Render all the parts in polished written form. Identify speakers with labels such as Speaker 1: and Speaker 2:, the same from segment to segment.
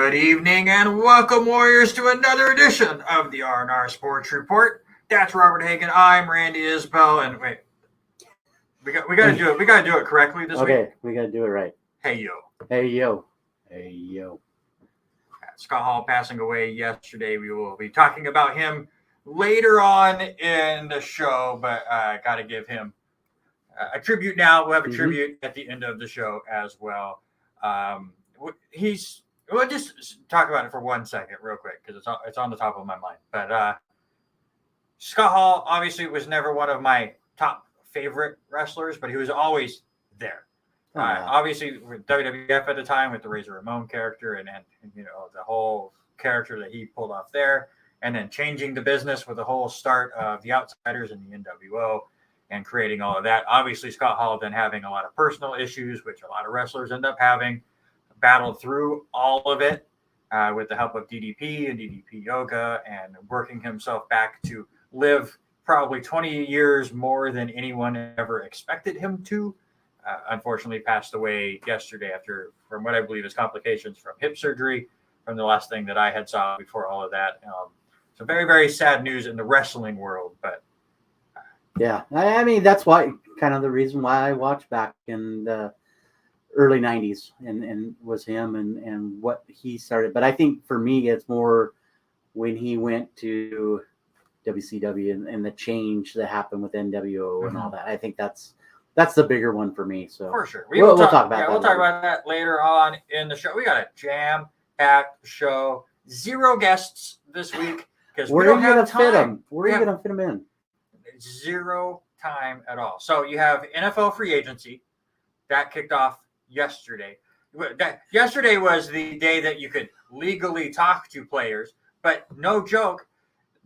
Speaker 1: Good evening and welcome, Warriors, to another edition of the R&R Sports Report. That's Robert Hagan. I'm Randy Isbell, and wait, we got to do it. We got to do it correctly this week.
Speaker 2: Okay, we got to do it right.
Speaker 1: Hey yo.
Speaker 2: Hey yo. Hey yo.
Speaker 1: Scott Hall passing away yesterday. We will be talking about him later on in the show, but I got to give him a tribute now. We'll have a tribute at the end of the show as well. We'll just talk about it for 1 second real quick because it's on the top of my mind. But Scott Hall obviously was never one of my top favorite wrestlers, but he was always there. Obviously with WWF at the time with the Razor Ramon character and you know the whole character that he pulled off there, and then changing the business with the whole start of the Outsiders and the NWO and creating all of that. Obviously Scott Hall then having a lot of personal issues, which a lot of wrestlers end up having, battled through all of it with the help of DDP and DDP Yoga and working himself back to live probably 20 years more than anyone ever expected him to. Unfortunately passed away yesterday after, from what I believe is complications from hip surgery, from the last thing that I had saw before all of that. So very, very sad news in the wrestling world. But
Speaker 2: yeah, I mean, that's why kind of the reason why I watched back in the early 90s and was him and what he started. But I think for me, it's more when he went to WCW and the change that happened with NWO and all that. I think that's the bigger one for me. So
Speaker 1: for sure,
Speaker 2: we'll talk about that.
Speaker 1: Yeah, we'll talk about that later on in the show. We got a jam-packed show. 0 guests this week because we don't have time. Fit them?
Speaker 2: Where are you going to fit them in?
Speaker 1: 0 time at all. So you have NFL free agency that kicked off yesterday. Yesterday was the day that you could legally talk to players, but no joke.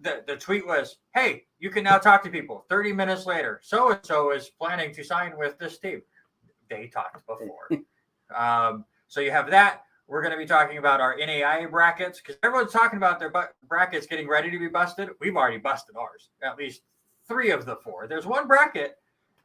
Speaker 1: The tweet was, hey, you can now talk to people. 30 minutes later, so-and-so is planning to sign with this team. They talked before. So you have that. We're going to be talking about our NAIA brackets because everyone's talking about their brackets getting ready to be busted. We've already busted ours, at least 3 of the 4. There's 1 bracket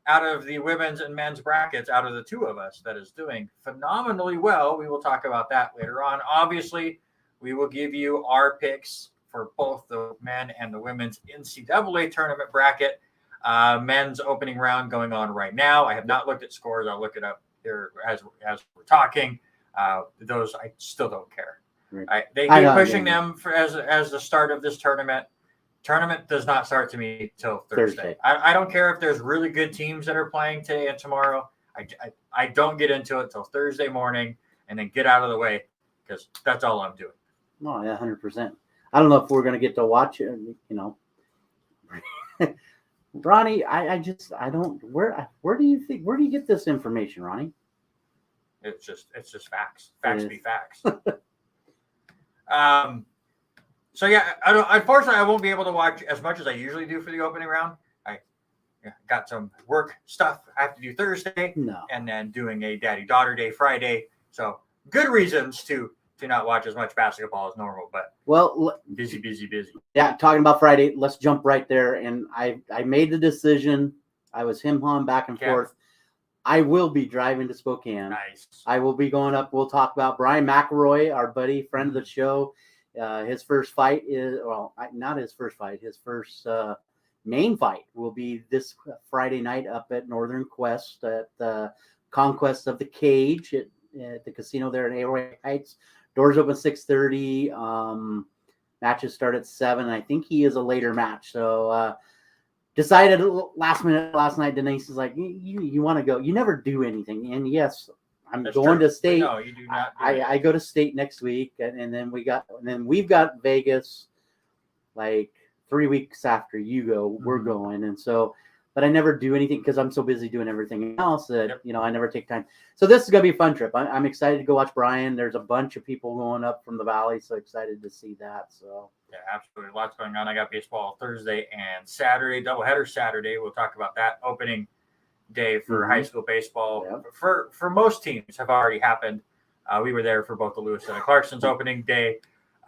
Speaker 1: out of the women's and men's brackets, out of the 2 of us, that is doing phenomenally well. We will talk about that later on. Obviously, we will give you our picks for both the men and the women's NCAA tournament bracket. Men's opening round going on right now. I have not looked at scores. I'll look it up here as we're talking. Those I still don't care. Right. They keep pushing them as the start of this tournament. Tournament does not start to me till Thursday. I don't care if there's really good teams that are playing today and tomorrow. I don't get into it till Thursday morning and then get out of the way because that's all I'm doing.
Speaker 2: Oh, yeah, 100%. I don't know if we're going to get to watch it, you know. Ronnie, I don't, where do you get this information, Ronnie?
Speaker 1: It's just facts. Facts be facts. So yeah, unfortunately, I won't be able to watch as much as I usually do for the opening round. I got some work stuff I have to do Thursday, and then doing a daddy-daughter day Friday. So good reasons to not watch as much basketball as normal, but busy.
Speaker 2: Yeah, talking about Friday, let's jump right there. And I made the decision. I was him-hawing back and forth. I will be driving to Spokane.
Speaker 1: Nice.
Speaker 2: I will be going up. We'll talk about Brian Mcilroy, our buddy, friend of the show. His first fight is, not his first fight. His first main fight will be this Friday night up at Northern Quest at the Conquest of the Cage at the casino there in Arrowhead Heights. Doors open 6:30. Matches start at 7. I think he is a later match. So decided last minute last night. Denise is like, you want to go? You never do anything. And yes, That's going true. To state.
Speaker 1: No, you do not.
Speaker 2: I go to state next week, and then we've got Vegas like 3 weeks after you go. We're going, and so. But I never do anything because I'm so busy doing everything else that, I never take time. So this is going to be a fun trip. I'm excited to go watch Brian. There's a bunch of people going up from the Valley, so excited to see that. So
Speaker 1: yeah, absolutely. Lots going on. I got baseball Thursday and Saturday, doubleheader Saturday. We'll talk about that opening day for high school baseball. Yeah. For most teams have already happened. We were there for both the Lewis and the Clarkson's opening day.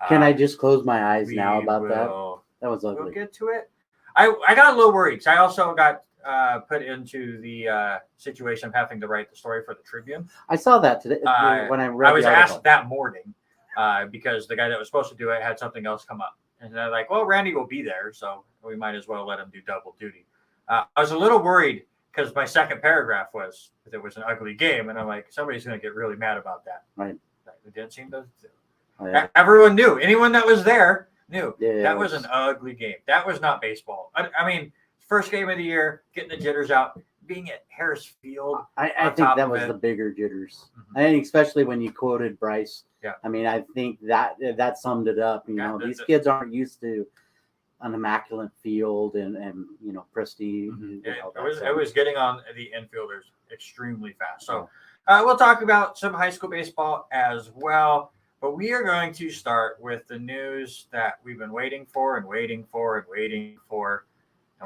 Speaker 2: Can I just close my eyes now about that? That was ugly.
Speaker 1: We'll get to it. I got a little worried. I also got put into the situation of having to write the story for the Tribune.
Speaker 2: I saw that today when I read.
Speaker 1: I was asked that morning because the guy that was supposed to do it had something else come up. And they're like, well, Randy will be there, so we might as well let him do double duty. I was a little worried because my second paragraph was that it was an ugly game. And I'm like, somebody's going to get really mad about that.
Speaker 2: Right.
Speaker 1: It didn't seem to.
Speaker 2: Oh, yeah.
Speaker 1: Everyone knew. Anyone that was there knew.
Speaker 2: Yeah,
Speaker 1: that was an ugly game. That was not baseball. I mean, first game of the year, getting the jitters out, being at Harris Field.
Speaker 2: I think that was the bigger jitters.
Speaker 1: Mm-hmm.
Speaker 2: I think especially when you quoted Bryce.
Speaker 1: Yeah.
Speaker 2: I mean, I think that summed it up. You know, these kids aren't used to an immaculate field and pristine.
Speaker 1: Mm-hmm. It was getting on the infielders extremely fast. So we'll talk about some high school baseball as well. But we are going to start with the news that we've been waiting for. And we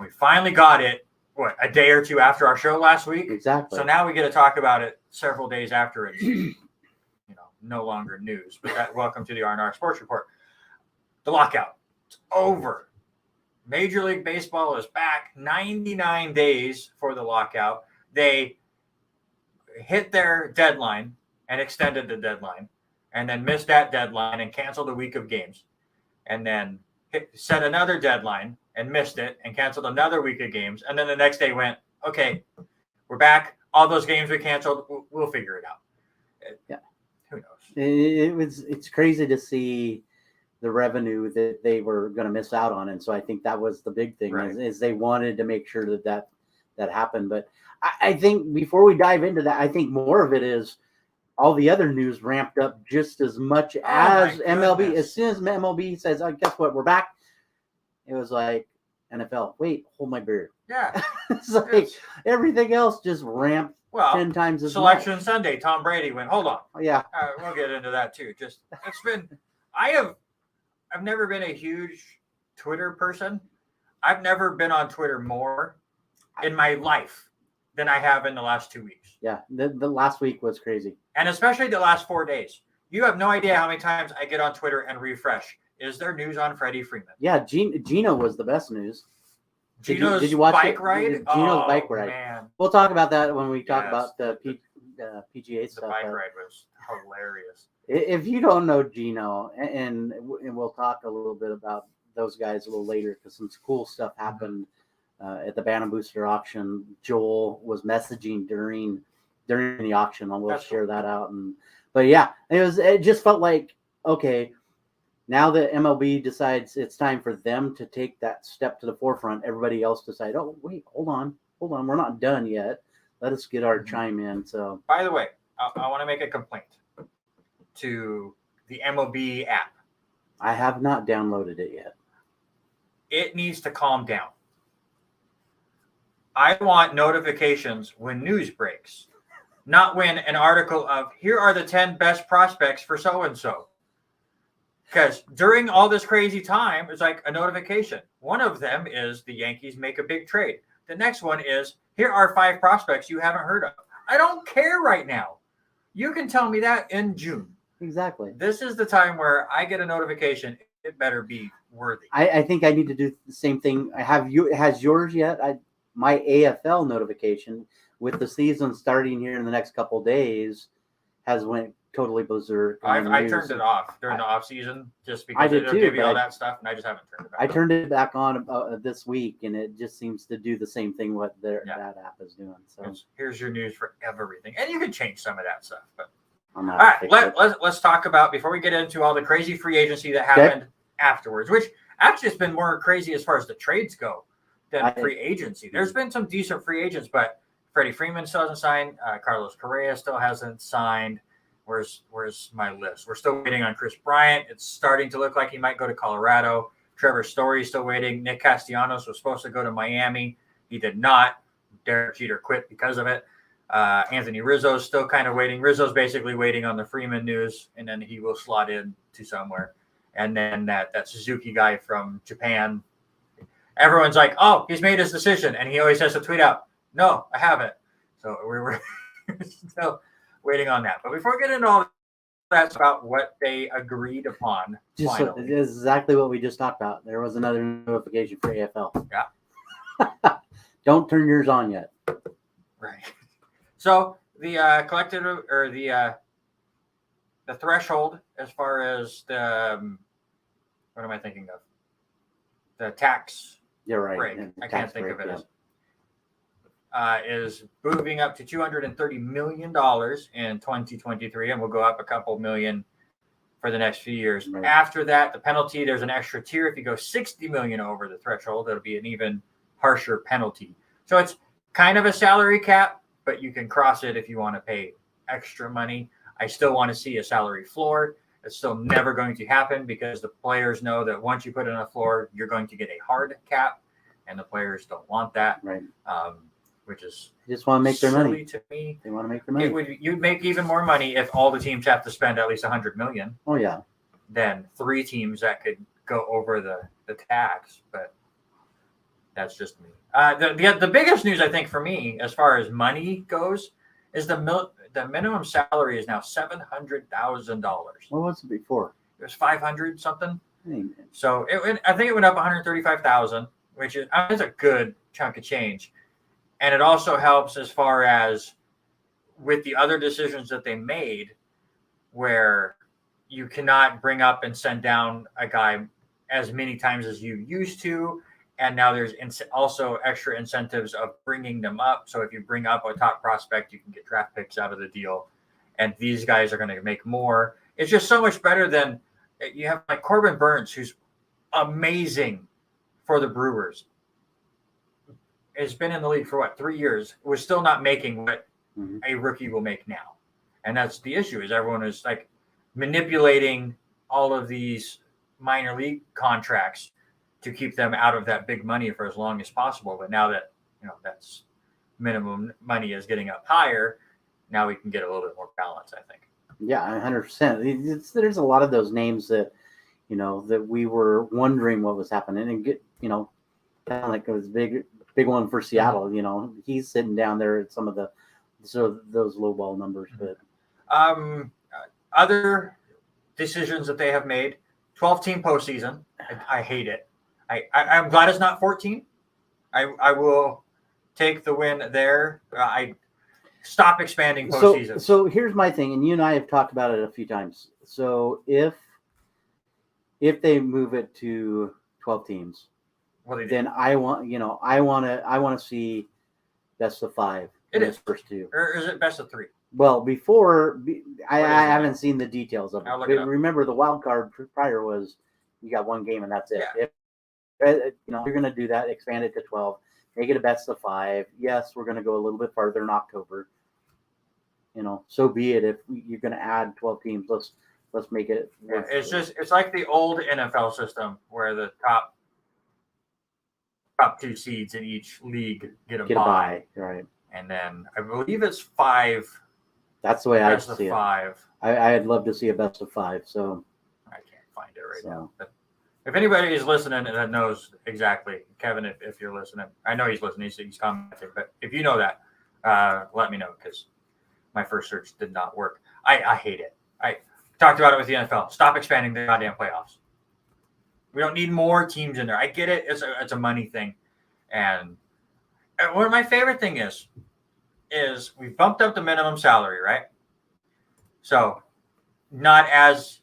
Speaker 1: finally got it, a day or two after our show last week?
Speaker 2: Exactly.
Speaker 1: So now we get to talk about it several days after it's no longer news. But welcome to the R&R Sports Report. The lockout. It's over. Major League Baseball is back. 99 days for the lockout. They hit their deadline and extended the deadline, and then missed that deadline and canceled a week of games, and then set another deadline and missed it and canceled another week of games, and then the next day went, okay, we're back. All those games we canceled, we'll figure it out.
Speaker 2: Yeah.
Speaker 1: Who knows?
Speaker 2: It's crazy to see the revenue that they were going to miss out on, and so I think that was the big thing,
Speaker 1: right.
Speaker 2: is they wanted to make sure that happened. But I think before we dive into that, I think more of it is all the other news ramped up just as much as MLB. As soon as MLB says, oh, guess what, we're back, it was like, NFL, wait, hold my beer.
Speaker 1: Yeah.
Speaker 2: It's like everything else just ramped 10 times as
Speaker 1: Selection
Speaker 2: much.
Speaker 1: Sunday, Tom Brady went, hold on.
Speaker 2: Yeah.
Speaker 1: We'll get into that too. I've never been a huge Twitter person. I've never been on Twitter more in my life than I have in the last 2 weeks.
Speaker 2: Yeah, the last week was crazy.
Speaker 1: And especially the last 4 days. You have no idea how many times I get on Twitter and refresh. Is there news on Freddie Freeman?
Speaker 2: Yeah, Gino was the best news.
Speaker 1: Did you
Speaker 2: watch
Speaker 1: bike ride?
Speaker 2: Gino's bike ride.
Speaker 1: Man.
Speaker 2: We'll talk about that when we talk about the PGA stuff.
Speaker 1: The bike ride was hilarious.
Speaker 2: If you don't know Gino, and we'll talk a little bit about those guys a little later because some cool stuff happened at the Bantam Booster auction. Joel was messaging during the auction, and we'll share that out. But yeah, it just felt like, okay, now that MLB decides it's time for them to take that step to the forefront, everybody else decide, oh wait, hold on, we're not done yet. Let us get our chime in. So,
Speaker 1: by the way, I want to make a complaint to the MLB app.
Speaker 2: I have not downloaded it yet.
Speaker 1: It needs to calm down. I want notifications when news breaks, not when an article of here are the 10 best prospects for so-and-so. Because during all this crazy time, it's like a notification. One of them is the Yankees make a big trade. The next one is here are 5 prospects you haven't heard of. I don't care right now. You can tell me that in June.
Speaker 2: Exactly.
Speaker 1: This is the time where I get a notification. It better be worthy.
Speaker 2: I think I need to do the same thing. Has yours yet? My AFL notification with the season starting here in the next couple of days has went totally berserk.
Speaker 1: I turned it off during the off season just because it'll give you all that stuff, and I just haven't turned it back on.
Speaker 2: I turned it back on this week, and it just seems to do the same thing what that app is doing. So
Speaker 1: here's your news for everything, and you can change some of that stuff. But
Speaker 2: all
Speaker 1: right, let's talk about, before we get into all the crazy free agency that happened afterwards, which actually has been more crazy as far as the trades go than free agency. There's been some decent free agents, but Freddie Freeman still hasn't signed. Carlos Correa still hasn't signed. Where's my list? We're still waiting on Chris Bryant. It's starting to look like he might go to Colorado. Trevor Story's still waiting. Nick Castellanos was supposed to go to Miami. He did not. Derek Jeter quit because of it. Anthony Rizzo's still kind of waiting. Rizzo's basically waiting on the Freeman news, and then he will slot in to somewhere. And then that Suzuki guy from Japan, everyone's like, oh, he's made his decision. And he always has to tweet out, no, I haven't. So we're still waiting on that. But before we get into all that, about what they agreed upon.
Speaker 2: Finally. This is exactly what we just talked about. There was another notification for AFL.
Speaker 1: Yeah.
Speaker 2: Don't turn yours on yet.
Speaker 1: Right. So the collective, or the the threshold as far as the what am I thinking of? The tax
Speaker 2: You're right.
Speaker 1: break.
Speaker 2: And
Speaker 1: I
Speaker 2: tax
Speaker 1: can't think
Speaker 2: break,
Speaker 1: of it
Speaker 2: yeah.
Speaker 1: is moving up to $230 million in 2023, and will go up a couple million for the next few years.
Speaker 2: Right.
Speaker 1: After that, the penalty, there's an extra tier. If you go 60 million over the threshold, it'll be an even harsher penalty. So it's kind of a salary cap, but you can cross it if you want to pay extra money. I still want to see a salary floor. It's still never going to happen because the players know that once you put in a floor, you're going to get a hard cap, and the players don't want that.
Speaker 2: Right.
Speaker 1: Which is
Speaker 2: They just want to make their
Speaker 1: silly
Speaker 2: money.
Speaker 1: to me.
Speaker 2: They want to make their money.
Speaker 1: You'd make even more money if all the teams have to spend at least 100 million.
Speaker 2: Oh yeah.
Speaker 1: Than 3 teams that could go over the tax, but that's just me. The biggest news I think for me, as far as money goes, is the minimum salary is now $700,000.
Speaker 2: What was it before?
Speaker 1: It was 500 something.
Speaker 2: Hey,
Speaker 1: So I think it went up 135,000, which is a good chunk of change, and it also helps as far as with the other decisions that they made, where you cannot bring up and send down a guy as many times as you used to. And now there's also extra incentives of bringing them up. So if you bring up a top prospect, you can get draft picks out of the deal. And these guys are going to make more. It's just so much better than you have like Corbin Burns, who's amazing for the Brewers. Has been in the league for 3 years. Was still not making what a rookie will make now. And that's the issue, is everyone is like manipulating all of these minor league contracts to keep them out of that big money for as long as possible. But now that that's minimum money is getting up higher, now we can get a little bit more balance, I think.
Speaker 2: Yeah, 100%. There's a lot of those names that that we were wondering what was happening, and get kind of like it was big one for Seattle. He's sitting down there at some of those low ball numbers, but
Speaker 1: other decisions that they have made, 12-team postseason. I hate it. I'm glad it's not 14. I will take the win there. I stop expanding postseason.
Speaker 2: So here's my thing, and you and I have talked about it a few times. So if they move it to 12 teams, then I want to see best of 5.
Speaker 1: It is
Speaker 2: first 2,
Speaker 1: or is it best of 3?
Speaker 2: Well, I haven't seen the details of it.
Speaker 1: But
Speaker 2: remember, the wild card prior was you got 1 game and that's it.
Speaker 1: Yeah.
Speaker 2: If you're going to do that, expand it to 12, make it a best of 5. Yes, we're going to go a little bit farther in October. So be it. If you're going to add 12 teams, let's make it.
Speaker 1: Yeah, it's like the old NFL system where the top 2 seeds in each league get a bye.
Speaker 2: Right.
Speaker 1: And then I believe it's 5.
Speaker 2: That's the way I
Speaker 1: see
Speaker 2: it.
Speaker 1: 5.
Speaker 2: I'd love to see a best of 5. So
Speaker 1: I can't find it now. But if anybody is listening that knows exactly, Kevin, if you're listening, I know he's listening. He's commenting, but if you know that, let me know, because my first search did not work. I hate it. I talked about it with the NFL. Stop expanding the goddamn playoffs. We don't need more teams in there. I get it. It's a money thing, and one of my favorite thing is we bumped up the minimum salary, right? So not as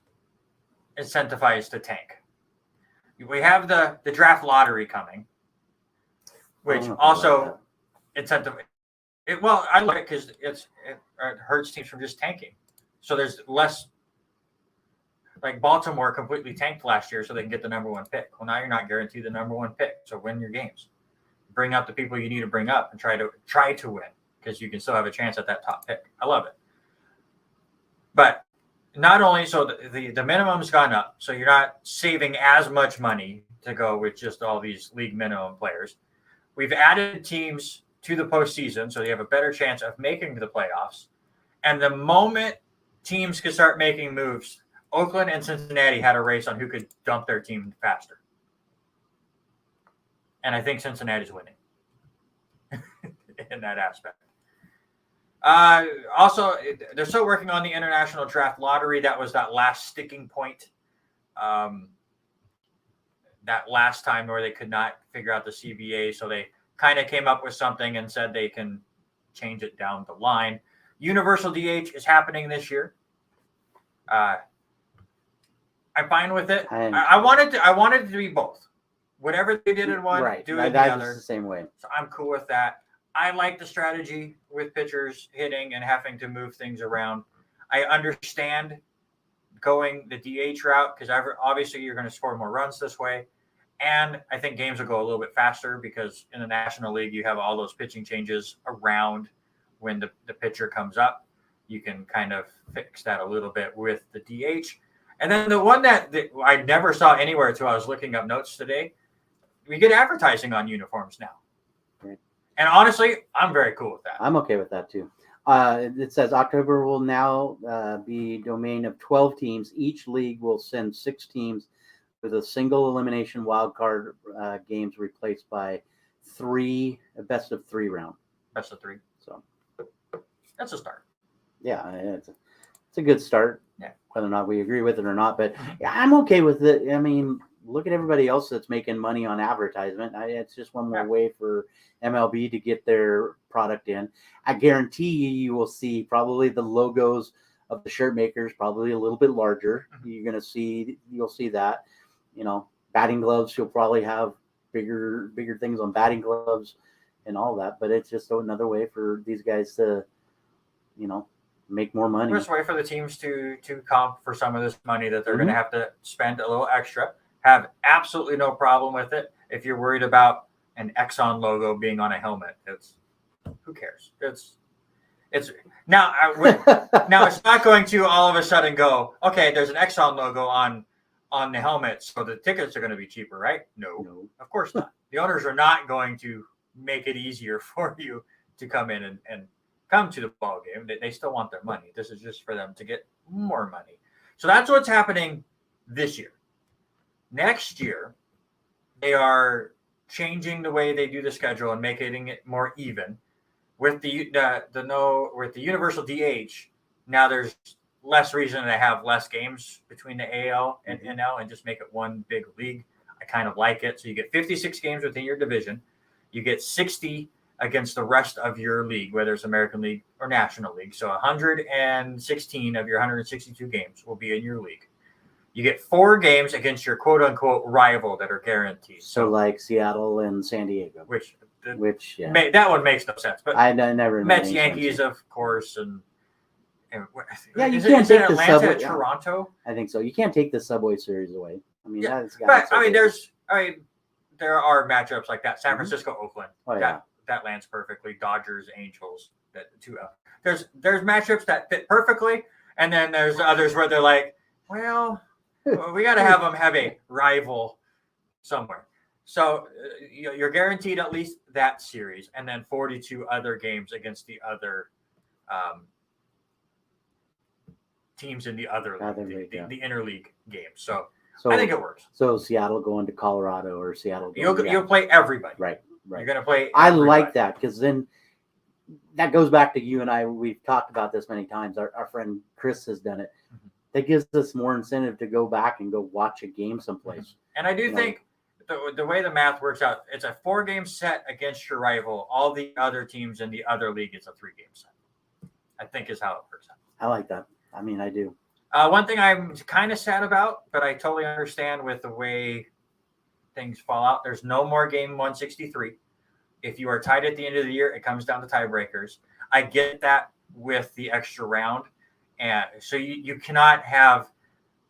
Speaker 1: incentivized to tank. We have the draft lottery coming, which also incentive. I like it because it hurts teams from just tanking. So there's less. Like Baltimore completely tanked last year so they can get the number 1 pick. Well, now you're not guaranteed the number 1 pick. So win your games. Bring up the people you need to bring up and try to win, because you can still have a chance at that top pick. I love it. But not only so the minimum's gone up, so you're not saving as much money to go with just all these league minimum players. We've added teams to the postseason, so you have a better chance of making the playoffs. And the moment teams could start making moves, Oakland and Cincinnati had a race on who could dump their team faster. And I think Cincinnati's winning in that aspect. Also, they're still working on the international draft lottery. That was that last sticking point. That last time where they could not figure out the CBA. So they kind of came up with something and said they can change it down the line. Universal DH is happening this year. I'm fine with it.
Speaker 2: I am
Speaker 1: I wanted it to be both. Whatever they did in one,
Speaker 2: right.
Speaker 1: do it in the
Speaker 2: That's
Speaker 1: other.
Speaker 2: the same way.
Speaker 1: So I'm cool with that. I like the strategy with pitchers hitting and having to move things around. I understand going the DH route because obviously you're going to score more runs this way. And I think games will go a little bit faster because in the National League, you have all those pitching changes around when the pitcher comes up. You can kind of fix that a little bit with the DH. And then the one that I never saw anywhere until I was looking up notes today, we get advertising on uniforms now.
Speaker 2: Right.
Speaker 1: And honestly, I'm very cool with that.
Speaker 2: I'm okay with that too. It says October will now be domain of 12 teams. Each league will send 6 teams with a single elimination wild card games replaced by 3 best of 3 round.
Speaker 1: Best of 3.
Speaker 2: So
Speaker 1: that's a start.
Speaker 2: Yeah, it's a good start.
Speaker 1: Yeah.
Speaker 2: Whether or not we agree with it or not, but yeah, I'm okay with it. I mean, look at everybody else that's making money on advertisement. It's just one more way for MLB to get their product in. I guarantee you will see probably the logos of the shirt makers probably a little bit larger. You'll see that. You know, batting gloves, you'll probably have bigger things on batting gloves and all that. But it's just another way for these guys to, make more money.
Speaker 1: First way for the teams to comp for some of this money that they're going to have to spend a little extra. Have absolutely no problem with it. If you're worried about an Exxon logo being on a helmet, who cares? It's now it's not going to all of a sudden go, okay, there's an Exxon logo on the helmet, so the tickets are going to be cheaper, right? No, of course not. The owners are not going to make it easier for you to come in and come to the ball game. They still want their money. This is just for them to get more money. So that's what's happening this year. Next year, they are changing the way they do the schedule and making it more even. With the universal DH, now there's less reason to have less games between the AL and NL and just make it one big league. I kind of like it. So you get 56 games within your division. You get 60 against the rest of your league, whether it's American League or National League. So 116 of your 162 games will be in your league. You get 4 games against your quote-unquote rival that are guaranteed.
Speaker 2: So like Seattle and San Diego.
Speaker 1: Which
Speaker 2: that
Speaker 1: one makes no sense. But
Speaker 2: I never
Speaker 1: Mets, Yankees, of course, and
Speaker 2: you can't take the
Speaker 1: Atlanta
Speaker 2: subway.
Speaker 1: Toronto.
Speaker 2: I think so. You can't take the Subway Series away. I mean,
Speaker 1: there are matchups like that. San Francisco, Oakland.
Speaker 2: Oh, yeah.
Speaker 1: That lands perfectly. Dodgers, Angels. There's matchups that fit perfectly, and then there's others where they're like, well, we got to have them have a rival somewhere. So you're guaranteed at least that series, and then 42 other games against the other teams in the other league, the interleague games. So I think it works.
Speaker 2: So Seattle going to Colorado or Seattle.
Speaker 1: You'll play everybody.
Speaker 2: Right.
Speaker 1: You're going to play everybody.
Speaker 2: I like that because then that goes back to you and I. We've talked about this many times. Our friend Chris has done it. That gives us more incentive to go back and go watch a game someplace.
Speaker 1: And I do think the way the math works out, it's a 4-game set against your rival. All the other teams in the other league, it's a 3-game set. I think is how it works out.
Speaker 2: I like that. I mean, I do.
Speaker 1: One thing I'm kind of sad about, but I totally understand with the way things fall out. There's no more game 163. If you are tied at the end of the year, it comes down to tiebreakers. I get that with the extra round. And so you cannot have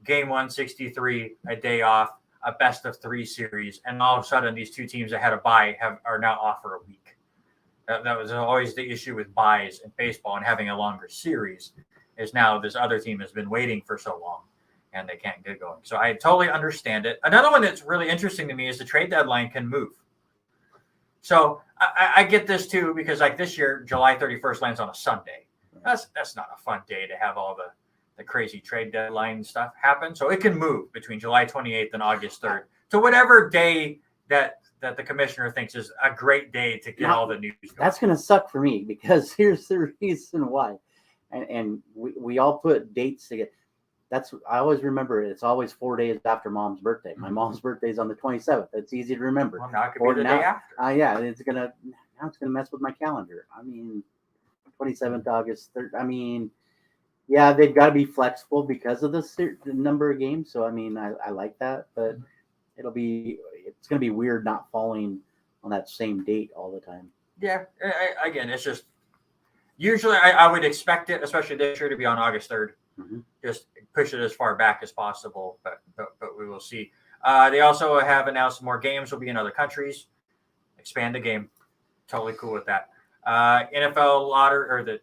Speaker 1: game 163, a day off, a best of 3 series, and all of a sudden these 2 teams that had a bye are now off for a week. That was always the issue with byes in baseball and having a longer series is now this other team has been waiting for so long and they can't get going. So I totally understand it. Another one that's really interesting to me is the trade deadline can move. So I get this too, because like this year, July 31st lands on a Sunday. That's not a fun day to have all the crazy trade deadline stuff happen. So it can move between July 28th and August 3rd to whatever day that the commissioner thinks is a great day to get all the news going.
Speaker 2: That's going to suck for me because here's the reason why. And we all put dates together. I always remember it's always 4 days after Mom's birthday. My mom's birthday is on the 27th. It's easy to remember.
Speaker 1: Well, now it could be the day after.
Speaker 2: Yeah, it's gonna mess with my calendar. I mean, 27th August 3rd. I mean, Yeah, they've got to be flexible because of the number of games. So I mean, I like that, but it's going to be weird not falling on that same date all the time.
Speaker 1: Yeah, again, it's just usually I would expect it, especially this year, to be on August 3rd.
Speaker 2: Mm-hmm.
Speaker 1: Just push it as far back as possible, but we will see. They also have announced more games will be in other countries. Expand the game. Totally cool with that. NFL lottery, or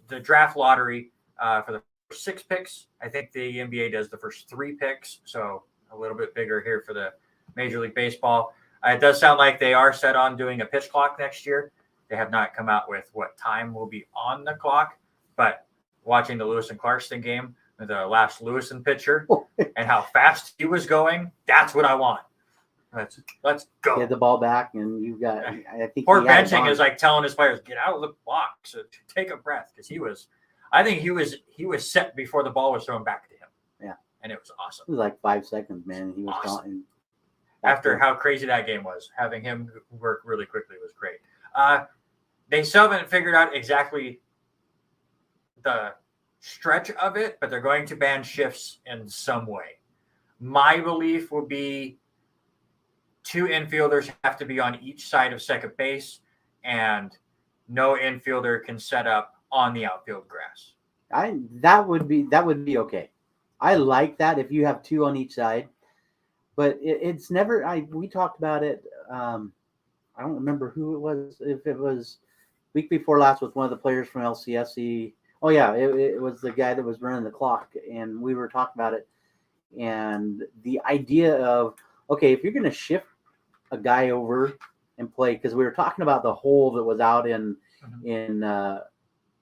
Speaker 1: the draft lottery for the first 6 picks. I think the NBA does the first 3 picks, so a little bit bigger here for the Major League Baseball. It does sound like they are set on doing a pitch clock next year. They have not come out with what time will be on the clock, but watching the Lewis and Clarkson game, the last Lewison pitcher, and how fast he was going, that's what I want. Let's go.
Speaker 2: Get the ball back, and you've got. I think
Speaker 1: poor benching is like telling his players, get out of the box, take a breath, because I think he was set before the ball was thrown back to him.
Speaker 2: Yeah,
Speaker 1: and it was awesome.
Speaker 2: It was like 5 seconds, man. He was
Speaker 1: awesome. After how crazy that game was, having him work really quickly was great. They still haven't figured out exactly the stretch of it, but they're going to ban shifts in some way. My belief would be 2 infielders have to be on each side of second base, and no infielder can set up on the outfield grass.
Speaker 2: That would be okay. I like that if you have 2 on each side, but it's never. We talked about it. I don't remember who it was. If it was week before last with one of the players from LCSC. Oh yeah, it was the guy that was running the clock, and we were talking about it. And the idea of, okay, if you're going to shift a guy over and play, because we were talking about the hole that was out in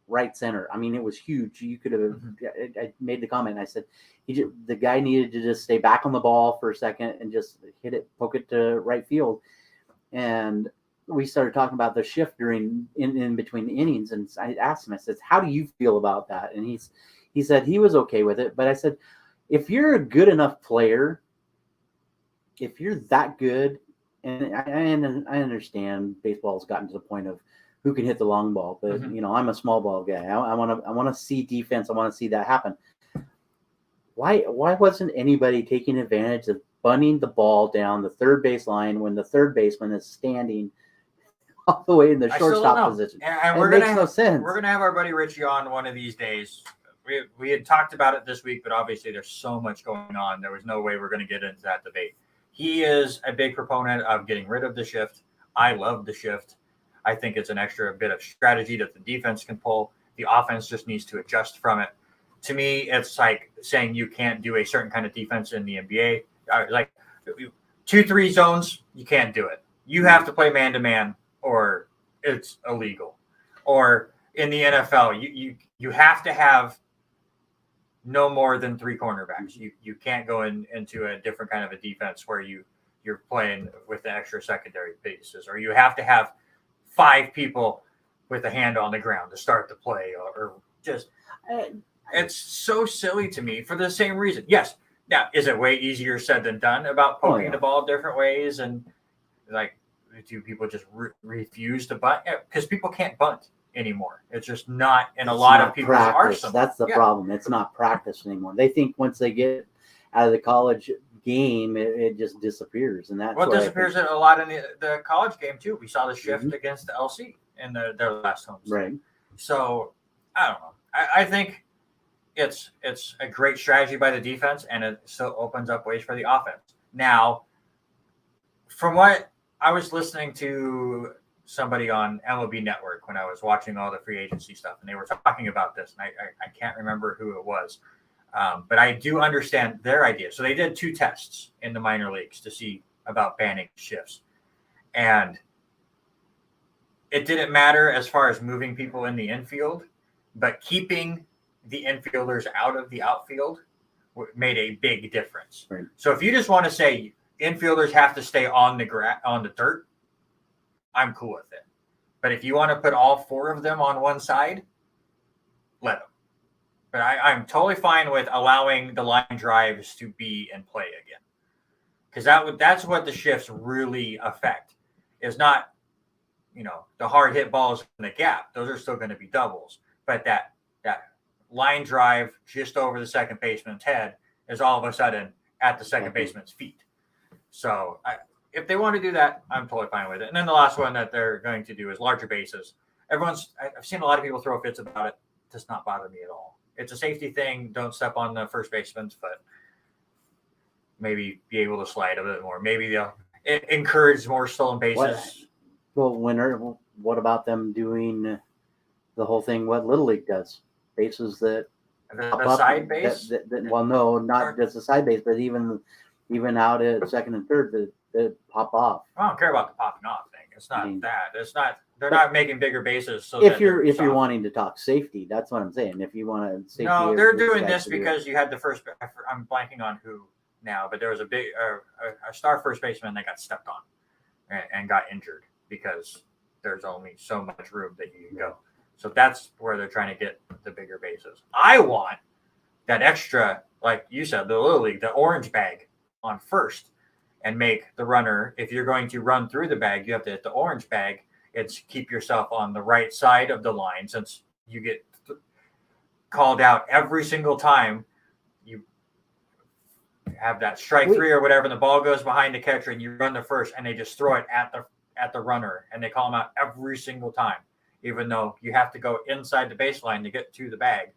Speaker 2: right center. I mean, it was huge. You could have. I made the comment. And I said the guy needed to just stay back on the ball for a second and just poke it to right field. And we started talking about the shift in between the innings, and I asked him. I said, "How do you feel about that?" And he said he was okay with it. But I said, if you're a good enough player, if you're that good, and I understand baseball has gotten to the point of who can hit the long ball, but I'm a small ball guy. I want to see defense. I want to see that happen. Why wasn't anybody taking advantage of bunting the ball down the third base line when the third baseman is standing all the way in the shortstop position?
Speaker 1: And
Speaker 2: it makes no sense.
Speaker 1: We're gonna have our buddy Richie on one of these days. We had talked about it this week, but obviously there's so much going on. There was no way we're going to get into that debate. He is a big proponent of getting rid of the shift. I love the shift. I think it's an extra bit of strategy that the defense can pull. The offense just needs to adjust from it. To me, it's like saying you can't do a certain kind of defense in the NBA. Like 2-3 zones, you can't do it. You have to play man-to-man or it's illegal. Or in the NFL, you have to have no more than 3 cornerbacks. You can't go into a different kind of a defense where you're playing with the extra secondary pieces, or you have to have 5 people with a hand on the ground to start the play, or just it's so silly to me for the same reason. Yes. Now, is it way easier said than done about poking the ball different ways? And like, do people just refuse to bunt? Because people can't bunt anymore. It's just not in a lot of people's arsenal.
Speaker 2: That's the problem. It's not practice anymore. They think once they get out of the college game, it just disappears, and that's
Speaker 1: it disappears a lot in the college game too. We saw the shift against the LC in their last home.
Speaker 2: Right.
Speaker 1: So I don't know. I think it's a great strategy by the defense, and it still opens up ways for the offense. Now, from what I was listening to somebody on MLB Network when I was watching all the free agency stuff, and they were talking about this, and I can't remember who it was, but I do understand their idea. So they did 2 tests in the minor leagues to see about banning shifts, and it didn't matter as far as moving people in the infield, but keeping the infielders out of the outfield made a big difference.
Speaker 2: Right.
Speaker 1: So if you just want to say infielders have to stay on the dirt, I'm cool with it. But if you want to put all 4 of them on one side, let them. But I'm totally fine with allowing the line drives to be in play again. Because that's what the shifts really affect. Is not, the hard hit balls in the gap. Those are still going to be doubles. But that line drive just over the second baseman's head is all of a sudden at the second baseman's feet. So if they want to do that, I'm totally fine with it. And then the last one that they're going to do is larger bases. I've seen a lot of people throw fits about it. It does not bother me at all. It's a safety thing. Don't step on the first baseman's foot. Maybe be able to slide a bit more. Maybe they'll encourage more stolen bases.
Speaker 2: What about them doing the whole thing what Little League does? Bases that
Speaker 1: the side base?
Speaker 2: Well, no, not just the side base, but even out at second and third that pop off.
Speaker 1: I don't care about the popping off thing. It's not that. It's not. They're not making bigger bases. So
Speaker 2: if you're wanting to talk safety, that's what I'm saying. If you want to safety,
Speaker 1: no, they're doing this because you had the first. I'm blanking on who now, but there was a star first baseman that got stepped on and got injured because there's only so much room that you can go. So that's where they're trying to get the bigger bases. I want that extra, like you said, the Little League, the orange bag on first, and make the runner. If you're going to run through the bag, you have to hit the orange bag. It's keep yourself on the right side of the line, since you get called out every single time you have that strike three or whatever, and the ball goes behind the catcher and you run the first, and they just throw it at the runner, and they call him out every single time, even though you have to go inside the baseline to get to the bag.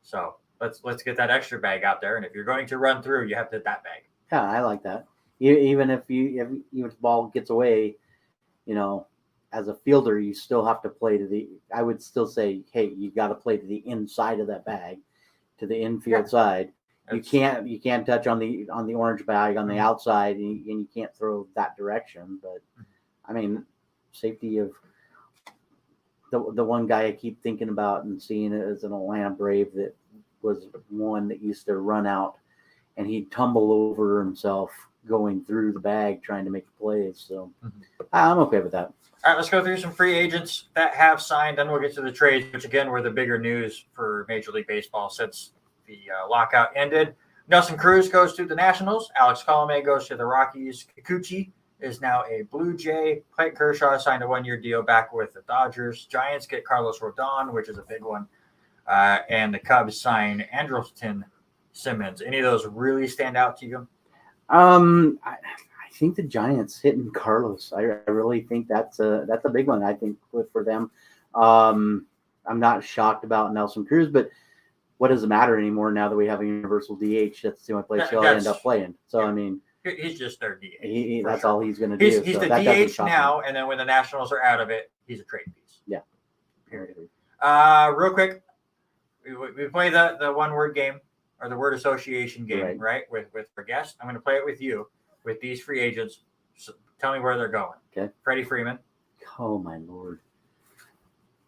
Speaker 1: So let's get that extra bag out there, and if you're going to run through, you have to hit that bag.
Speaker 2: Yeah, I like that. Even if the ball gets away, as a fielder, you still have to play to I would still say, hey, you got to play to the inside of that bag, to the infield side. You can't touch on the orange bag on the outside, and you can't throw that direction. But I mean, safety of the one guy I keep thinking about and seeing it as an Atlanta Brave that was one that used to run out, and he'd tumble over himself going through the bag trying to make plays. So I'm okay with that.
Speaker 1: All right, let's go through some free agents that have signed. Then we'll get to the trades, which again were the bigger news for Major League Baseball since the lockout ended. Nelson Cruz goes to the Nationals. Alex Colomé goes to the Rockies. Kikuchi is now a Blue Jay. Clayton Kershaw signed a one-year deal back with the Dodgers. Giants get Carlos Rodon, which is a big one. And the Cubs sign Andrelton Simmons. Any of those really stand out to you?
Speaker 2: I think the Giants hitting Carlos. I really think that's a big one. I think for them. I'm not shocked about Nelson Cruz, but what does it matter anymore now that we have a universal DH? That's the only place he'll end up playing. So I mean,
Speaker 1: he's just their DH.
Speaker 2: That's all he's going to do.
Speaker 1: He's the DH now, and then when the Nationals are out of it, he's a trade piece.
Speaker 2: Yeah.
Speaker 1: Period. Real quick, we play the one-word game or the word association game, right? With our guest. I'm going to play it with you with these free agents. So tell me where they're going. Okay. Freddie Freeman.
Speaker 2: Oh my Lord.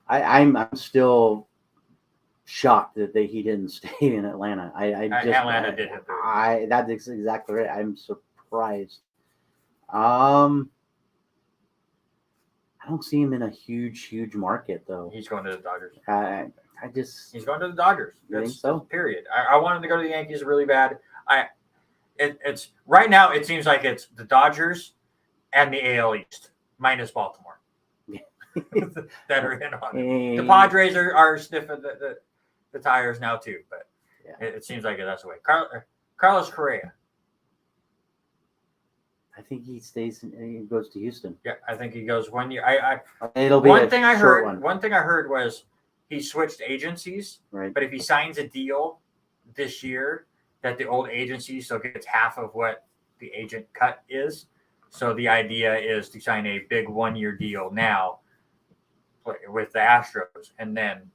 Speaker 2: I'm still shocked that he didn't stay in Atlanta.
Speaker 1: Atlanta did him.
Speaker 2: That's exactly right. I'm surprised. I don't see him in a huge market though.
Speaker 1: He's going to the Dodgers.
Speaker 2: He's
Speaker 1: going to the Dodgers.
Speaker 2: You think so?
Speaker 1: Period. I wanted him to go to the Yankees really bad. It's right now. It seems like it's the Dodgers and the AL East minus Baltimore that are in on it. The Padres are sniffing the tires now too, but it seems like that's the way. Carlos Correa.
Speaker 2: I think he stays. He goes to Houston.
Speaker 1: Yeah, I think he goes 1 year.
Speaker 2: It'll be
Speaker 1: one thing I heard. One thing I heard was he switched agencies.
Speaker 2: Right.
Speaker 1: But if he signs a deal this year, that the old agency still gets half of what the agent cut is. So the idea is to sign a big 1 year deal now with the Astros, and then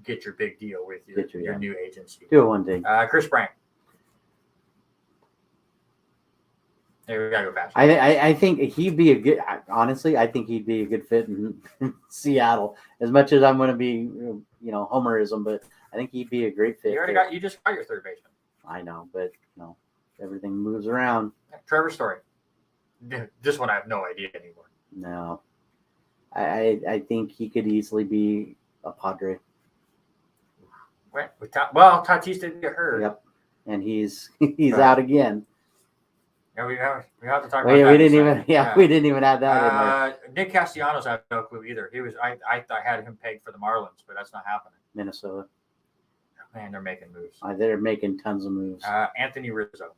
Speaker 1: get your big deal with your new agency.
Speaker 2: Do it one day.
Speaker 1: Chris Bryant. There, we gotta go fast.
Speaker 2: I think he'd be a good. Honestly, I think he'd be a good fit in Seattle. As much as I'm going to be, homerism, but I think he'd be a great fit.
Speaker 1: You just got your third baseman.
Speaker 2: I know, but everything moves around.
Speaker 1: Trevor Story. This one I have no idea anymore.
Speaker 2: No, I think he could easily be a Padre.
Speaker 1: Tatis did get hurt.
Speaker 2: Yep, and he's out again.
Speaker 1: Yeah, we have to talk about
Speaker 2: that.
Speaker 1: We
Speaker 2: didn't even have that.
Speaker 1: Nick Castellanos, I have no clue either. I had him pegged for the Marlins, but that's not happening.
Speaker 2: Minnesota.
Speaker 1: Man, they're making moves.
Speaker 2: They're making tons of moves.
Speaker 1: Anthony Rizzo.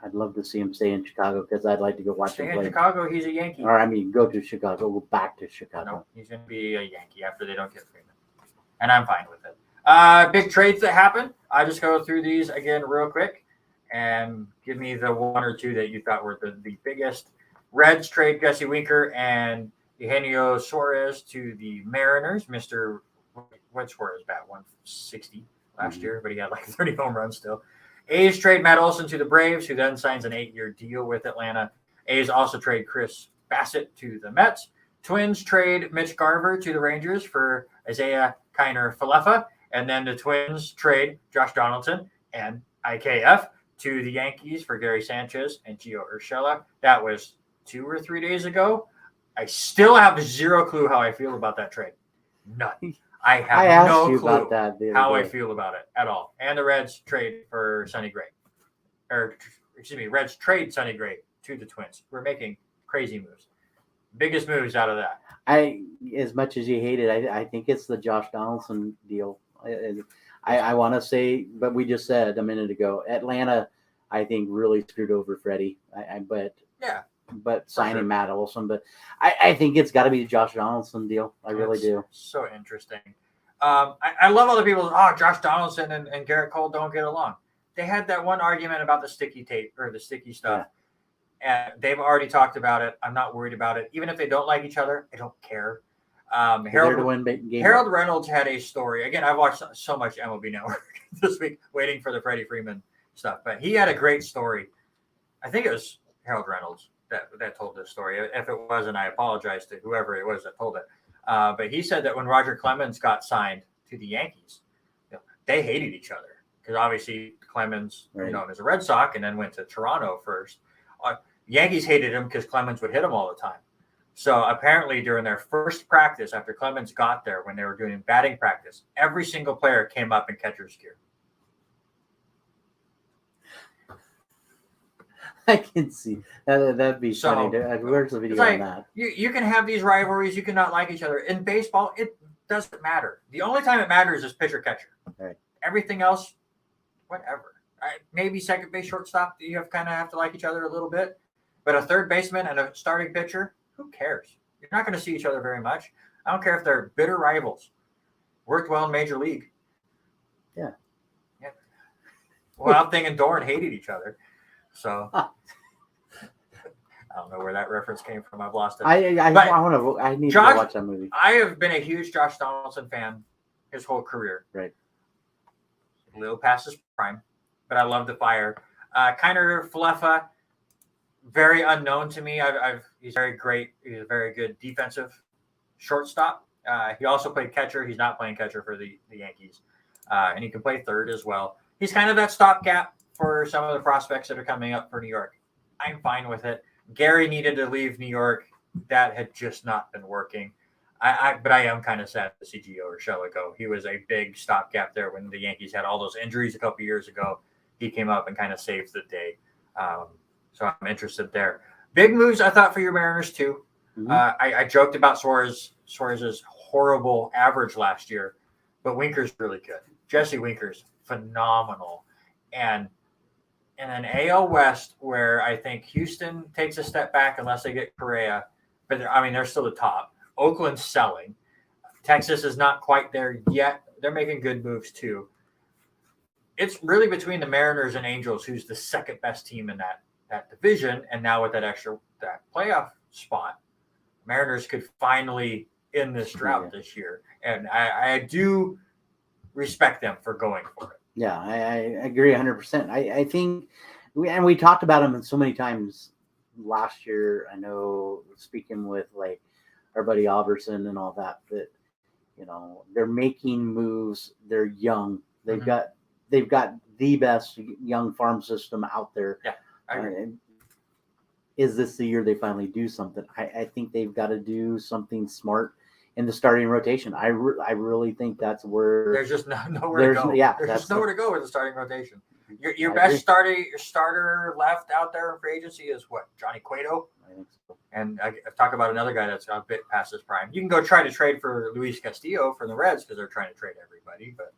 Speaker 2: I'd love to see him stay in Chicago because I'd like to go watch him
Speaker 1: Stay
Speaker 2: play.
Speaker 1: in Chicago, he's a Yankee.
Speaker 2: Or, I mean, go to Chicago, go back to Chicago.
Speaker 1: No, he's going to be a Yankee after they don't get Freeman. And I'm fine with it. Big trades that happened. I just go through these again real quick and give me the one or two that you thought were the biggest. Reds trade Jesse Winker and Eugenio Suarez to the Mariners. Mr. What Suarez bat? 160 last year, but he had like 30 home runs still. A's trade Matt Olson to the Braves, who then signs an 8-year deal with Atlanta. A's also trade Chris Bassett to the Mets. Twins trade Mitch Garver to the Rangers for Isaiah Kiner-Falefa. And then the Twins trade Josh Donaldson and IKF to the Yankees for Gary Sanchez and Gio Urshela. That was 2 or 3 days ago. I still have zero clue how I feel about that trade. None. I have no clue about that how I feel about it at all. And the Reds trade for Sonny Gray. Reds trade Sonny Gray to the Twins. We're making crazy moves. Biggest moves out of that.
Speaker 2: As much as you hate it, I think it's the Josh Donaldson deal. I want to say, but we just said a minute ago, Atlanta, I think, really screwed over Freddie. But signing Matt Olson. But I think it's got to be the Josh Donaldson deal. I really do.
Speaker 1: So interesting. I love all the people. Josh Donaldson and Garrett Cole don't get along. They had that one argument about the sticky tape or the sticky stuff. Yeah. And they've already talked about it. I'm not worried about it. Even if they don't like each other, I don't care. Harold Reynolds had a story. Again, I've watched so much MLB Network this week waiting for the Freddie Freeman stuff. But he had a great story. I think it was Harold Reynolds that told this story. If it wasn't, I apologize to whoever it was that told it. But he said that when Roger Clemens got signed to the Yankees, they hated each other because obviously Clemens, known as a Red Sox, and then went to Toronto first. Yankees hated him because Clemens would hit him all the time. So apparently during their first practice after Clemens got there, when they were doing batting practice, every single player came up in catcher's gear.
Speaker 2: I can see that'd be funny. Where's the video on that?
Speaker 1: You can have these rivalries. You cannot like each other. In baseball, it doesn't matter. The only time it matters is pitcher catcher.
Speaker 2: Right.
Speaker 1: Everything else, whatever. Maybe second base, shortstop. You kind of have to like each other a little bit. But a third baseman and a starting pitcher, who cares? You're not going to see each other very much. I don't care if they're bitter rivals. Worked well in Major League.
Speaker 2: Yeah.
Speaker 1: Well, I'm thinking Dorn hated each other. So I don't know where that reference came from. I've lost it.
Speaker 2: I need to watch that movie.
Speaker 1: I have been a huge Josh Donaldson fan his whole career.
Speaker 2: Right.
Speaker 1: A little past his prime, but I love the fire. Kiner-Falefa, very unknown to me. He's very great. He's a very good defensive shortstop. He also played catcher. He's not playing catcher for the Yankees. And he can play third as well. He's kind of that stopgap for some of the prospects that are coming up for New York. I'm fine with it. Gary needed to leave New York. That had just not been working. But I am kind of sad to see Gio Urshela go. He was a big stopgap there when the Yankees had all those injuries a couple years ago. He came up and kind of saved the day. So I'm interested there. Big moves, I thought, for your Mariners, too. Mm-hmm. I joked about Suarez's horrible average last year, but Winker's really good. Jesse Winker's phenomenal. And in an AL West where I think Houston takes a step back unless they get Correa, but they're still the top. Oakland's selling. Texas is not quite there yet. They're making good moves too. It's really between the Mariners and Angels who's the second best team in that division. And now with that playoff spot, Mariners could finally end this drought this year. And I do respect them for going for it.
Speaker 2: Yeah, I agree 100%. I think, we talked about them so many times last year. I know speaking with like our buddy Alberson and all that they're making moves. They're young. They've got the best young farm system out there.
Speaker 1: Yeah, I agree.
Speaker 2: Is this the year they finally do something? I think they've got to do something smart in the starting rotation. I really think that's where
Speaker 1: there's just nowhere to go.
Speaker 2: Yeah,
Speaker 1: there's just nowhere to go with the starting rotation. Your best starter left out there in free agency is what? Johnny Cueto?
Speaker 2: I think so.
Speaker 1: And I talk about another guy that's a bit past his prime. You can go try to trade for Luis Castillo from the Reds because they're trying to trade everybody, but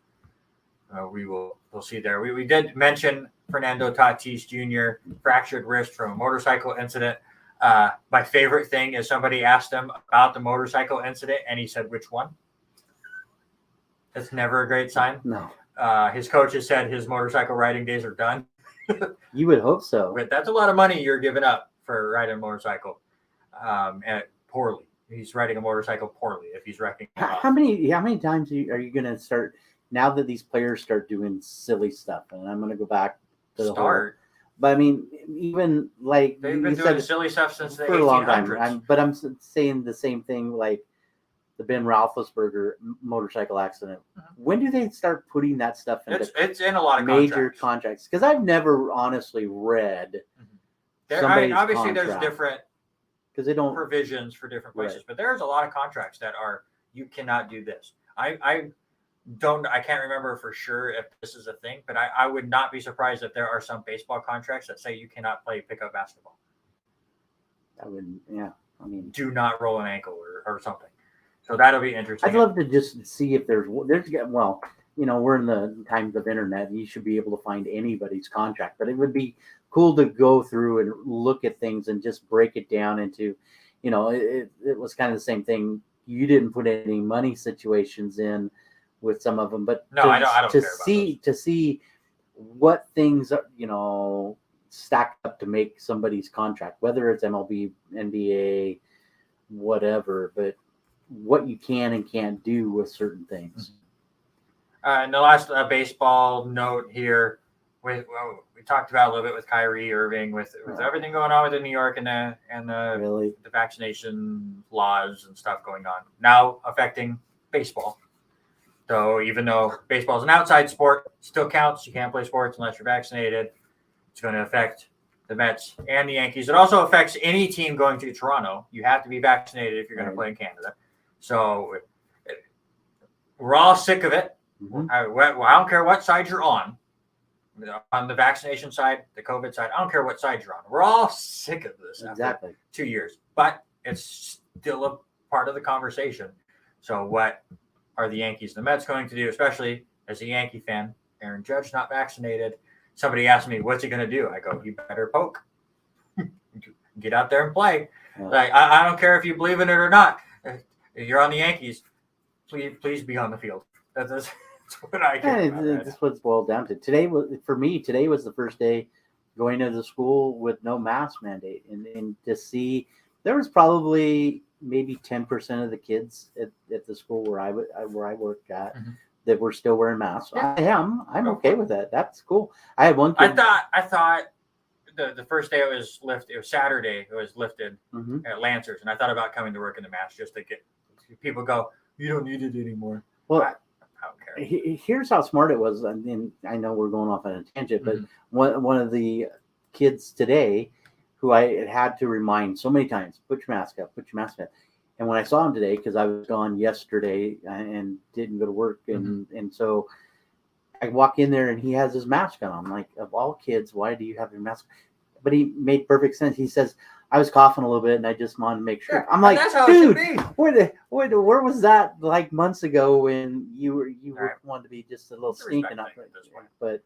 Speaker 1: we'll see there. We did mention Fernando Tatis Jr. fractured wrist from a motorcycle incident. My favorite thing is somebody asked him about the motorcycle incident, and he said, "Which one?" That's never a great sign.
Speaker 2: No.
Speaker 1: His coach has said his motorcycle riding days are done.
Speaker 2: You would hope so.
Speaker 1: But that's a lot of money you're giving up for riding a motorcycle, and poorly. He's riding a motorcycle poorly if he's wrecking.
Speaker 2: How many times are you going to start now that these players start doing silly stuff? And I'm going to go back to the
Speaker 1: start.
Speaker 2: But I mean, even like
Speaker 1: they've been doing silly stuff since the 1800s.
Speaker 2: For a long time. But I'm saying the same thing, like the Ben Roethlisberger motorcycle accident. Mm-hmm. When do they start putting that stuff in?
Speaker 1: It's in a lot of
Speaker 2: major contracts because I've never honestly read.
Speaker 1: Mm-hmm. Obviously, there's different
Speaker 2: because they don't
Speaker 1: provisions for different places, but there's a lot of contracts that are you cannot do this. I can't remember for sure if this is a thing, but I would not be surprised if there are some baseball contracts that say you cannot play pickup basketball.
Speaker 2: I wouldn't. Yeah, I mean,
Speaker 1: do not roll an ankle or something. So that'll be interesting.
Speaker 2: I'd love to just see if there's well, we're in the times of internet and you should be able to find anybody's contract, but it would be cool to go through and look at things and just break it down into, it was kind of the same thing. You didn't put any money situations in with some of them, but
Speaker 1: I don't care about
Speaker 2: to see what things are, stack up to make somebody's contract, whether it's MLB, NBA, whatever, but what you can and can't do with certain things.
Speaker 1: And the last baseball note here, we talked about a little bit with Kyrie Irving, with everything going on with New York and the vaccination laws and stuff going on now affecting baseball. So even though baseball is an outside sport, it still counts. You can't play sports unless you're vaccinated. It's going to affect the Mets and the Yankees. It also affects any team going to Toronto. You have to be vaccinated if you're going to play in Canada. So we're all sick of it. Mm-hmm. I don't care what side you're on the vaccination side, the COVID side. I don't care what side you're on. We're all sick of this after 2 years, but it's still a part of the conversation. So what are the Yankees and the Mets going to do, especially as a Yankee fan? Aaron Judge not vaccinated. Somebody asked me, what's he going to do? I go, you better poke. Get out there and play. Yeah. Like I don't care if you believe in it or not. If you're on the Yankees, please be on the field. That's what I care about.
Speaker 2: That's what it's boiled down to. Today was the first day going to the school with no mask mandate. And to see, there was probably maybe 10% of the kids at the school where I worked at that were still wearing masks. Yeah. I'm okay with that. That's cool. I had one kid.
Speaker 1: I thought the first day it was Saturday. It was lifted at Lancers, and I thought about coming to work in the mask just to get people go, you don't need it anymore.
Speaker 2: Well, I don't care. Here's how smart it was. I mean, I know we're going off on a tangent, but one of the kids today who I had to remind so many times, put your mask up. And when I saw him today, because I was gone yesterday and didn't go to work, and so I walk in there and he has his mask on. I'm like, of all kids, why do you have your mask? But he made perfect sense. He says, I was coughing a little bit and I just wanted to make sure. I'm like, dude, where was that like months ago when you wanted to be just a little sneaking up? But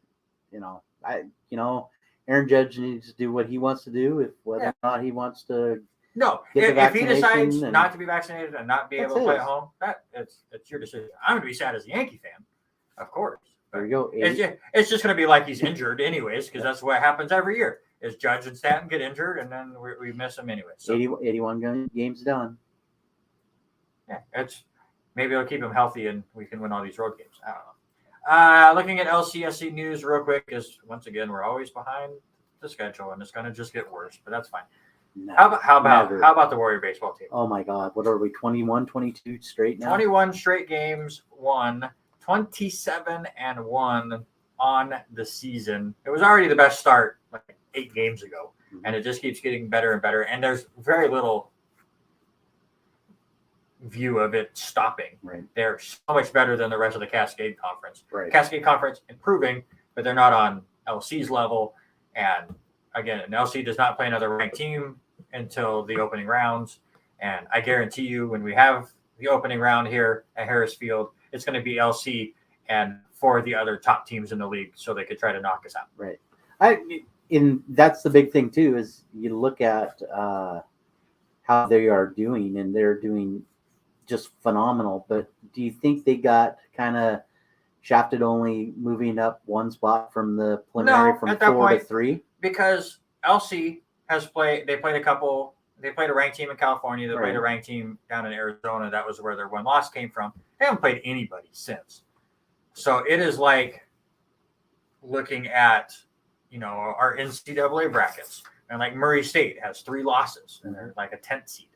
Speaker 2: Aaron Judge needs to do what he wants to do. Whether or not he wants to.
Speaker 1: No, if he decides not to be vaccinated and not be able to play at home, it's your decision. I'm going to be sad as a Yankee fan, of course.
Speaker 2: There you go.
Speaker 1: It's just going to be like he's injured anyways, because that's what happens every year. Is Judge and Stanton get injured, and then we miss them anyway. So
Speaker 2: 81 games done.
Speaker 1: Yeah, maybe it'll keep him healthy, and we can win all these road games. I don't know. Looking at LCSC news real quick, because once again we're always behind the schedule, and it's going to just get worse. But that's fine. No, how about the Warrior baseball team?
Speaker 2: Oh my God, what are we? 21, 22 straight now?
Speaker 1: 21 straight games won, 27-1 on the season. It was already the best start like 8 games ago, and it just keeps getting better and better. And there's very little view of it stopping.
Speaker 2: Right.
Speaker 1: They're so much better than the rest of the Cascade Conference.
Speaker 2: Right.
Speaker 1: Cascade Conference improving, but they're not on LC's level. And again, LC does not play another ranked team until the opening rounds. And I guarantee you, when we have the opening round here at Harris Field, it's going to be LC and 4 of the other top teams in the league, so they could try to knock us out.
Speaker 2: Right. That's the big thing too, is you look at how they are doing, and they're doing just phenomenal. But do you think they got kind of shafted, only moving up one spot from the preliminary from 4 to 3?
Speaker 1: Because LC has played. They played a ranked team in California. They played a ranked team down in Arizona. That was where their one loss came from. They haven't played anybody since. So it is like looking at, our NCAA brackets. And like Murray State has 3 losses, and they're like a 10th seed.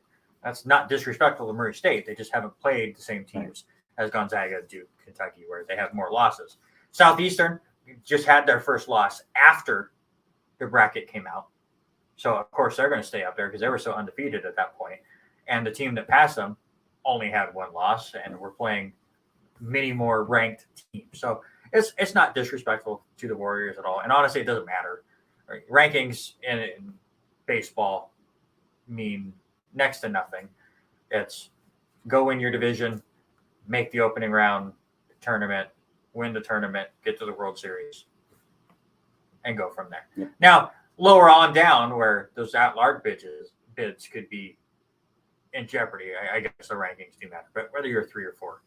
Speaker 1: That's not disrespectful to Murray State. They just haven't played the same teams as Gonzaga, Duke, Kentucky, where they have more losses. Southeastern just had their first loss after the bracket came out. So, of course, they're going to stay up there because they were so undefeated at that point. And the team that passed them only had 1 loss, and we're playing many more ranked teams. So it's not disrespectful to the Warriors at all. And honestly, it doesn't matter. Right? Rankings in baseball mean next to nothing. It's go win your division, make the opening round tournament, win the tournament, get to the World Series, and go from there. Yeah. Now, lower on down, where those at-large bids could be in jeopardy, I guess the rankings do matter. But whether you're 3 or 4,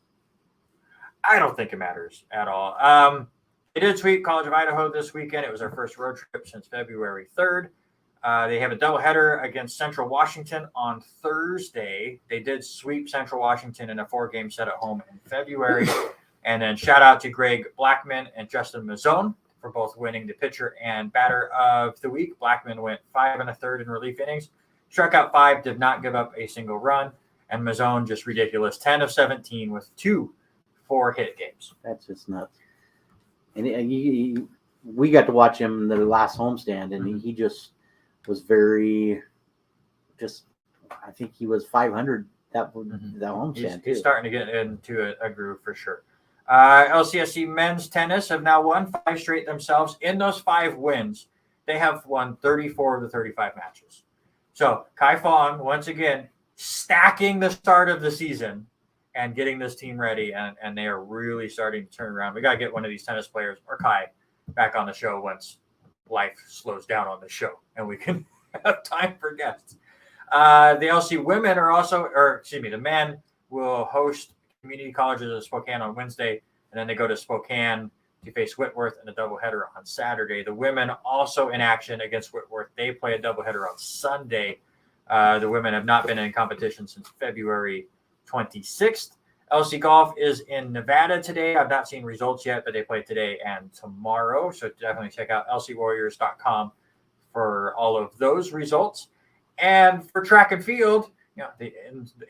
Speaker 1: I don't think it matters at all. They did sweep College of Idaho this weekend. It was their first road trip since February 3rd. They have a doubleheader against Central Washington on Thursday. They did sweep Central Washington in a 4-game set at home in February. And then shout out to Greg Blackman and Justin Mazzone for both winning the pitcher and batter of the week. Blackman went 5 1/3 in relief innings, struck out 5, did not give up a single run. And Mazzone just ridiculous, 10 of 17 with 2 4-hit games.
Speaker 2: That's just nuts. And we got to watch him in the last homestand, and he just was I think he was 500 that homestand.
Speaker 1: He's starting to get into a groove for sure. LCSC men's tennis have now won 5 straight themselves. In those 5 wins, they have won 34 of the 35 matches. So Kai Fong, once again, stacking the start of the season and getting this team ready, and they are really starting to turn around. We got to get one of these tennis players or Kai back on the show once life slows down on the show and we can have time for guests. The LC women the men will host community colleges of Spokane on Wednesday, and then they go to Spokane to face Whitworth in a doubleheader on Saturday. The women also in action against Whitworth. They play a doubleheader on Sunday. The women have not been in competition since February 26th. LC Golf is in Nevada today. I've not seen results yet, but they play today and tomorrow. So definitely check out lcwarriors.com for all of those results. And for track and field, the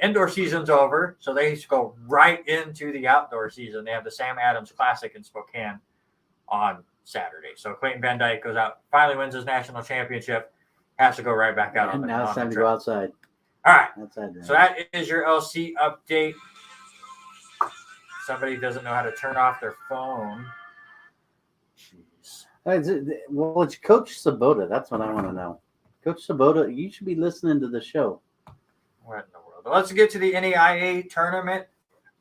Speaker 1: indoor season's over, so they go right into the outdoor season. They have the Sam Adams Classic in Spokane on Saturday. So Clayton Van Dyke goes out, finally wins his national championship, has to go right back out.
Speaker 2: And now it's time to go outside.
Speaker 1: All right. So that is your LC update. Somebody doesn't know how to turn off their phone. Jeez.
Speaker 2: Well, it's Coach Sabota. That's what I want to know. Coach Sabota, you should be listening to the show.
Speaker 1: What in the world? Let's get to the NAIA tournament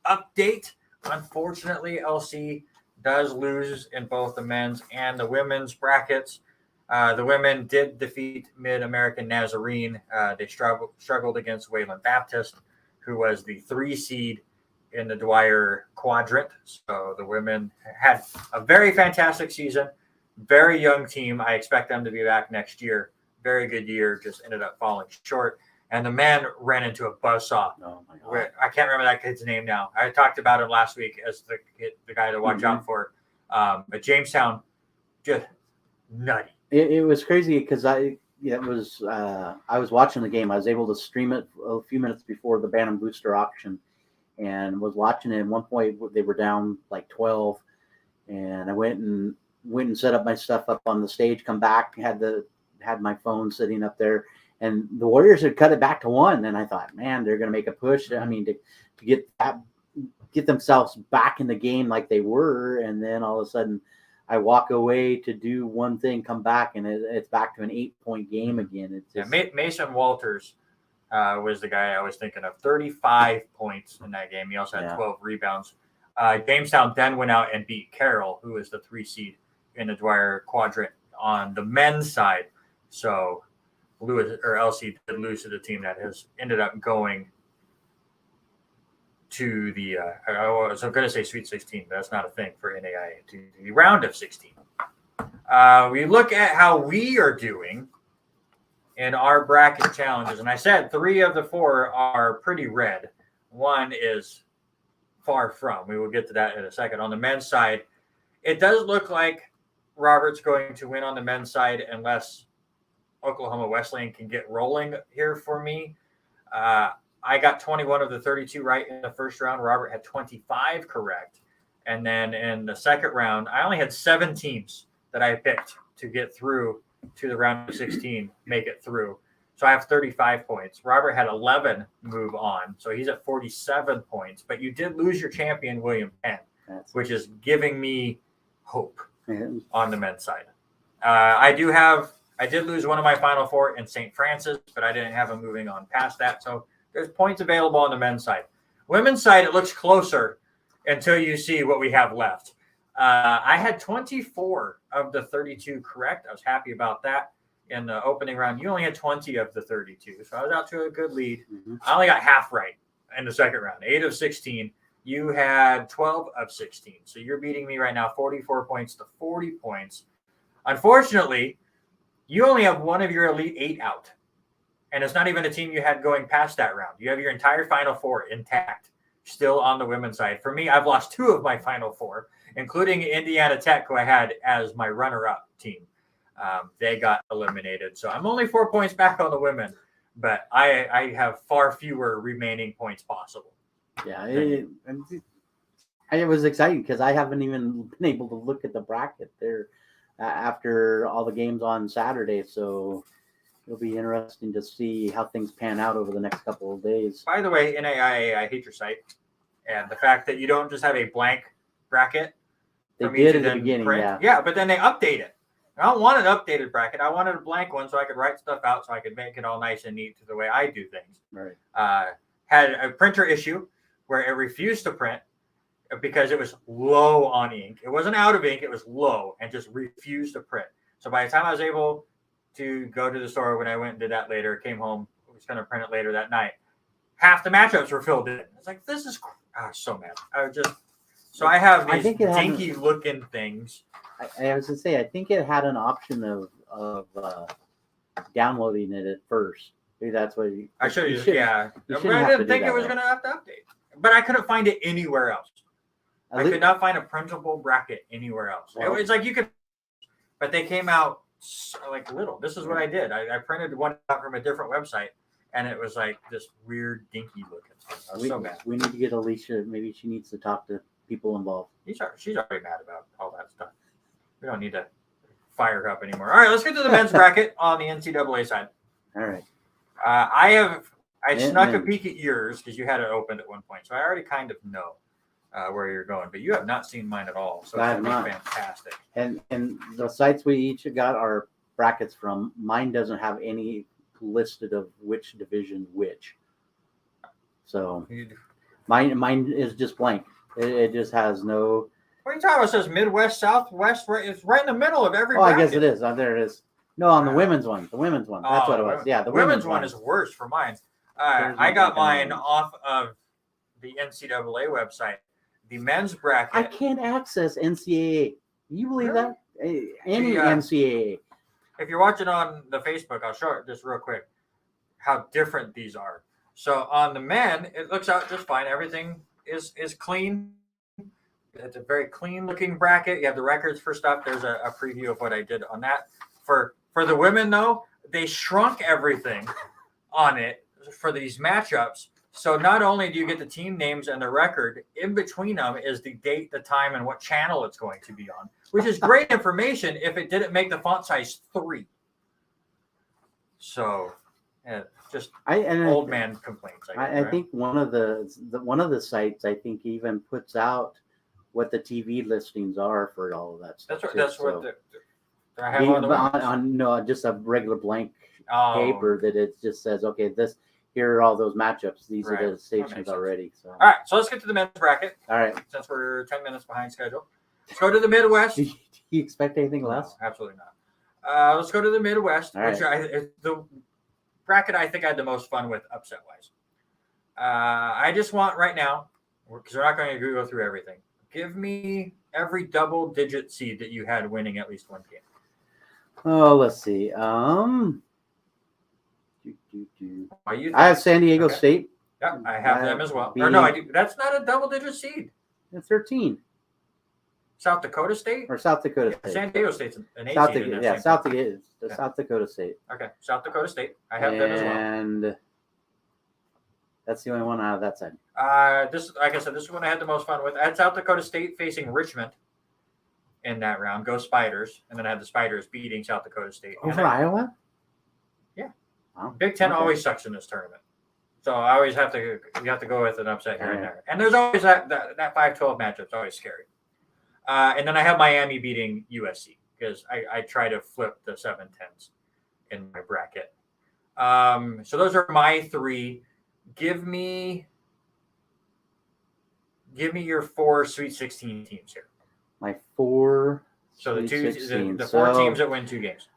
Speaker 1: update. Unfortunately, LC does lose in both the men's and the women's brackets. The women did defeat Mid-American Nazarene. They struggled against Wayland Baptist, who was the 3 seed in the Dwyer quadrant. So the women had a very fantastic season. Very young team. I expect them to be back next year. Very good year. Just ended up falling short. And the men ran into a buzzsaw. Oh my God. I can't remember that kid's name now. I talked about him last week as the guy to watch out for. But Jamestown, just nutty.
Speaker 2: It was crazy because I was watching the game. I was able to stream it a few minutes before the Bantam Booster auction, and was watching it. At one point, they were down like 12, and I went and set up my stuff up on the stage. Come back, had my phone sitting up there, and the Warriors had cut it back to 1. And I thought, man, they're going to make a push. I mean, to get themselves back in the game like they were. And then all of a sudden, I walk away to do one thing, come back, and it's back to an 8-point game again. It's just,
Speaker 1: Mason Walters was the guy I was thinking of. 35 points in that game. He also had 12 rebounds. Jamestown then went out and beat Carroll, who was the 3 seed in the Dwyer quadrant on the men's side. So LC did lose to the team that has ended up going to the I was going to say Sweet 16, but that's not a thing for NAIA, to the round of 16. We look at how we are doing in our bracket challenges, and I said 3 of the 4 are pretty red. 1 is far from. We will get to that in a second. On the men's side, it does look like Robert's going to win on the men's side unless Oklahoma Wesleyan can get rolling here for me. I got 21 of the 32 right in the first round. Robert had 25 correct. And then in the second round, I only had 7 teams that I picked to get through to the round of 16, make it through. So I have 35 points. Robert had 11 move on. So he's at 47 points. But you did lose your champion, William Penn, which is giving me hope on the men's side. I did lose one of my Final Four in St. Francis, but I didn't have him moving on past that. So there's points available on the men's side. Women's side, it looks closer until you see what we have left. I had 24 of the 32 correct. I was happy about that in the opening round. You only had 20 of the 32, so I was out to a good lead. Mm-hmm. I only got half right in the second round, 8 of 16. You had 12 of 16, so you're beating me right now, 44 points to 40 points. Unfortunately, you only have one of your Elite 8 out. And it's not even a team you had going past that round. You have your entire Final Four intact, still on the women's side. For me, I've lost 2 of my Final Four, including Indiana Tech, who I had as my runner-up team. They got eliminated. So I'm only 4 points back on the women, but I have far fewer remaining points possible.
Speaker 2: Yeah, it was exciting because I haven't even been able to look at the bracket there after all the games on Saturday. So it'll be interesting to see how things pan out over the next couple of days.
Speaker 1: By the way, NAIA, I hate your site. And the fact that you don't just have a blank bracket.
Speaker 2: They did at the beginning, yeah.
Speaker 1: Yeah, but then they update it. I don't want an updated bracket. I wanted a blank one so I could write stuff out so I could make it all nice and neat to the way I do things.
Speaker 2: Right.
Speaker 1: Had a printer issue where it refused to print because it was low on ink. It wasn't out of ink. It was low and just refused to print. So by the time I was able to go to the store, when I went and did that later, came home, was going to print it later that night, half the matchups were filled in. It's like, this is so mad. I have these dinky looking things.
Speaker 2: I was going to say, I think it had an option of downloading it at first. Maybe that's what
Speaker 1: I showed you. Yeah. But I didn't think it was going to have to update. But I couldn't find it anywhere else. I could not find a printable bracket anywhere else. Well, it's like you could, but they came out like little. This is what I did. I printed one out from a different website, and it was like this weird dinky looking thing. I was so mad.
Speaker 2: We need to get Alicia. Maybe she needs to talk to people involved.
Speaker 1: She's already mad about all that stuff. We don't need to fire her up anymore. All right, let's get to the men's bracket on the NCAA side.
Speaker 2: All right.
Speaker 1: I snuck a peek at yours because you had it opened at one point, so I already kind of know where you're going, but you have not seen mine at all. So it's fantastic.
Speaker 2: And the sites we each got our brackets from, mine doesn't have any listed of which division which. So mine is just blank. It just has no.
Speaker 1: What are you talking about? It says Midwest, Southwest. Right, it's right in the middle of every.
Speaker 2: I guess it is. There it is. No, on the women's one. The women's one. That's what it was. Yeah, the
Speaker 1: women's one is worse for mine. I got mine off of the NCAA website. The men's bracket.
Speaker 2: I can't access NCAA. You believe that? Any NCAA.
Speaker 1: If you're watching on the Facebook, I'll show it just real quick how different these are. So on the men, it looks out just fine. Everything is clean. It's a very clean looking bracket. You have the records for stuff. There's a preview of what I did on that. For the women, though, they shrunk everything on it for these matchups. So not only do you get the team names and the record, in between them is the date, the time, and what channel it's going to be on, which is great information if it didn't make the font size 3. So, just old man complaints.
Speaker 2: I think one of the sites I think even puts out what the TV listings are for all of that stuff.
Speaker 1: That's what I have on the
Speaker 2: on no, just a regular blank paper that it just says, okay, here are all those matchups. These are the stations already. So
Speaker 1: all right, so let's get to the men's bracket.
Speaker 2: All right,
Speaker 1: since we're 10 minutes behind schedule, let's go to the Midwest.
Speaker 2: Do you expect anything less?
Speaker 1: No, absolutely not. Let's go to the Midwest,
Speaker 2: All
Speaker 1: which the bracket I think I had the most fun with upset wise. I just want right now, because we're not going to go through everything. Give me every double-digit seed that you had winning at least one game.
Speaker 2: Oh, let's see. I have San Diego State.
Speaker 1: Yeah, I have them as well. Or no, I do. That's not a double-digit seed.
Speaker 2: It's 13.
Speaker 1: South Dakota State?
Speaker 2: Or South Dakota State.
Speaker 1: San Diego State's an 8
Speaker 2: South
Speaker 1: seed.
Speaker 2: Dakota, South Dakota State.
Speaker 1: Okay, South Dakota State. I have them as well.
Speaker 2: And that's the only one out of that side.
Speaker 1: This, like I said, this is one I had the most fun with. I had South Dakota State facing Richmond in that round. Go Spiders. And then I had the Spiders beating South Dakota State.
Speaker 2: Over Iowa?
Speaker 1: Yeah.
Speaker 2: Wow.
Speaker 1: Big Ten always sucks in this tournament. So I always have to go with an upset here and there. And there's always that 5-12 matchup's always scary. And then I have Miami beating USC because I try to flip the 7-10s in my bracket. So those are my three. Give me your 4 Sweet 16 teams here.
Speaker 2: My 4.
Speaker 1: So the 4 teams that win 2 games.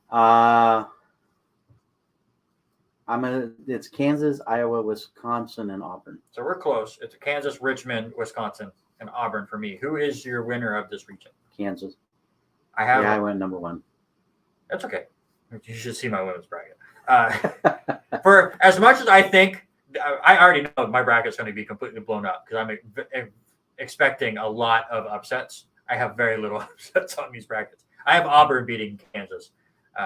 Speaker 2: It's Kansas, Iowa, Wisconsin, and Auburn.
Speaker 1: So we're close. It's Kansas, Richmond, Wisconsin, and Auburn for me. Who is your winner of this region?
Speaker 2: Kansas.
Speaker 1: I
Speaker 2: went number 1.
Speaker 1: That's okay. You should see my women's bracket. For as much as I think, I already know my bracket's going to be completely blown up because I'm expecting a lot of upsets. I have very little upsets on these brackets. I have Auburn beating Kansas.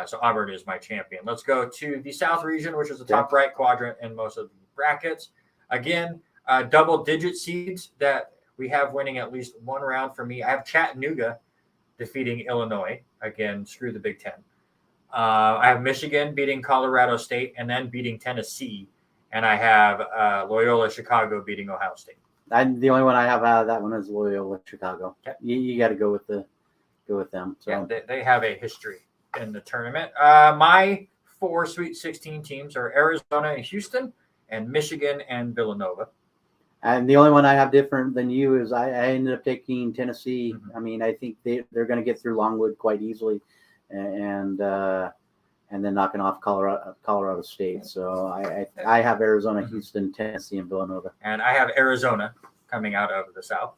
Speaker 1: So Auburn is my champion. Let's go to the South region, which is the top right quadrant in most of the brackets. Again, double-digit seeds that we have winning at least one round for me. I have Chattanooga defeating Illinois. Again, screw the Big Ten. I have Michigan beating Colorado State and then beating Tennessee. And I have Loyola Chicago beating Ohio State.
Speaker 2: The only one I have out of that one is Loyola Chicago. Okay. You got to go with them. So.
Speaker 1: Yeah, they have a history in the tournament. My 4 Sweet 16 teams are Arizona and Houston, and Michigan and Villanova.
Speaker 2: And the only one I have different than you is I ended up taking Tennessee.
Speaker 1: Mm-hmm.
Speaker 2: I mean, I think they're going to get through Longwood quite easily, and then knocking off Colorado State. So I have Arizona, Houston, Tennessee, and Villanova.
Speaker 1: And I have Arizona coming out of the South.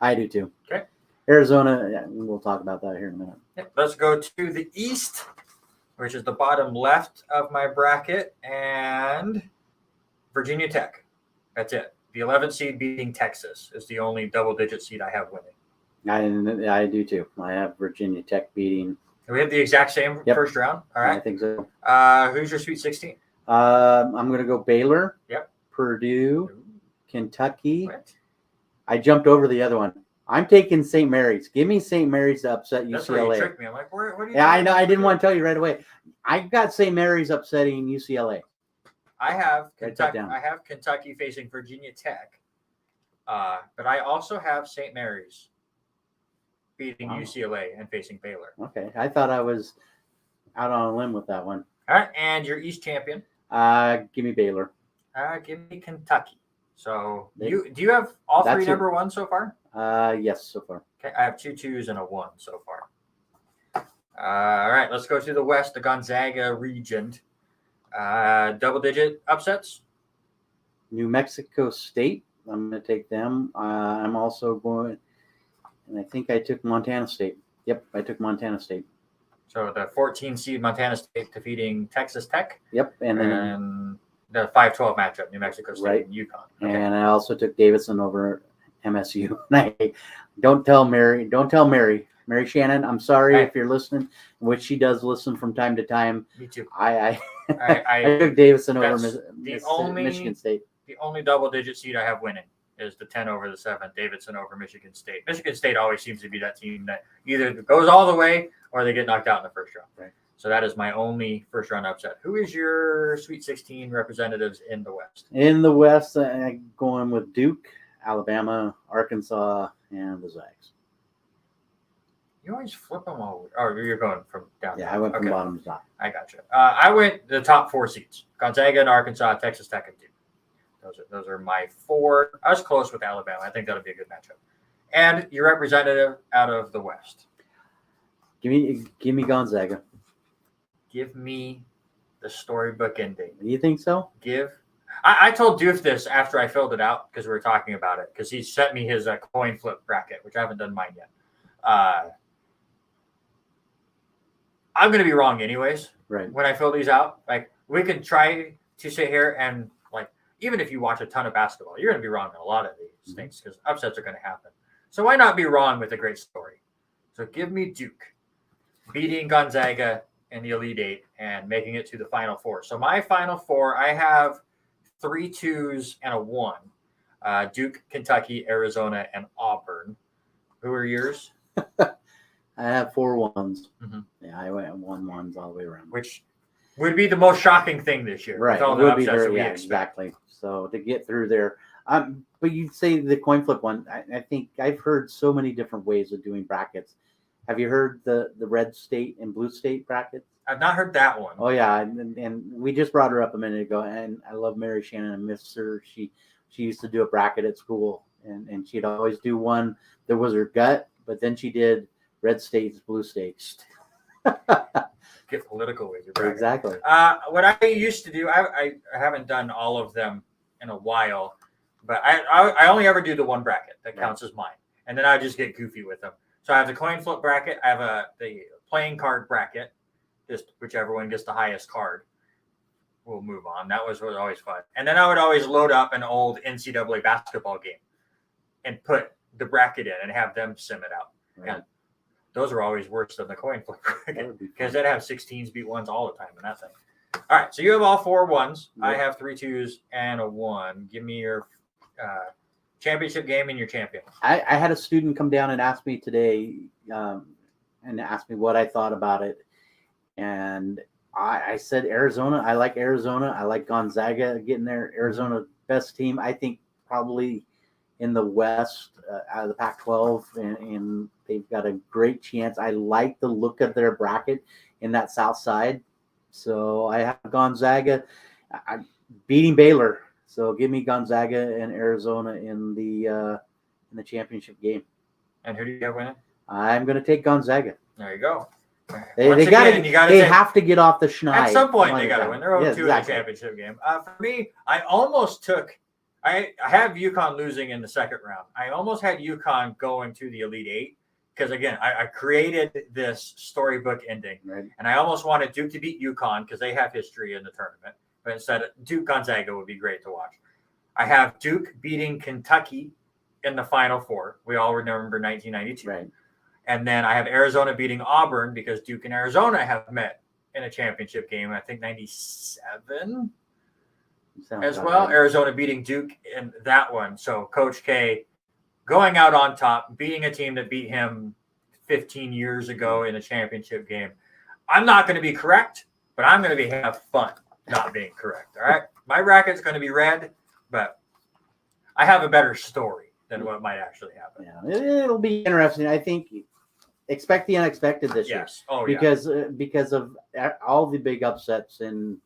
Speaker 2: I do too.
Speaker 1: Okay.
Speaker 2: Arizona, we'll talk about that here in a minute.
Speaker 1: Let's go to the East, which is the bottom left of my bracket, and Virginia Tech. That's it. The 11th seed beating Texas is the only double-digit seed I have winning.
Speaker 2: I do too. I have Virginia Tech beating.
Speaker 1: We have the exact same first round. All right.
Speaker 2: I think so.
Speaker 1: Who's your Sweet 16?
Speaker 2: I'm going to go Baylor.
Speaker 1: Yep.
Speaker 2: Purdue. Kentucky.
Speaker 1: What?
Speaker 2: I jumped over the other one. I'm taking St. Mary's. Give me St. Mary's to upset UCLA.
Speaker 1: That's where you tricked me. I'm like, what are you?
Speaker 2: Yeah, I know. I didn't want to tell you right away. I got St. Mary's upsetting UCLA.
Speaker 1: I have Kentucky facing Virginia Tech, but I also have St. Mary's beating UCLA and facing Baylor.
Speaker 2: Okay, I thought I was out on a limb with that one.
Speaker 1: All right, and your East champion?
Speaker 2: Give me Baylor.
Speaker 1: Give me Kentucky. So do you have all three number 1 so far?
Speaker 2: Yes, so far.
Speaker 1: Okay, I have 2 2s and a 1 so far. All right, let's go to the West, the Gonzaga region. Double-digit upsets.
Speaker 2: New Mexico State. I'm going to take them. I'm also going, and I think I took Montana State. Yep, I took Montana State.
Speaker 1: So the 14 seed Montana State defeating Texas Tech.
Speaker 2: Yep, and
Speaker 1: the 5-12 matchup, New Mexico State and UConn. Okay.
Speaker 2: And I also took Davidson over MSU. Don't tell Mary Shannon, I'm sorry if you're listening, which she does listen from time to time.
Speaker 1: Me too.
Speaker 2: I took Davidson over Michigan State.
Speaker 1: The only double-digit seed I have winning is the 10 over the 7, Davidson over Michigan State. Michigan State always seems to be that team that either goes all the way or they get knocked out in the first round.
Speaker 2: Right.
Speaker 1: So that is my only first-round upset. Who is your Sweet 16 representatives in the West?
Speaker 2: In the West, I'm going with Duke, Alabama, Arkansas, and the Zags.
Speaker 1: You always flip them all. Oh, you're going from down.
Speaker 2: Yeah, I went from bottom to top.
Speaker 1: I got you. I went the top 4 seeds: Gonzaga and Arkansas, Texas Tech and Duke. Those are my 4. I was close with Alabama. I think that'll be a good matchup. And your representative out of the West.
Speaker 2: Give me Gonzaga.
Speaker 1: Give me the storybook ending.
Speaker 2: You think so?
Speaker 1: I told Doof this after I filled it out because we were talking about it because he sent me his coin flip bracket, which I haven't done mine yet. I'm going to be wrong anyways.
Speaker 2: Right.
Speaker 1: When I fill these out, like we can try to sit here and like, even if you watch a ton of basketball, you're going to be wrong on a lot of these things because upsets are going to happen. So why not be wrong with a great story? So give me Duke beating Gonzaga in the Elite Eight and making it to the Final Four. So my Final Four, I have 3 2s and a 1. Duke, Kentucky, Arizona, and Auburn. Who are yours?
Speaker 2: I have 4 1s.
Speaker 1: Mm-hmm.
Speaker 2: Yeah, I went 1-1s all the way around.
Speaker 1: Which would be the most shocking thing this year.
Speaker 2: Right.
Speaker 1: With all
Speaker 2: It
Speaker 1: the
Speaker 2: would be
Speaker 1: upsets that we
Speaker 2: expect. Exactly. So to get through there. But you'd say the coin flip one, I think I've heard so many different ways of doing brackets. Have you heard the red state and blue state brackets?
Speaker 1: I've not heard that one.
Speaker 2: Oh, yeah. And we just brought her up a minute ago. And I love Mary Shannon. I miss her. She used to do a bracket at school. And she'd always do one that was her gut. But then she did red states, blue states.
Speaker 1: Get political with your bracket.
Speaker 2: Exactly.
Speaker 1: What I used to do, I haven't done all of them in a while, but I only ever do the one bracket that counts as mine, and then I just get goofy with them. So I have the coin flip bracket. I have the playing card bracket. Just whichever one gets the highest card, we'll move on. That was always fun. And then I would always load up an old NCAA basketball game and put the bracket in and have them sim it out.
Speaker 2: Right.
Speaker 1: And those are always worse than the coin flip bracket because they'd have 16s beat 1s all the time in that thing. All right, so you have all 4 1s. Yep. I have 3 2s and a 1. Give me your championship game and your champion.
Speaker 2: I had a student come down and ask me today and ask me what I thought about it. And I said Arizona. I like Arizona. I like Gonzaga getting there. Arizona, best team. I think probably in the West out of the Pac-12, and they've got a great chance. I like the look of their bracket in that South side. So I have Gonzaga beating Baylor. So give me Gonzaga and Arizona in the championship game.
Speaker 1: And who do you have winning?
Speaker 2: I'm going to take Gonzaga.
Speaker 1: There you go.
Speaker 2: They have to get off the schneid.
Speaker 1: At some point, they got to win. They're 0-2 in the championship game. For me, I almost took. I have UConn losing in the second round. I almost had UConn going to the Elite Eight because, again, I created this storybook ending.
Speaker 2: Right.
Speaker 1: And I almost wanted Duke to beat UConn because they have history in the tournament. But instead, Duke Gonzaga would be great to watch. I have Duke beating Kentucky in the Final Four. We all remember 1992.
Speaker 2: Right.
Speaker 1: And then I have Arizona beating Auburn because Duke and Arizona have met in a championship game, I think 97 as well. Right. Arizona beating Duke in that one. So Coach K going out on top, beating a team that beat him 15 years ago in a championship game. I'm not going to be correct, but I'm going to have fun not being correct. All right. My bracket's going to be red, but I have a better story than what might actually happen.
Speaker 2: Yeah, it'll be interesting. I think expect the unexpected this year.
Speaker 1: Oh,
Speaker 2: because of all the big upsets and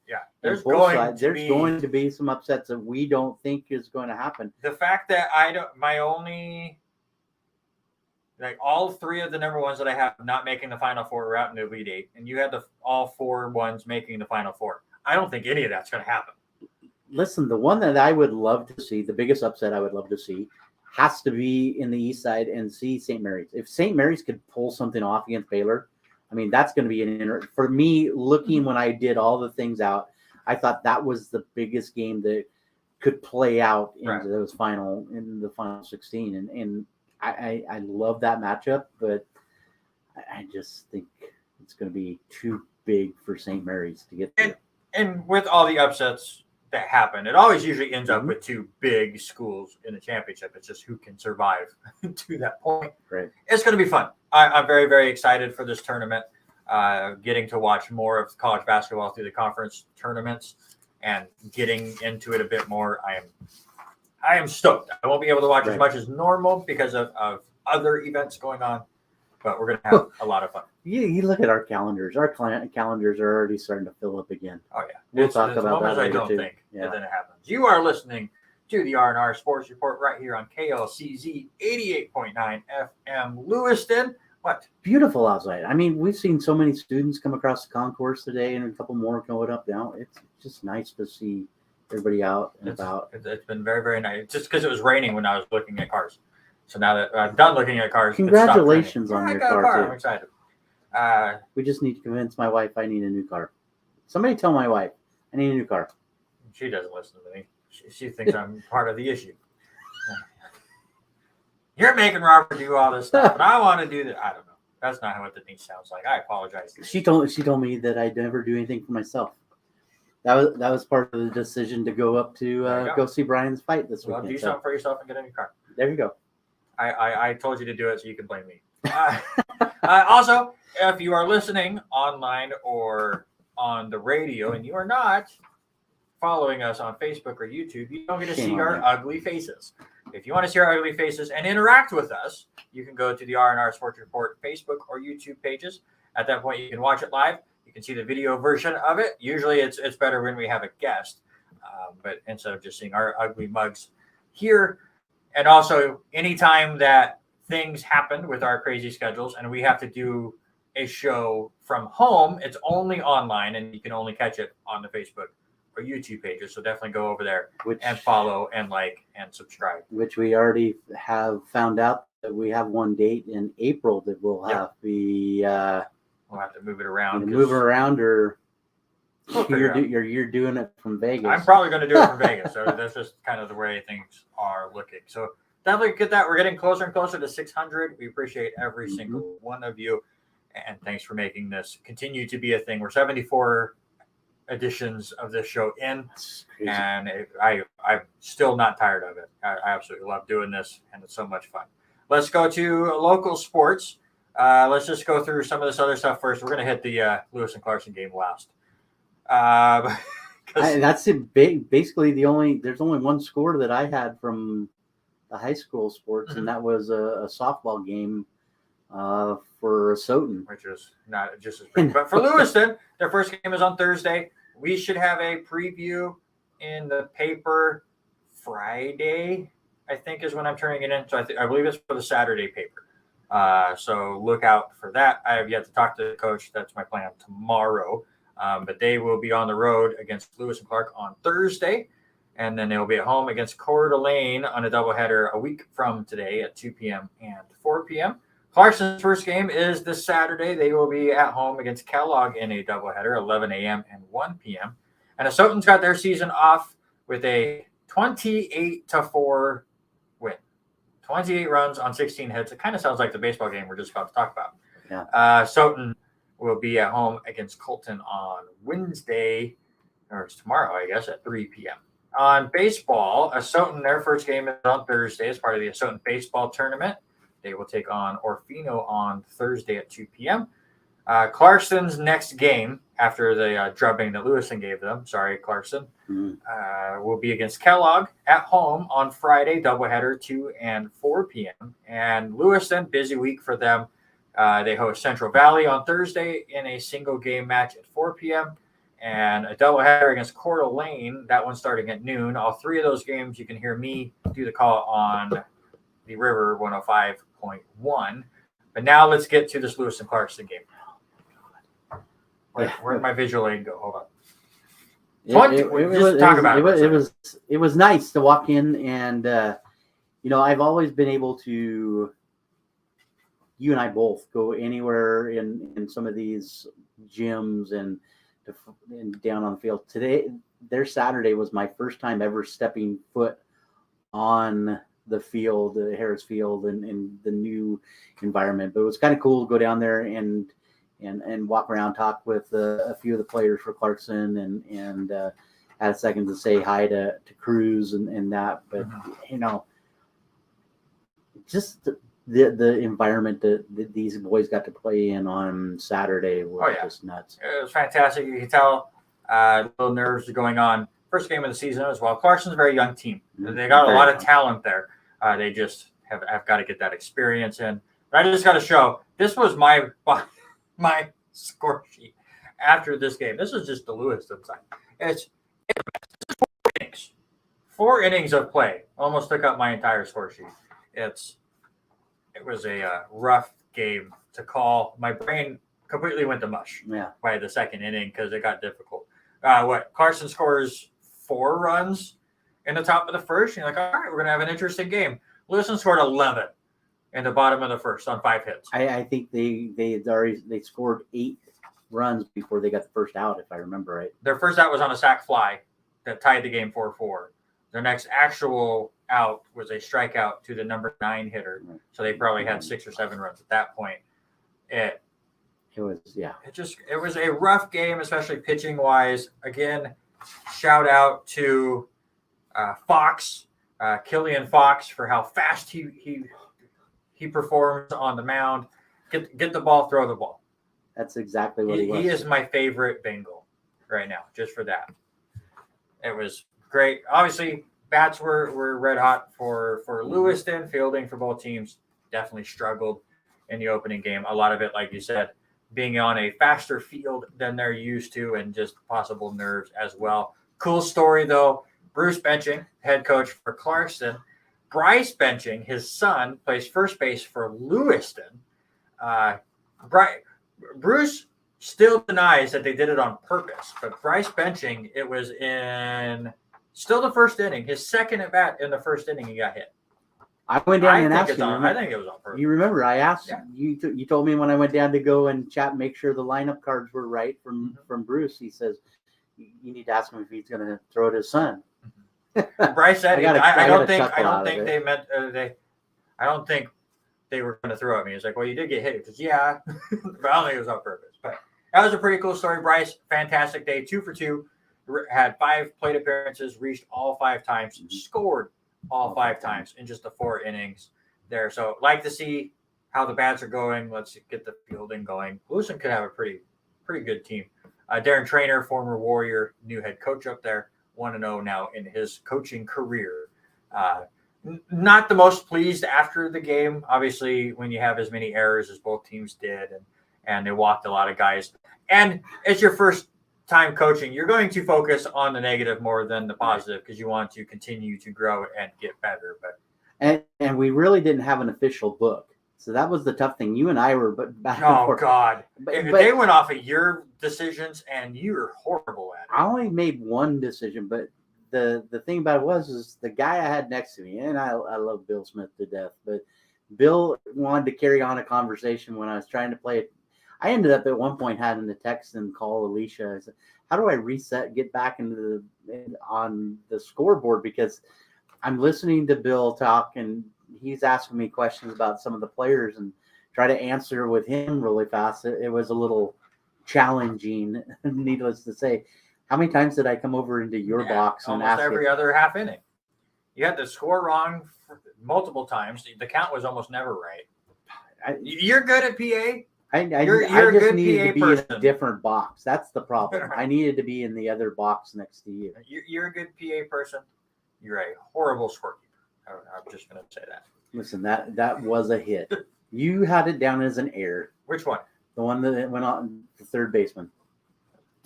Speaker 1: there's
Speaker 2: going to be some upsets that we don't think is going to happen.
Speaker 1: The fact that all 3 of the number ones that I have not making the Final Four are out in the Elite Eight, and you had all 4 ones making the Final Four. I don't think any of that's going to happen.
Speaker 2: Listen, the one that I would love to see, the biggest upset I would love to see, has to be in the East Side and see St. Mary's. If St. Mary's could pull something off against Baylor, I mean, that's going to be for me, looking when I did all the things out, I thought that was the biggest game that could play out into the final 16. And I love that matchup, but I just think it's going to be too big for St. Mary's to get there.
Speaker 1: And with all the upsets that happen, it always usually ends up with 2 big schools in the championship. It's just who can survive to that point.
Speaker 2: Right.
Speaker 1: It's going to be fun. I'm very, very excited for this tournament. Getting to watch more of college basketball through the conference tournaments and getting into it a bit more. I am stoked. I won't be able to watch as much as normal because of other events going on, but we're going to have a lot of fun.
Speaker 2: You look at our calendars. Our calendars are already starting to fill up again.
Speaker 1: Oh, yeah.
Speaker 2: We'll talk about that
Speaker 1: later,
Speaker 2: later,
Speaker 1: I don't
Speaker 2: too.
Speaker 1: think
Speaker 2: Yeah.
Speaker 1: that then it happens. You are listening to the R&R Sports Report right here on KLCZ 88.9 FM Lewiston. What?
Speaker 2: Beautiful outside. I mean, we've seen so many students come across the concourse today and a couple more going up now. It's just nice to see everybody out and about.
Speaker 1: It's been very, very nice. Just because it was raining when I was looking at cars. So now that I'm done looking at cars,
Speaker 2: Congratulations on your car, too.
Speaker 1: I'm excited.
Speaker 2: We just need to convince my wife I need a new car. Somebody tell my wife I need a new car.
Speaker 1: She doesn't listen to me. She thinks I'm part of the issue. You're making Robert do all this stuff, but I want to do that. I don't know. That's not what the niece sounds like. I apologize.
Speaker 2: She told me that I'd never do anything for myself. That was part of the decision to go up to go see Brian's fight this weekend.
Speaker 1: Well, do something for yourself and get a new car.
Speaker 2: There you go.
Speaker 1: I told you to do it, so you can blame me. Also, if you are listening online or on the radio and you are not following us on Facebook or YouTube, you don't get to see our ugly faces. If you want to see our ugly faces and interact with us, you can go to the R&R Sports Report Facebook or YouTube pages. At that point, you can watch it live. You can see the video version of it. Usually, it's better when we have a guest, but instead of just seeing our ugly mugs here. And also, anytime that things happen with our crazy schedules and we have to do a show from home, it's only online, and you can only catch it on the Facebook or YouTube pages. So definitely go over there and follow and like and subscribe.
Speaker 2: Which we already have found out that we have one date in April that we'll have
Speaker 1: we'll have to move it around.
Speaker 2: Move it around, or you're doing it from Vegas.
Speaker 1: I'm probably going to do it from Vegas. So that's just kind of the way things are looking. So definitely get that. We're getting closer and closer to 600. We appreciate every single one of you. And thanks for making this continue to be a thing. We're 74 editions of this show in, and I'm still not tired of it. I absolutely love doing this, and it's so much fun. Let's go to local sports. Let's just go through some of this other stuff first. We're going to hit the Lewis and Clarkson game last.
Speaker 2: That's it. Basically, there's only one score that I had from the high school sports, and that was a softball game for Soton,
Speaker 1: which is not just as big. But for Lewiston, their first game is on Thursday. We should have a preview in the paper Friday, I think, is when I'm turning it in. So I believe it's for the Saturday paper. So look out for that. I have yet to talk to the coach. That's my plan tomorrow. But they will be on the road against Lewis and Clark on Thursday. And then they'll be at home against Coeur d'Alene on a doubleheader a week from today at 2 p.m. and 4 p.m. Clarkson's first game is this Saturday. They will be at home against Kellogg in a doubleheader, 11 a.m. and 1 p.m. And Soton's got their season off with a 28-4 win. 28 runs on 16 hits. It kind of sounds like the baseball game we're just about to talk about.
Speaker 2: Yeah.
Speaker 1: Soton will be at home against Colton on Wednesday, or it's tomorrow, I guess, at 3 p.m. On baseball, Soton, their first game is on Thursday as part of the Soton baseball tournament. They will take on Orfino on Thursday at 2 p.m. Clarkson's next game after the drubbing that Lewiston gave them, sorry, Clarkson, will be against Kellogg at home on Friday, doubleheader, 2 and 4 p.m. And Lewiston, busy week for them. They host Central Valley on Thursday in a single game match at 4 p.m. and a doubleheader against Coeur d'Alene, that one starting at noon. All three of those games, you can hear me do the call on the River 105.1. But now let's get to this Lewis and Clarkson game. Where'd my visual aid go? Hold on.
Speaker 2: It was nice to walk in, and I've always been able to. You and I both go anywhere in some of these gyms and down on the field. Today, their Saturday was my first time ever stepping foot on the field, the Harris Field, and the new environment. But it was kind of cool to go down there and walk around, talk with a few of the players for Clarkson, and had a second to say hi to Cruz and that. But just the environment that these boys got to play in on Saturday was just nuts.
Speaker 1: It was fantastic. You can tell little nerves are going on. First game of the season as well. Clarkson's a very young team. They got a lot of talent there. They just I've got to get that experience in. But I just got to show this was my score sheet after this game. This is just the Lewiston side. It's 4 innings. 4 innings of play almost took up my entire score sheet. It was a rough game to call. My brain completely went to mush by the second inning because it got difficult. Clarkson scores 4 runs in the top of the first. And you're like, all right, we're going to have an interesting game. Lewiston scored 11 in the bottom of the first on 5 hits.
Speaker 2: I think they scored 8 runs before they got the first out, if I remember right.
Speaker 1: Their first out was on a sac fly that tied the game 4-4. Their next actual out was a strikeout to the number 9 hitter. So they probably had 6 or 7 runs at that point. It was a rough game, especially pitching wise. Again, shout out to Fox, Killian Fox, for how fast he performs on the mound. Get the ball, throw the ball.
Speaker 2: That's exactly what he was.
Speaker 1: He is my favorite Bengal right now, just for that. It was great. Obviously, bats were red hot for Lewiston. Fielding for both teams definitely struggled in the opening game. A lot of it, like you said, being on a faster field than they're used to, and just possible nerves as well. Cool story, though. Bruce benching, head coach for Clarkson. Bryce benching, his son, plays first base for Lewiston. Bruce still denies that they did it on purpose, but Bryce benching, it was in still the first inning. His second at bat in the first inning, he got hit.
Speaker 2: I went down and asked him.
Speaker 1: I think it was on purpose.
Speaker 2: You remember, I asked you. You told me when I went down to go and chat, make sure the lineup cards were right from Bruce. He says you need to ask him if he's going to throw it to his son.
Speaker 1: Bryce said, I don't think they meant I don't think they were going to throw at me. It's like, well, you did get hit. Because but I don't think it was on purpose. But that was a pretty cool story. Bryce, fantastic day, 2 for 2, had 5 plate appearances, reached all 5 times, scored all 5 times in just the 4 innings there. So like to see how the bats are going. Let's get the fielding going. Lewiston could have a pretty good team. Darren Trainer, former Warrior, new head coach up there, 1-0 now in his coaching career. Not the most pleased after the game, obviously, when you have as many errors as both teams did, and they walked a lot of guys. And it's your first time coaching. You're going to focus on the negative more than the positive because you want to continue to grow and get better. But
Speaker 2: and we really didn't have an official book. So that was the tough thing. You and I were back and forth.
Speaker 1: God. But they went off of your decisions, and you were horrible at it.
Speaker 2: I only made one decision, but the thing about it is the guy I had next to me, and I love Bill Smith to death, but Bill wanted to carry on a conversation when I was trying to play it. I ended up at one point having to text and call Alicia. I said, how do I get back on the scoreboard? Because I'm listening to Bill talk, and he's asking me questions about some of the players, and try to answer with him really fast. It was a little challenging, needless to say. How many times did I come over into your box and ask
Speaker 1: every other half inning? You had the score wrong multiple times. The count was almost never right. You're good at PA.
Speaker 2: I just needed to be in a different box. That's the problem. I needed to be in the other box next to you.
Speaker 1: You're a good PA person. You're a horrible scorekeeper. I'm just going to say that.
Speaker 2: Listen, that was a hit. You had it down as an error.
Speaker 1: Which one?
Speaker 2: The one that went on the third baseman.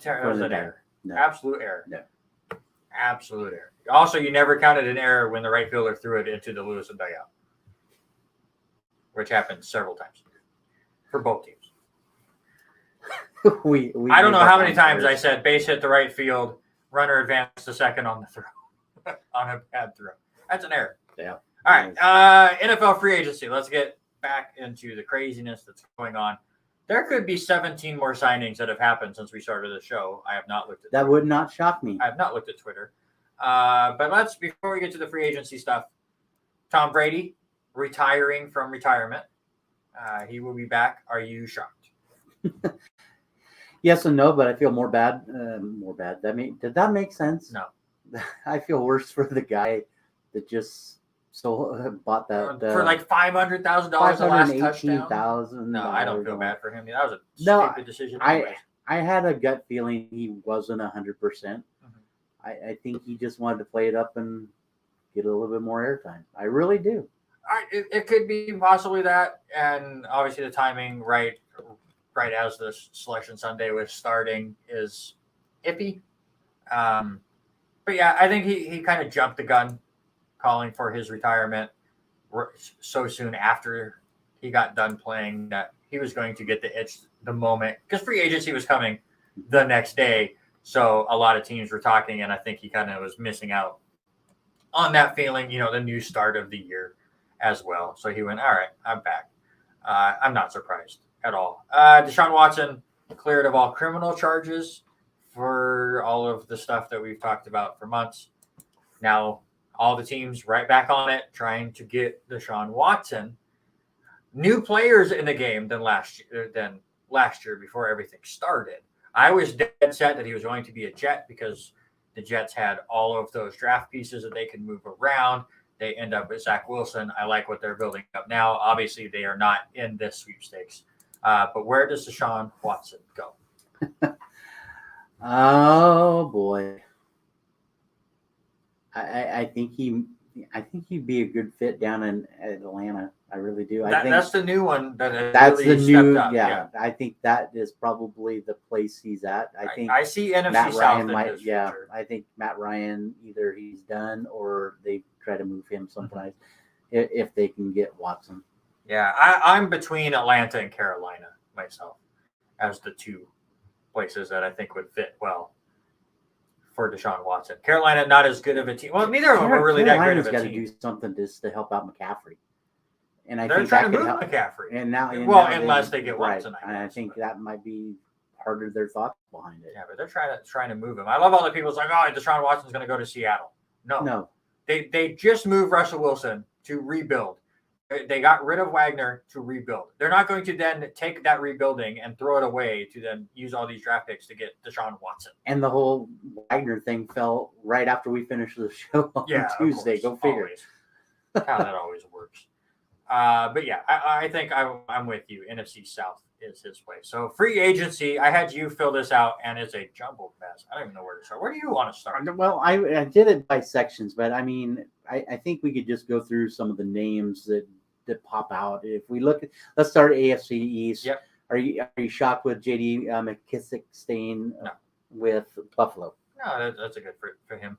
Speaker 1: That was an error.
Speaker 2: No.
Speaker 1: Absolute error.
Speaker 2: No.
Speaker 1: Absolute error. Also, you never counted an error when the right fielder threw it into the Lewiston dugout, which happened several times for both teams. I don't know how many times I said base hit the right field, runner advanced to second on the throw, on a bad throw. That's an error.
Speaker 2: Yeah.
Speaker 1: All right. NFL free agency. Let's get back into the craziness that's going on. There could be 17 more signings that have happened since we started the show. I have not looked at
Speaker 2: that. Would not shock me.
Speaker 1: I have not looked at Twitter. But before we get to the free agency stuff, Tom Brady retiring from retirement. He will be back. Are you shocked?
Speaker 2: Yes and no, but I feel more bad. Did that make sense?
Speaker 1: No.
Speaker 2: I feel worse for the guy that just bought that
Speaker 1: for like $500,000 the last touchdown. No, I don't feel bad for him. That was a stupid decision.
Speaker 2: I had a gut feeling he wasn't 100%. I think he just wanted to play it up and get a little bit more airtime. I really do.
Speaker 1: It could be possibly that, and obviously the timing, right as the Selection Sunday was starting, is iffy. But yeah, I think he kind of jumped the gun, calling for his retirement so soon after he got done playing that he was going to get the itch the moment, because free agency was coming the next day. So a lot of teams were talking, and I think he kind of was missing out on that feeling, the new start of the year as well. So he went, all right, I'm back. I'm not surprised at all. Deshaun Watson cleared of all criminal charges for all of the stuff that we've talked about for months. Now, all the teams right back on it, trying to get Deshaun Watson new players in the game than last year before everything started. I was dead set that he was going to be a Jet because the Jets had all of those draft pieces that they can move around. They end up with Zach Wilson. I like what they're building up now. Obviously, they are not in this sweepstakes. But where does Deshaun Watson go?
Speaker 2: Oh boy, I think he'd be a good fit down in Atlanta. I really do. I think
Speaker 1: that's the new one.
Speaker 2: That's
Speaker 1: really
Speaker 2: the new.
Speaker 1: up.
Speaker 2: Yeah, I think that is probably the place he's at. I think
Speaker 1: I see NFC
Speaker 2: Matt
Speaker 1: South
Speaker 2: Ryan
Speaker 1: in
Speaker 2: might.
Speaker 1: his
Speaker 2: Yeah,
Speaker 1: future.
Speaker 2: I think Matt Ryan, either he's done or they try to move him someplace if they can get Watson.
Speaker 1: Yeah, I'm between Atlanta and Carolina myself as the two places that I think would fit well for Deshaun Watson. Carolina, not as good of a team. Well, neither of them are really that good of a
Speaker 2: got
Speaker 1: team.
Speaker 2: to do something just to help out McCaffrey. And I
Speaker 1: They're
Speaker 2: think
Speaker 1: trying
Speaker 2: that
Speaker 1: to
Speaker 2: could
Speaker 1: move
Speaker 2: help.
Speaker 1: McCaffrey.
Speaker 2: Unless
Speaker 1: they get Watson,
Speaker 2: and I think that might be part of their thoughts behind it.
Speaker 1: Yeah, but they're trying to move him. I love all the people's like, oh, Deshaun Watson's going to go to Seattle. No. They just moved Russell Wilson to rebuild. They got rid of Wagner to rebuild. They're not going to then take that rebuilding and throw it away to then use all these draft picks to get Deshaun Watson.
Speaker 2: And the whole Wagner thing fell right after we finished the show on Tuesday. Go figure.
Speaker 1: How that always works. But yeah, I think I'm with you. NFC South is his place. So free agency, I had you fill this out, and it's a jumbled mess. I don't even know where to start. Where do you want to start?
Speaker 2: Well, I did it by sections, but I mean, I think we could just go through some of the names that pop out. If we look at, let's start AFC East.
Speaker 1: Yep.
Speaker 2: Are you shocked with JD McKissick staying with Buffalo?
Speaker 1: No, that's a good for him.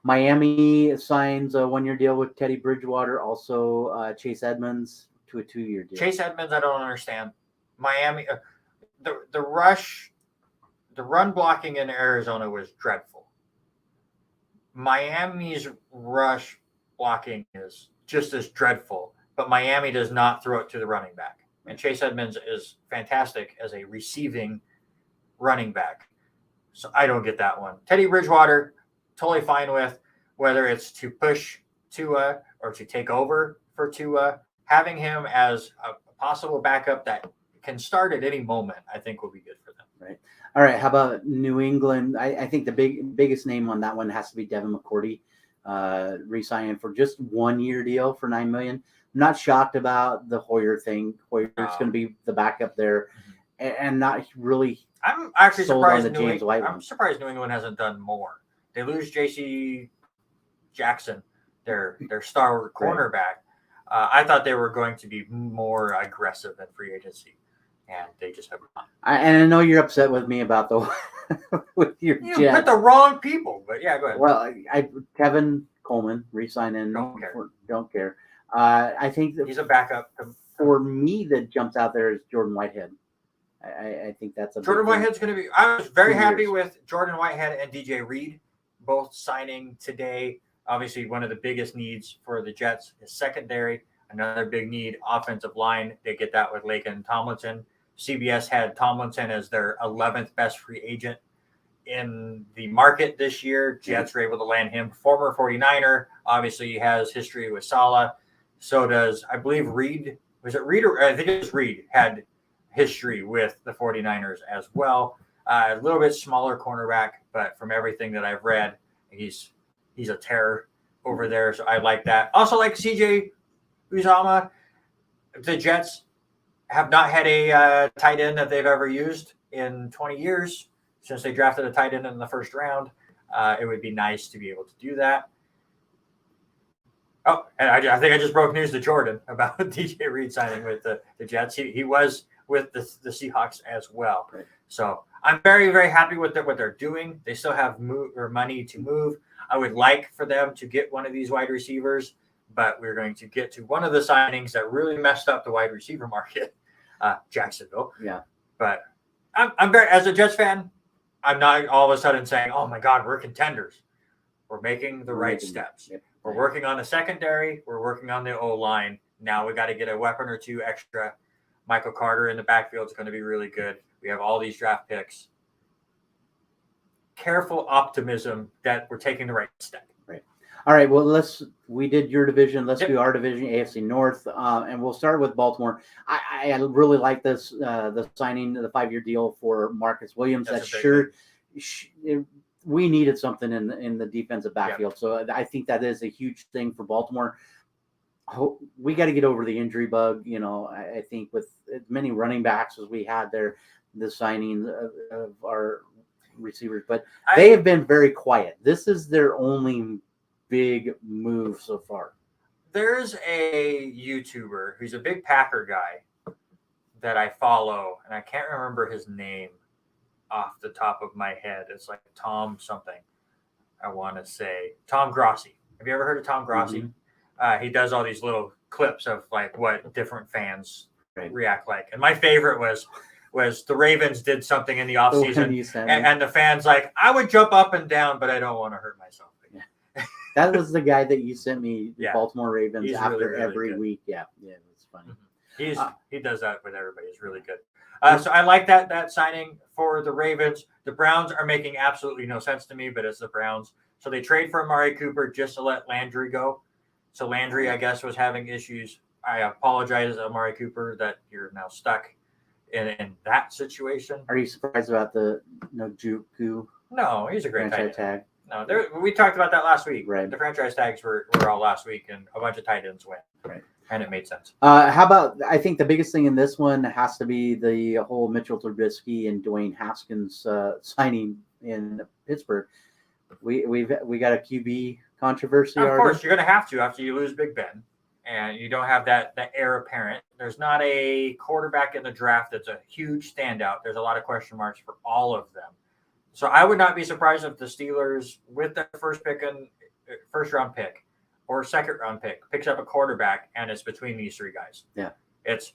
Speaker 2: Miami signs a 1-year deal with Teddy Bridgewater. Also, Chase Edmonds to a 2-year deal.
Speaker 1: Chase Edmonds, I don't understand. Miami, the run blocking in Arizona was dreadful. Miami's rush blocking is just as dreadful, but Miami does not throw it to the running back. And Chase Edmonds is fantastic as a receiving running back. So I don't get that one. Teddy Bridgewater, totally fine with, whether it's to push Tua or to take over for Tua. Having him as a possible backup that can start at any moment, I think will be good for them.
Speaker 2: Right. All right. How about New England? I think the biggest name on that one has to be Devin McCourty, re-signing for just 1-year deal for $9 million. I'm not shocked about the Hoyer thing. Hoyer's going to be the backup there, and not really.
Speaker 1: I'm actually surprised.
Speaker 2: I'm
Speaker 1: surprised New England hasn't done more. They lose J.C. Jackson, their star cornerback. I thought they were going to be more aggressive in free agency, and they just have not.
Speaker 2: And I know you're upset with me about with your
Speaker 1: You
Speaker 2: Jets.
Speaker 1: put the wrong people, but yeah, go ahead.
Speaker 2: Well, Kevin Coleman re-signing. Don't care. I think that
Speaker 1: he's a backup.
Speaker 2: For me, that jumps out there is Jordan Whitehead. I think that's
Speaker 1: Jordan Whitehead's going to be. I was very happy with Jordan Whitehead and DJ Reed both signing today. Obviously, one of the biggest needs for the Jets is secondary. Another big need, offensive line. They get that with Laken Tomlinson. CBS had Tomlinson as their 11th best free agent in the market this year. Jets were able to land him. Former 49er. Obviously, he has history with Saleh. So does, I believe, Reid. Was it Reid? I think it was Reid had history with the 49ers as well. A little bit smaller cornerback, but from everything that I've read, he's a terror over there. So I like that. Also like CJ Uzomah. The Jets have not had a tight end that they've ever used in 20 years since they drafted a tight end in the first round. It would be nice to be able to do that. Oh, and I think I just broke news to Jordan about DJ Reid signing with the Jets. He was with the Seahawks as well.
Speaker 2: Right.
Speaker 1: So I'm very, very happy with what they're doing. They still have money to move. I would like for them to get one of these wide receivers, but we're going to get to one of the signings that really messed up the wide receiver market, Jacksonville.
Speaker 2: Yeah.
Speaker 1: But I'm very, as a Jets fan, I'm not all of a sudden saying, oh my God, we're contenders. We're making the right steps.
Speaker 2: Yep.
Speaker 1: We're working on the secondary. We're working on the O-line. Now we got to get a weapon or two extra. Michael Carter in the backfield is going to be really good. We have all these draft picks. Careful optimism that we're taking the right step.
Speaker 2: Right. All right. Well, we did your division. Let's
Speaker 1: Yep.
Speaker 2: do our division, AFC North, and we'll start with Baltimore. I really like this, the signing of the 5-year deal for Marcus Williams. We needed something in the defensive backfield. Yep. So I think that is a huge thing for Baltimore. We got to get over the injury bug. I think with as many running backs as we had there, the signing of our receivers, but they have been very quiet. This is their only big move so far.
Speaker 1: There's a YouTuber who's a big Packer guy that I follow, and I can't remember his name off the top of my head. It's like Tom something. I want to say Tom Grossi. Have you ever heard of Tom Grossi? Mm-hmm. He does all these little clips of like what different fans react like. And my favorite was the Ravens did something in the offseason, and the fans like, I would jump up and down, but I don't want to hurt myself.
Speaker 2: Yeah. That was the guy that you sent me, the Baltimore Ravens,
Speaker 1: He's
Speaker 2: after
Speaker 1: really
Speaker 2: every
Speaker 1: good.
Speaker 2: Week. Yeah, it's funny.
Speaker 1: Mm-hmm. He does that with everybody. It's really good. So I like that signing for the Ravens. The Browns are making absolutely no sense to me, but it's the Browns. So they trade for Amari Cooper just to let Landry go. So Landry, I guess, was having issues. I apologize, Amari Cooper, that you're now stuck in that situation.
Speaker 2: Are you surprised about the Njoku?
Speaker 1: No, he's a great
Speaker 2: franchise tag.
Speaker 1: No, we talked about that last week.
Speaker 2: Right.
Speaker 1: The franchise tags were all last week, and a bunch of tight ends went.
Speaker 2: Right.
Speaker 1: And it made sense.
Speaker 2: How about, I think the biggest thing in this one has to be the whole Mitchell Trubisky and Dwayne Haskins signing in Pittsburgh. We got a QB controversy.
Speaker 1: Of course, you're going to have to after you lose Big Ben, and you don't have that heir apparent. There's not a quarterback in the draft that's a huge standout. There's a lot of question marks for all of them. So I would not be surprised if the Steelers, with their first round pick or second round pick, picks up a quarterback, and it's between these three guys.
Speaker 2: Yeah,
Speaker 1: it's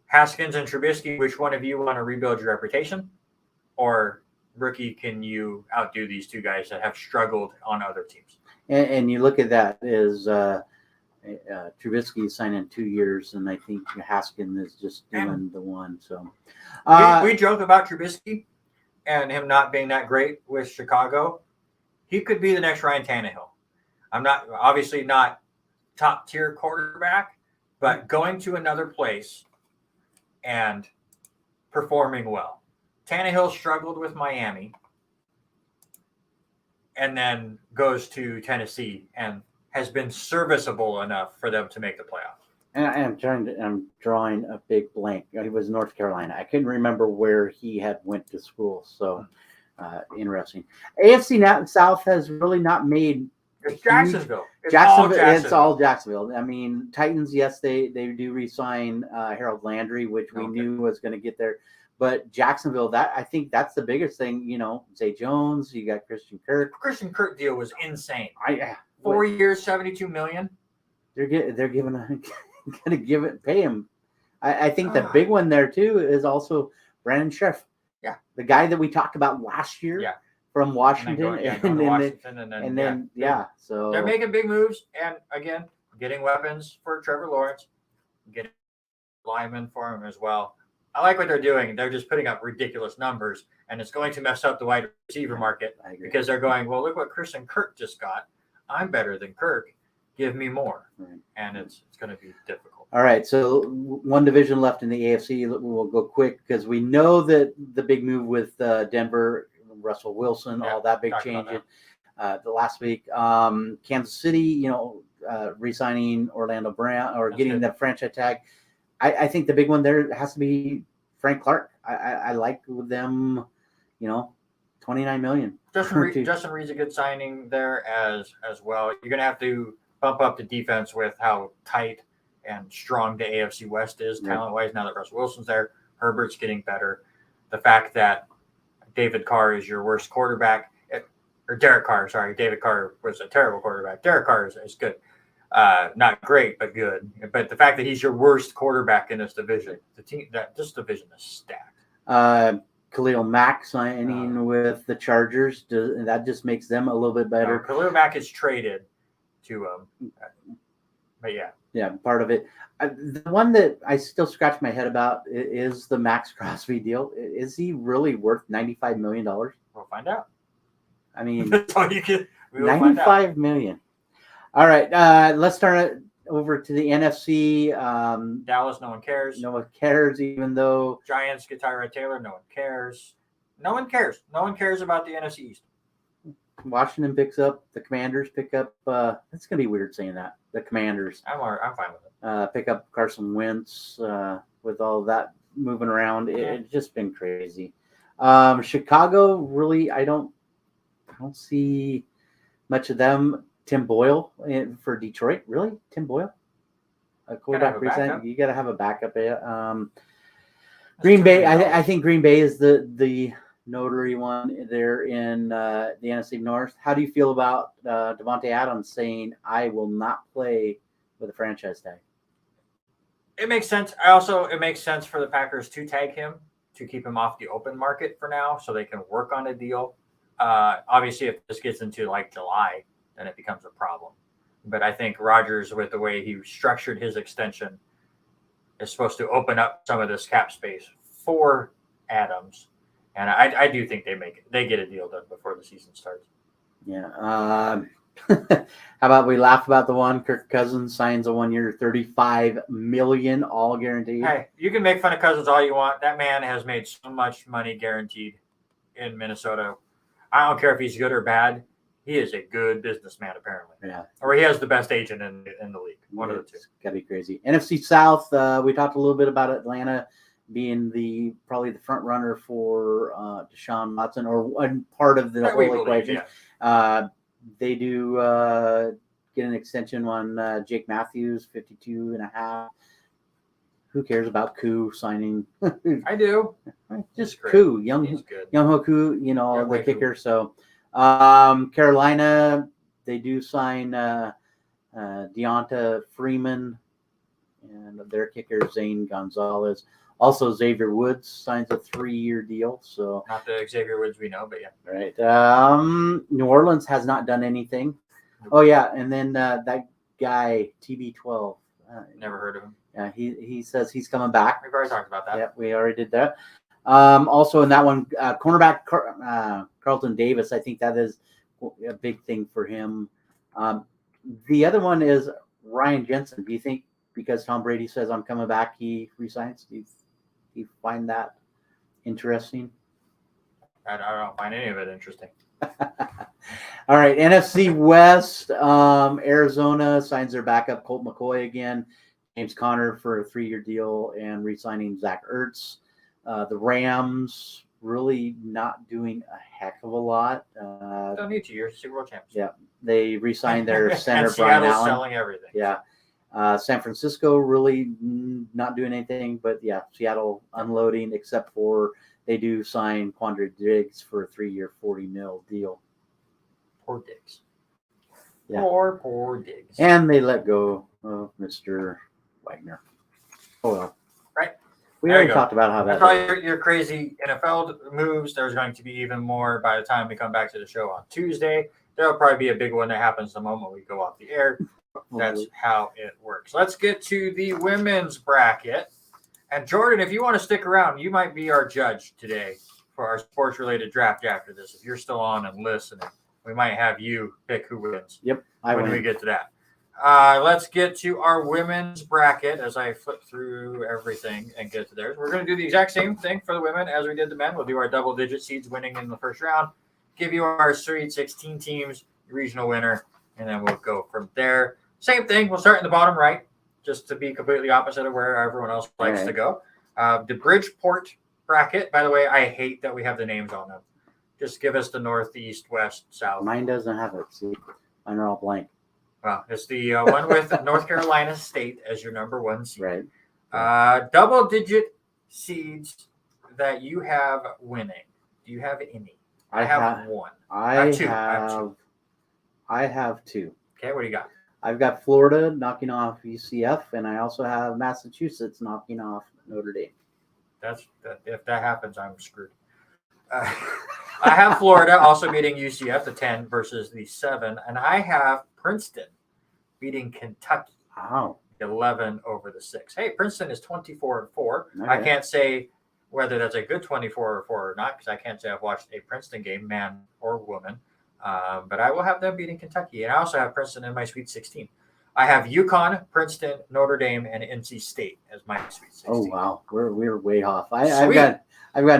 Speaker 1: Haskins and Trubisky. Which one of you want to rebuild your reputation, or rookie, can you outdo these two guys that have struggled on other teams?
Speaker 2: And you look at that is Trubisky signed in 2 years, and I think Haskins is just doing the one. So
Speaker 1: we joke about Trubisky and him not being that great with Chicago. He could be the next Ryan Tannehill. I'm obviously not top tier quarterback, but going to another place and performing well. Tannehill struggled with Miami and then goes to Tennessee and has been serviceable enough for them to make the playoffs.
Speaker 2: And I'm drawing a big blank. It was North Carolina. I couldn't remember where he had went to school. So interesting. AFC South has really not made.
Speaker 1: It's Jacksonville.
Speaker 2: It's all Jacksonville. I mean, Titans, yes, they do re-sign Harold Landry, which we knew was going to get there. But Jacksonville, I think that's the biggest thing. Zay Jones, you got Christian Kirk.
Speaker 1: Christian Kirk deal was insane. 4 years, $72 million.
Speaker 2: They're giving pay him. I think the big one there too is also Brandon Scherf.
Speaker 1: Yeah,
Speaker 2: the guy that we talked about last year. Yeah. From Washington, so
Speaker 1: they're making big moves, and again, getting weapons for Trevor Lawrence, getting linemen for him as well. I like what they're doing. They're just putting up ridiculous numbers, and it's going to mess up the wide receiver market because they're going, well, look what Christian Kirk just got. I'm better than Kirk. Give me more, and it's going to be difficult.
Speaker 2: All right, so one division left in the AFC. We'll go quick because we know that the big move with Denver. Russell Wilson, all that big change the last week. Kansas City, re-signing Orlando Brown or getting the franchise tag. I think the big one there has to be Frank Clark. I like them, $29 million.
Speaker 1: Justin Reed's a good signing there as well. You're going to have to bump up the defense with how tight and strong the AFC West is talent-wise. Now that Russell Wilson's there, Herbert's getting better. The fact that David Carr is your worst quarterback, or Derek Carr, sorry. David Carr was a terrible quarterback. Derek Carr is good. Not great, but good. But the fact that he's your worst quarterback in this division, this division is stacked.
Speaker 2: Khalil Mack signing with the Chargers, that just makes them a little bit better.
Speaker 1: Khalil Mack is traded to but yeah.
Speaker 2: Yeah, part of it. The one that I still scratch my head about is the Max Crosby deal. Is he really worth $95 million?
Speaker 1: We'll find out.
Speaker 2: I mean, $95 million. All right, let's turn it over to the NFC.
Speaker 1: Dallas, no one cares.
Speaker 2: No one cares, even though
Speaker 1: Giants get Tyrod Taylor, no one cares. No one cares. No one cares about the NFC East.
Speaker 2: Washington picks up, the Commanders pick up. It's gonna be weird saying that. The Commanders.
Speaker 1: I'm fine with it.
Speaker 2: Pick up Carson Wentz with all that moving around. It's just been crazy. Chicago, really, I don't see much of them. Tim Boyle for Detroit, really? Tim Boyle, a quarterback resign. You got to have a backup. Green Bay, I think Green Bay is the notary one there in the NFC North. How do you feel about Devontae Adams saying, "I will not play with a franchise tag"?
Speaker 1: It makes sense. It makes sense for the Packers to tag him to keep him off the open market for now, so they can work on a deal. Obviously, if this gets into like July, then it becomes a problem. But I think Rodgers, with the way he structured his extension, is supposed to open up some of this cap space for Adams. And I do think they get a deal done before the season starts.
Speaker 2: Yeah. How about we laugh about the one? Kirk Cousin signs a 1-year, $35 million, all guaranteed.
Speaker 1: Hey, you can make fun of Cousins all you want. That man has made so much money guaranteed in Minnesota. I don't care if he's good or bad. He is a good businessman, apparently.
Speaker 2: Yeah.
Speaker 1: Or he has the best agent in the league. One of the two.
Speaker 2: It's got to be crazy. NFC South, we talked a little bit about Atlanta being probably the front runner for Deshaun Watson, or one part of the whole equation. Yeah. They do get an extension on Jake Matthews, 52.5. Who cares about Koo signing?
Speaker 1: I do.
Speaker 2: Just Koo, Young Ho Koo, the kicker. So Carolina, they do sign Deonta Freeman and their kicker Zane Gonzalez. Also, Xavier Woods signs a 3-year deal. So
Speaker 1: not the Xavier Woods we know, but yeah.
Speaker 2: Right. New Orleans has not done anything. Oh yeah, and then that guy TB12.
Speaker 1: Never heard of him.
Speaker 2: Yeah, he says he's coming back.
Speaker 1: We've already talked about that.
Speaker 2: Yeah, we already did that. Also in that one, cornerback Carlton Davis. I think that is a big thing for him. The other one is Ryan Jensen. Do you think because Tom Brady says I'm coming back, he resigns? Do you find that interesting?
Speaker 1: I don't find any of it interesting.
Speaker 2: All right, NFC West. Arizona signs their backup Colt McCoy again. James Conner for a 3-year deal and re-signing Zach Ertz. The Rams really not doing a heck of a lot.
Speaker 1: Don't need 2 years. Super Bowl champs.
Speaker 2: Yeah, they re-signed their center
Speaker 1: and
Speaker 2: Brian
Speaker 1: Seattle's
Speaker 2: Allen.
Speaker 1: Selling everything.
Speaker 2: Yeah. San Francisco really not doing anything, but yeah, Seattle unloading, except for they do sign Quandre Diggs for a 3-year, $40 million deal.
Speaker 1: Poor Diggs.
Speaker 2: Yeah.
Speaker 1: Poor Diggs.
Speaker 2: And they let go of Mr. Wagner. Oh well.
Speaker 1: Right.
Speaker 2: We already talked about how that.
Speaker 1: That's all your crazy NFL moves. There's going to be even more by the time we come back to the show on Tuesday. There'll probably be a big one that happens the moment we go off the air. That's how it works. Let's get to the women's bracket. And Jordan, if you want to stick around, you might be our judge today for our sports-related draft after this. If you're still on and listening, we might have you pick who wins.
Speaker 2: Yep,
Speaker 1: when we get to that. Let's get to our women's bracket as I flip through everything and get to theirs. We're going to do the exact same thing for the women as we did the men. We'll do our double-digit seeds winning in the first round, give you our Sweet 16 teams, regional winner, and then we'll go from there. Same thing. We'll start in the bottom right, just to be completely opposite of where everyone else likes to go. The Bridgeport bracket, by the way, I hate that we have the names on them. Just give us the north, east, west, south.
Speaker 2: Mine doesn't have it. See, mine are all blank.
Speaker 1: Well, it's the one with North Carolina State as your number 1 seed.
Speaker 2: Right.
Speaker 1: Double-digit seeds that you have winning. Do you have any? I have one.
Speaker 2: I have two.
Speaker 1: Okay, what do you got?
Speaker 2: I've got Florida knocking off UCF, and I also have Massachusetts knocking off Notre Dame.
Speaker 1: If that happens, I'm screwed. I have Florida also beating UCF, the 10 versus the 7, and I have Princeton beating Kentucky.
Speaker 2: Wow.
Speaker 1: 11 over the 6. Hey, Princeton is 24-4.
Speaker 2: Okay.
Speaker 1: I can't say whether that's a good 24-4 or not because I can't say I've watched a Princeton game, man or woman. But I will have them beating Kentucky. And I also have Princeton in my Sweet 16. I have UConn, Princeton, Notre Dame, and NC State as my Sweet 16.
Speaker 2: Oh wow, we're way off. I've got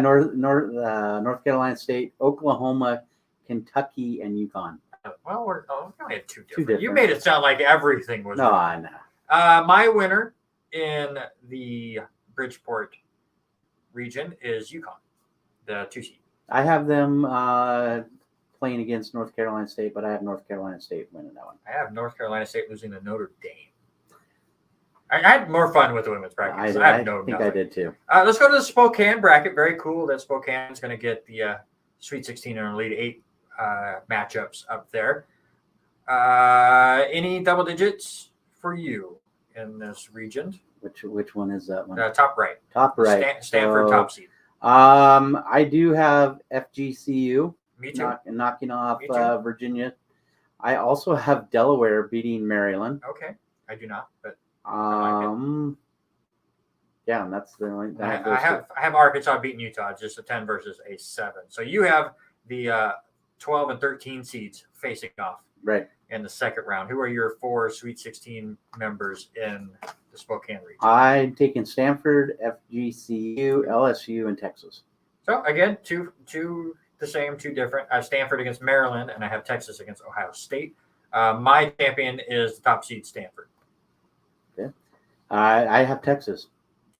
Speaker 2: North Carolina State, Oklahoma, Kentucky, and UConn.
Speaker 1: Well, we only had two different. You made it sound like everything was.
Speaker 2: No, I know.
Speaker 1: My winner in the Bridgeport region is UConn, the 2 seed.
Speaker 2: I have them playing against North Carolina State, but I have North Carolina State winning that one.
Speaker 1: I have North Carolina State losing to Notre Dame. I had more fun with the women's bracket. I think
Speaker 2: I did too.
Speaker 1: Let's go to the Spokane bracket. Very cool that Spokane is going to get the Sweet 16 and Elite 8 matchups up there. Any double digits for you in this region?
Speaker 2: Which one is that one?
Speaker 1: Top right.
Speaker 2: Top right.
Speaker 1: Stanford top seed.
Speaker 2: I do have FGCU.
Speaker 1: Me too.
Speaker 2: Knocking off Virginia. I also have Delaware beating Maryland.
Speaker 1: Okay, I do not, but
Speaker 2: yeah, and that's the only.
Speaker 1: I have Arkansas beating Utah, just a 10 versus a 7. So you have the 12 and 13 seeds facing off
Speaker 2: right
Speaker 1: in the second round. Who are your 4 Sweet 16 members in the Spokane region?
Speaker 2: I'm taking Stanford, FGCU, LSU, and Texas.
Speaker 1: So again, two the same, 2 different. I have Stanford against Maryland, and I have Texas against Ohio State. My champion is the top seed Stanford.
Speaker 2: Okay. I have Texas.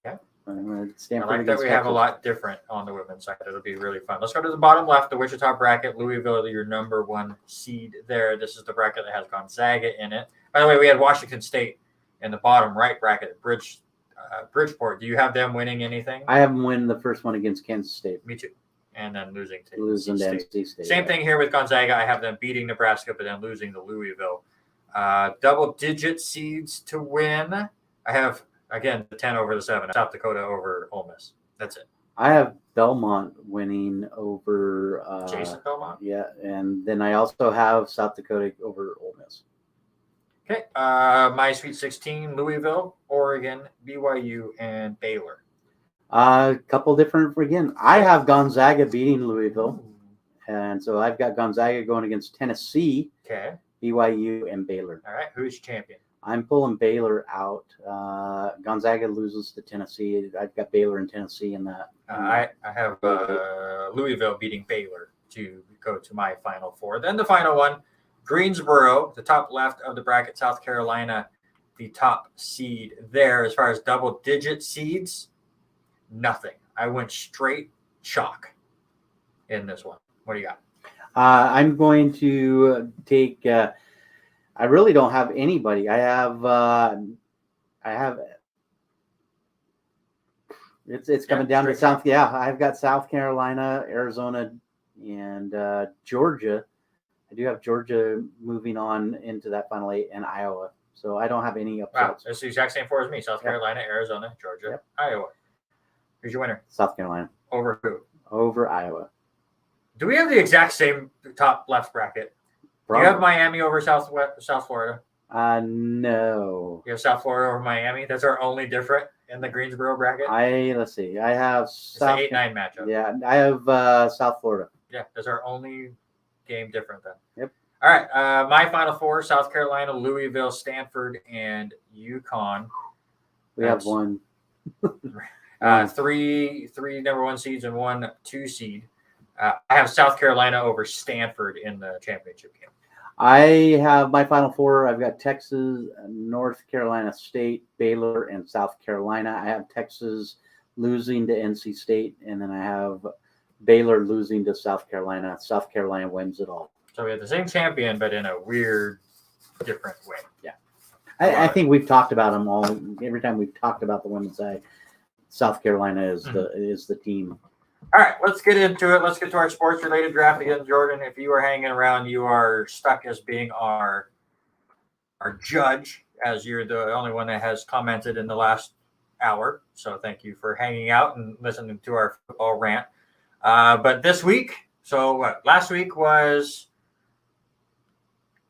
Speaker 1: Okay.
Speaker 2: Stanford
Speaker 1: I like that we have a lot different on the women's side. It'll be really fun. Let's go to the bottom left, the Wichita bracket. Louisville, your number 1 seed there. This is the bracket that has Gonzaga in it. By the way, we had Washington State in the bottom right bracket, Bridgeport. Do you have them winning anything?
Speaker 2: I have them win the first one against Kansas State.
Speaker 1: Me too. And then losing to
Speaker 2: NC State.
Speaker 1: Same thing here with Gonzaga. I have them beating Nebraska, but then losing to Louisville. Double-digit seeds to win. I have, again, the 10 over the 7. South Dakota over Ole Miss. That's it.
Speaker 2: I have Belmont winning over
Speaker 1: Jason Belmont?
Speaker 2: Yeah, and then I also have South Dakota over Ole Miss.
Speaker 1: Okay. My Sweet 16, Louisville, Oregon, BYU, and Baylor.
Speaker 2: A couple different, again, I have Gonzaga beating Louisville. And so I've got Gonzaga going against Tennessee,
Speaker 1: Okay.
Speaker 2: BYU, and Baylor.
Speaker 1: All right. Who's your champion?
Speaker 2: I'm pulling Baylor out. Gonzaga loses to Tennessee. I've got Baylor and Tennessee in that.
Speaker 1: I have Louisville beating Baylor to go to my Final Four. Then the final one, Greensboro, the top left of the bracket, South Carolina, the top seed there. As far as double-digit seeds, nothing. I went straight chalk in this one. What do you got?
Speaker 2: I'm going to take. I really don't have anybody. I have. It's coming down to South. Yeah, I've got South Carolina, Arizona, and Georgia. I do have Georgia moving on into that final 8, and Iowa. So I don't have any upsets.
Speaker 1: Wow, it's the exact same 4 as me. South Carolina, Arizona, Georgia, Iowa. Who's your winner?
Speaker 2: South Carolina.
Speaker 1: Over who?
Speaker 2: Over Iowa.
Speaker 1: Do we have the exact same top left bracket? Do you have Miami over South Florida?
Speaker 2: No.
Speaker 1: You have South Florida over Miami? That's our only different in the Greensboro bracket?
Speaker 2: Let's see. I have
Speaker 1: it's an 8-9 matchup.
Speaker 2: Yeah, I have South Florida.
Speaker 1: Yeah, that's our only game different then.
Speaker 2: Yep.
Speaker 1: All right. My Final Four, South Carolina, Louisville, Stanford, and UConn.
Speaker 2: We have one.
Speaker 1: 3 number 1 seeds and 1 2 seed. I have South Carolina over Stanford in the championship game.
Speaker 2: I have my Final Four. I've got Texas, North Carolina State, Baylor, and South Carolina. I have Texas losing to NC State, and then I have Baylor losing to South Carolina. South Carolina wins it all.
Speaker 1: So we have the same champion, but in a weird different way.
Speaker 2: Yeah. I think we've talked about them all. Every time we've talked about the women's side, South Carolina is the team.
Speaker 1: All right, let's get into it. Let's get to our sports-related draft again, Jordan. If you are hanging around, you are stuck as being our judge, as you're the only one that has commented in the last hour. So thank you for hanging out and listening to our football rant. But this week, last week was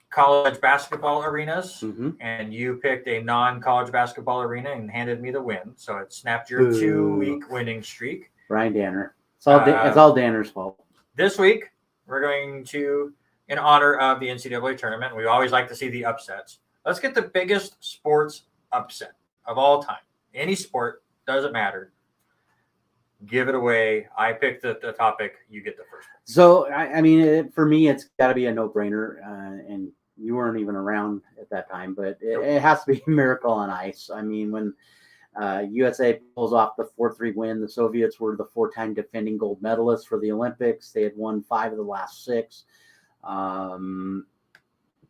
Speaker 1: college basketball arenas, and you picked a non-college basketball arena and handed me the win. So it snapped your 2-week winning streak.
Speaker 2: Ryan Danner. It's all Danner's fault.
Speaker 1: This week, we're going to, in honor of the NCAA tournament, we always like to see the upsets. Let's get the biggest sports upset of all time. Any sport, doesn't matter. Give it away. I picked the topic. You get the first one.
Speaker 2: So, I mean, for me, it's got to be a no-brainer. And you weren't even around at that time, but it has to be a Miracle on Ice. I mean, when USA pulls off the 4-3 win, the Soviets were the 4-time defending gold medalists for the Olympics. They had won 5 of the last 6.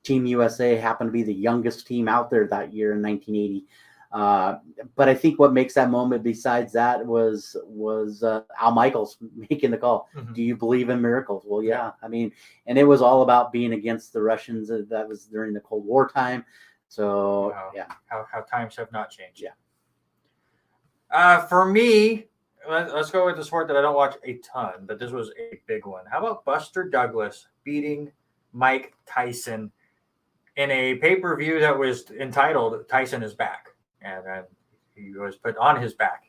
Speaker 2: Team USA happened to be the youngest team out there that year in 1980. But I think what makes that moment besides that was Al Michaels making the call. Do you believe in miracles? Well, yeah. I mean, and it was all about being against the Russians. That was during the Cold War time. So, yeah.
Speaker 1: How times have not changed.
Speaker 2: Yeah.
Speaker 1: For me, let's go with the sport that I don't watch a ton, but this was a big one. How about Buster Douglas beating Mike Tyson in a pay-per-view that was entitled Tyson is Back? And he was put on his back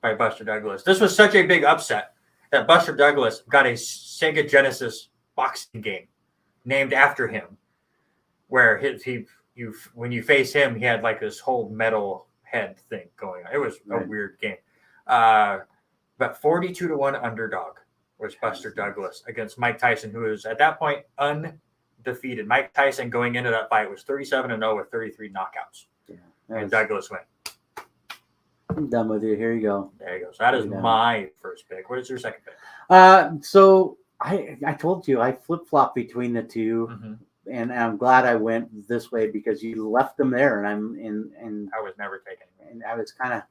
Speaker 1: by Buster Douglas. This was such a big upset that Buster Douglas got a Sega Genesis boxing game named after him, where when you face him, he had like this whole metal head thing going on. It was a weird game. But 42-1 underdog was Buster Douglas against Mike Tyson, who was at that point undefeated. Mike Tyson going into that fight was 37-0 with 33 knockouts. Yeah. And Douglas went.
Speaker 2: I'm done with you. Here you go.
Speaker 1: There you go. So that is my first pick. What is your second pick?
Speaker 2: So I told you I flip-flop between the two, and I'm glad I went this way because you left them there, and
Speaker 1: I was never taking.
Speaker 2: And I was kind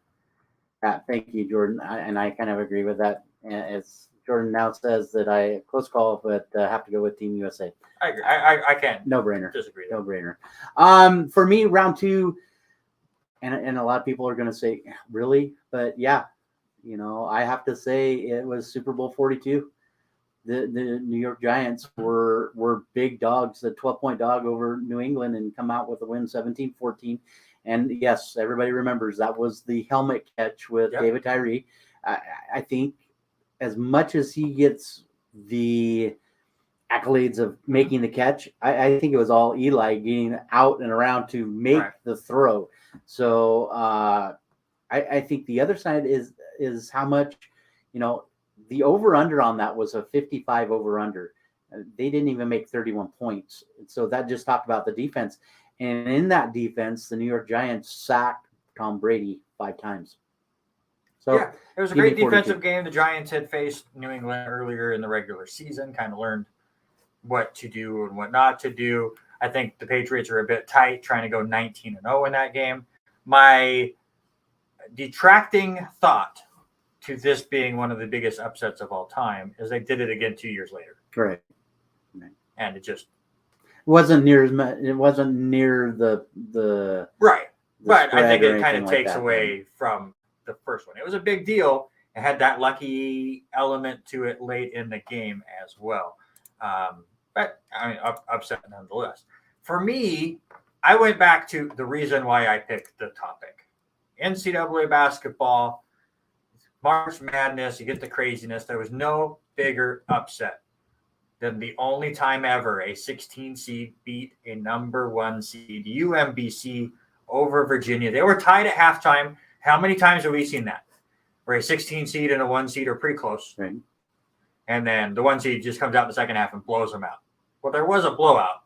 Speaker 2: of thank you, Jordan, and I kind of agree with that. As Jordan now says that I close call, but have to go with Team USA.
Speaker 1: I agree. I can't.
Speaker 2: No brainer.
Speaker 1: Disagree.
Speaker 2: No brainer. For me, round 2. And a lot of people are going to say, really? But yeah, I have to say it was Super Bowl 42. The New York Giants were big dogs, a 12-point dog over New England, and come out with a win 17-14. And yes, everybody remembers that was the helmet catch with David Tyree. I think as much as he gets the accolades of making the catch, I think it was all Eli getting out and around to make the throw. So I think the other side is how much, the over-under on that was a 55 over-under. They didn't even make 31 points. So that just talked about the defense. And in that defense, the New York Giants sacked Tom Brady 5 times. So
Speaker 1: yeah, it was a great defensive game. The Giants had faced New England earlier in the regular season, kind of learned what to do and what not to do. I think the Patriots are a bit tight, trying to go 19-0 in that game. My detracting thought to this being one of the biggest upsets of all time is they did it again 2 years later.
Speaker 2: Right.
Speaker 1: And it just
Speaker 2: wasn't near as much. It wasn't near the
Speaker 1: right. But I think it kind of takes away from the first one. It was a big deal. It had that lucky element to it late in the game as well. But I mean, upset nonetheless. For me, I went back to the reason why I picked the topic. NCAA basketball, March Madness, you get the craziness. There was no bigger upset than the only time ever a 16 seed beat a number 1 seed, UMBC, over Virginia. They were tied at halftime. How many times have we seen that? Where a 16 seed and a 1 seed are pretty close.
Speaker 2: Right.
Speaker 1: And then the 1 seed just comes out in the second half and blows them out. Well, there was a blowout,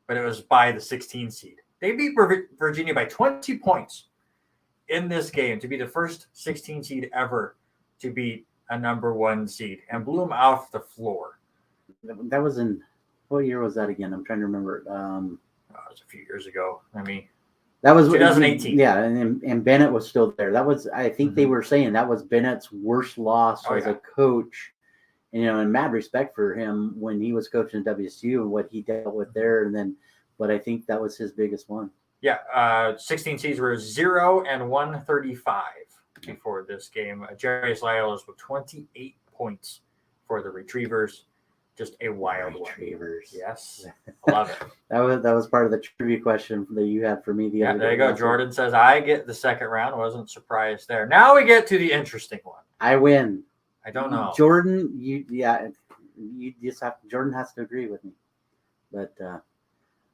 Speaker 1: but it was by the 16 seed. They beat Virginia by 20 points in this game to be the first 16 seed ever to beat a number 1 seed and blew them off the floor.
Speaker 2: That was in, what year was that again? I'm trying to remember.
Speaker 1: was a few years ago. I mean,
Speaker 2: that was
Speaker 1: 2018.
Speaker 2: Yeah, and Bennett was still there. That was, I think they were saying that was Bennett's worst loss as a coach. And, and mad respect for him when he was coaching WSU and what he dealt with there. But I think that was his biggest one.
Speaker 1: Yeah, 16 seeds were 0-135 before this game. Jarius Lyles with 28 points for the Retrievers. Just a wild
Speaker 2: Retrievers.
Speaker 1: One. Yes, love it.
Speaker 2: That was part of the trivia question that you had for me the other day.
Speaker 1: There you go. Jordan says, I get the second round. Wasn't surprised there. Now we get to the interesting one.
Speaker 2: I win.
Speaker 1: I don't know.
Speaker 2: Jordan, Jordan has to agree with me. But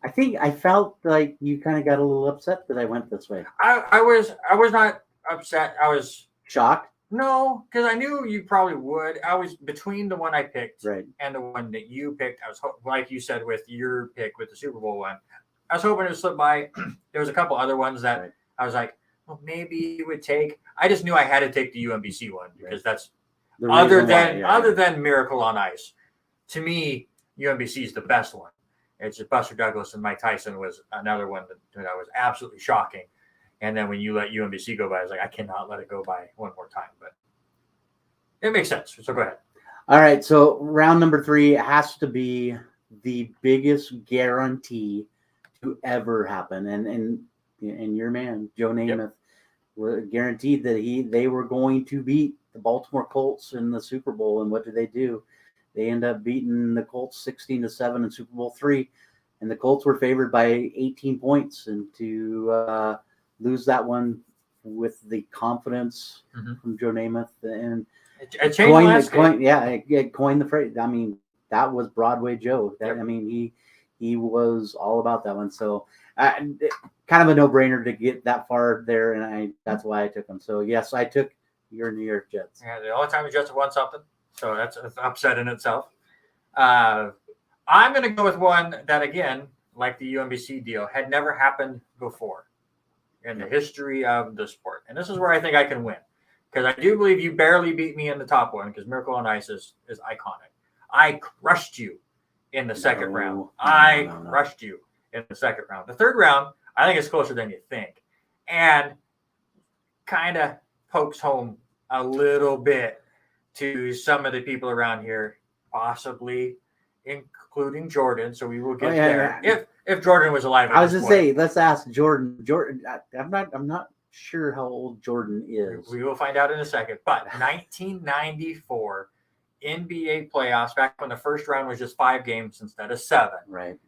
Speaker 2: I felt like you kind of got a little upset that I went this way.
Speaker 1: I was not upset. I was
Speaker 2: shocked.
Speaker 1: No, because I knew you probably would. I was between the one I picked and the one that you picked. I was like you said with your pick with the Super Bowl one. I was hoping it would slip by. There was a couple other ones that I was like, well, maybe you would take. I just knew I had to take the UMBC one because that's other than Miracle on Ice. To me, UMBC is the best one. It's just Buster Douglas and Mike Tyson was another one that was absolutely shocking. And then when you let UMBC go by, I was like, I cannot let it go by one more time. But it makes sense. So go ahead.
Speaker 2: All right. So round number 3 has to be the biggest guarantee to ever happen. And your man, Joe Namath, were guaranteed that they were going to beat the Baltimore Colts in the Super Bowl. And what did they do? They end up beating the Colts 16-7 in Super Bowl 3. And the Colts were favored by 18 points. And to lose that one with the confidence from Joe Namath and coined the phrase. I mean, that was Broadway Joe. I mean, he was all about that one. So kind of a no-brainer to get that far there, and that's why I took him. So yes, I took your New York Jets.
Speaker 1: Yeah, the only time the Jets have won something, so that's an upset in itself. I'm going to go with one that, again, like the UMBC deal, had never happened before in the history of the sport. And this is where I think I can win. Because I do believe you barely beat me in the top one, because Miracle on Ice is iconic. I crushed you in the second round. I crushed you in the second round. The third round, I think it's closer than you think. And kind of pokes home a little bit to some of the people around here, possibly including Jordan. So we will get there. If Jordan was alive.
Speaker 2: I was just saying, let's ask Jordan. Jordan, I'm not sure how old Jordan is.
Speaker 1: We will find out in a second. But 1994 NBA playoffs, back when the first round was just 5 games instead of 7.
Speaker 2: Right.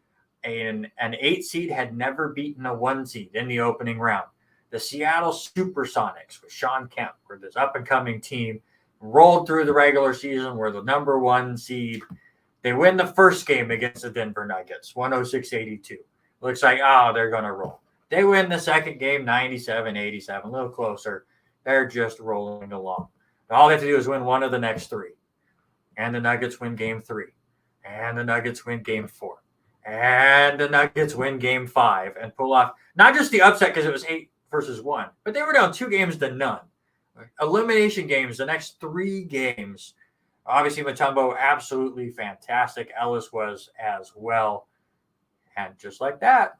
Speaker 1: And an 8 seed had never beaten a 1 seed in the opening round. The Seattle Supersonics with Sean Kemp were this up-and-coming team, rolled through the regular season, were the number 1 seed. They win the first game against the Denver Nuggets, 106-82. Looks like, they're going to roll. They win the second game, 97-87, a little closer. They're just rolling along. All they have to do is win one of the next 3. And the Nuggets win game 3. And the Nuggets win game 4. And the Nuggets win game 5 and pull off not just the upset because it was 8 versus 1, but they were down 2 games to none. Elimination games, the next 3 games. Obviously, Mutombo, absolutely fantastic. Ellis was as well. And just like that,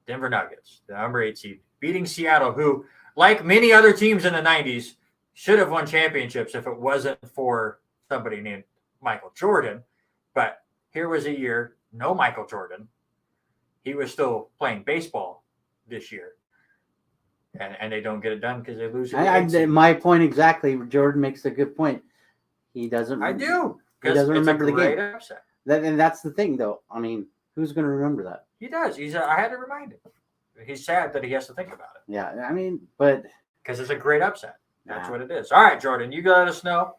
Speaker 1: Denver Nuggets, the number 8 seed, beating Seattle, who, like many other teams in the 90s, should have won championships if it wasn't for somebody named Michael Jordan. But here was a year, no Michael Jordan. He was still playing baseball this year. And they don't get it done because they lose.
Speaker 2: My point exactly. Jordan makes a good point. He doesn't.
Speaker 1: I do.
Speaker 2: He doesn't remember the game.
Speaker 1: Upset.
Speaker 2: And that's the thing, though. I mean, who's going to remember that?
Speaker 1: He does. I had to remind him. He's sad that he has to think about it.
Speaker 2: Yeah, I mean, but
Speaker 1: because it's a great upset. That's what it is. All right, Jordan, you let us know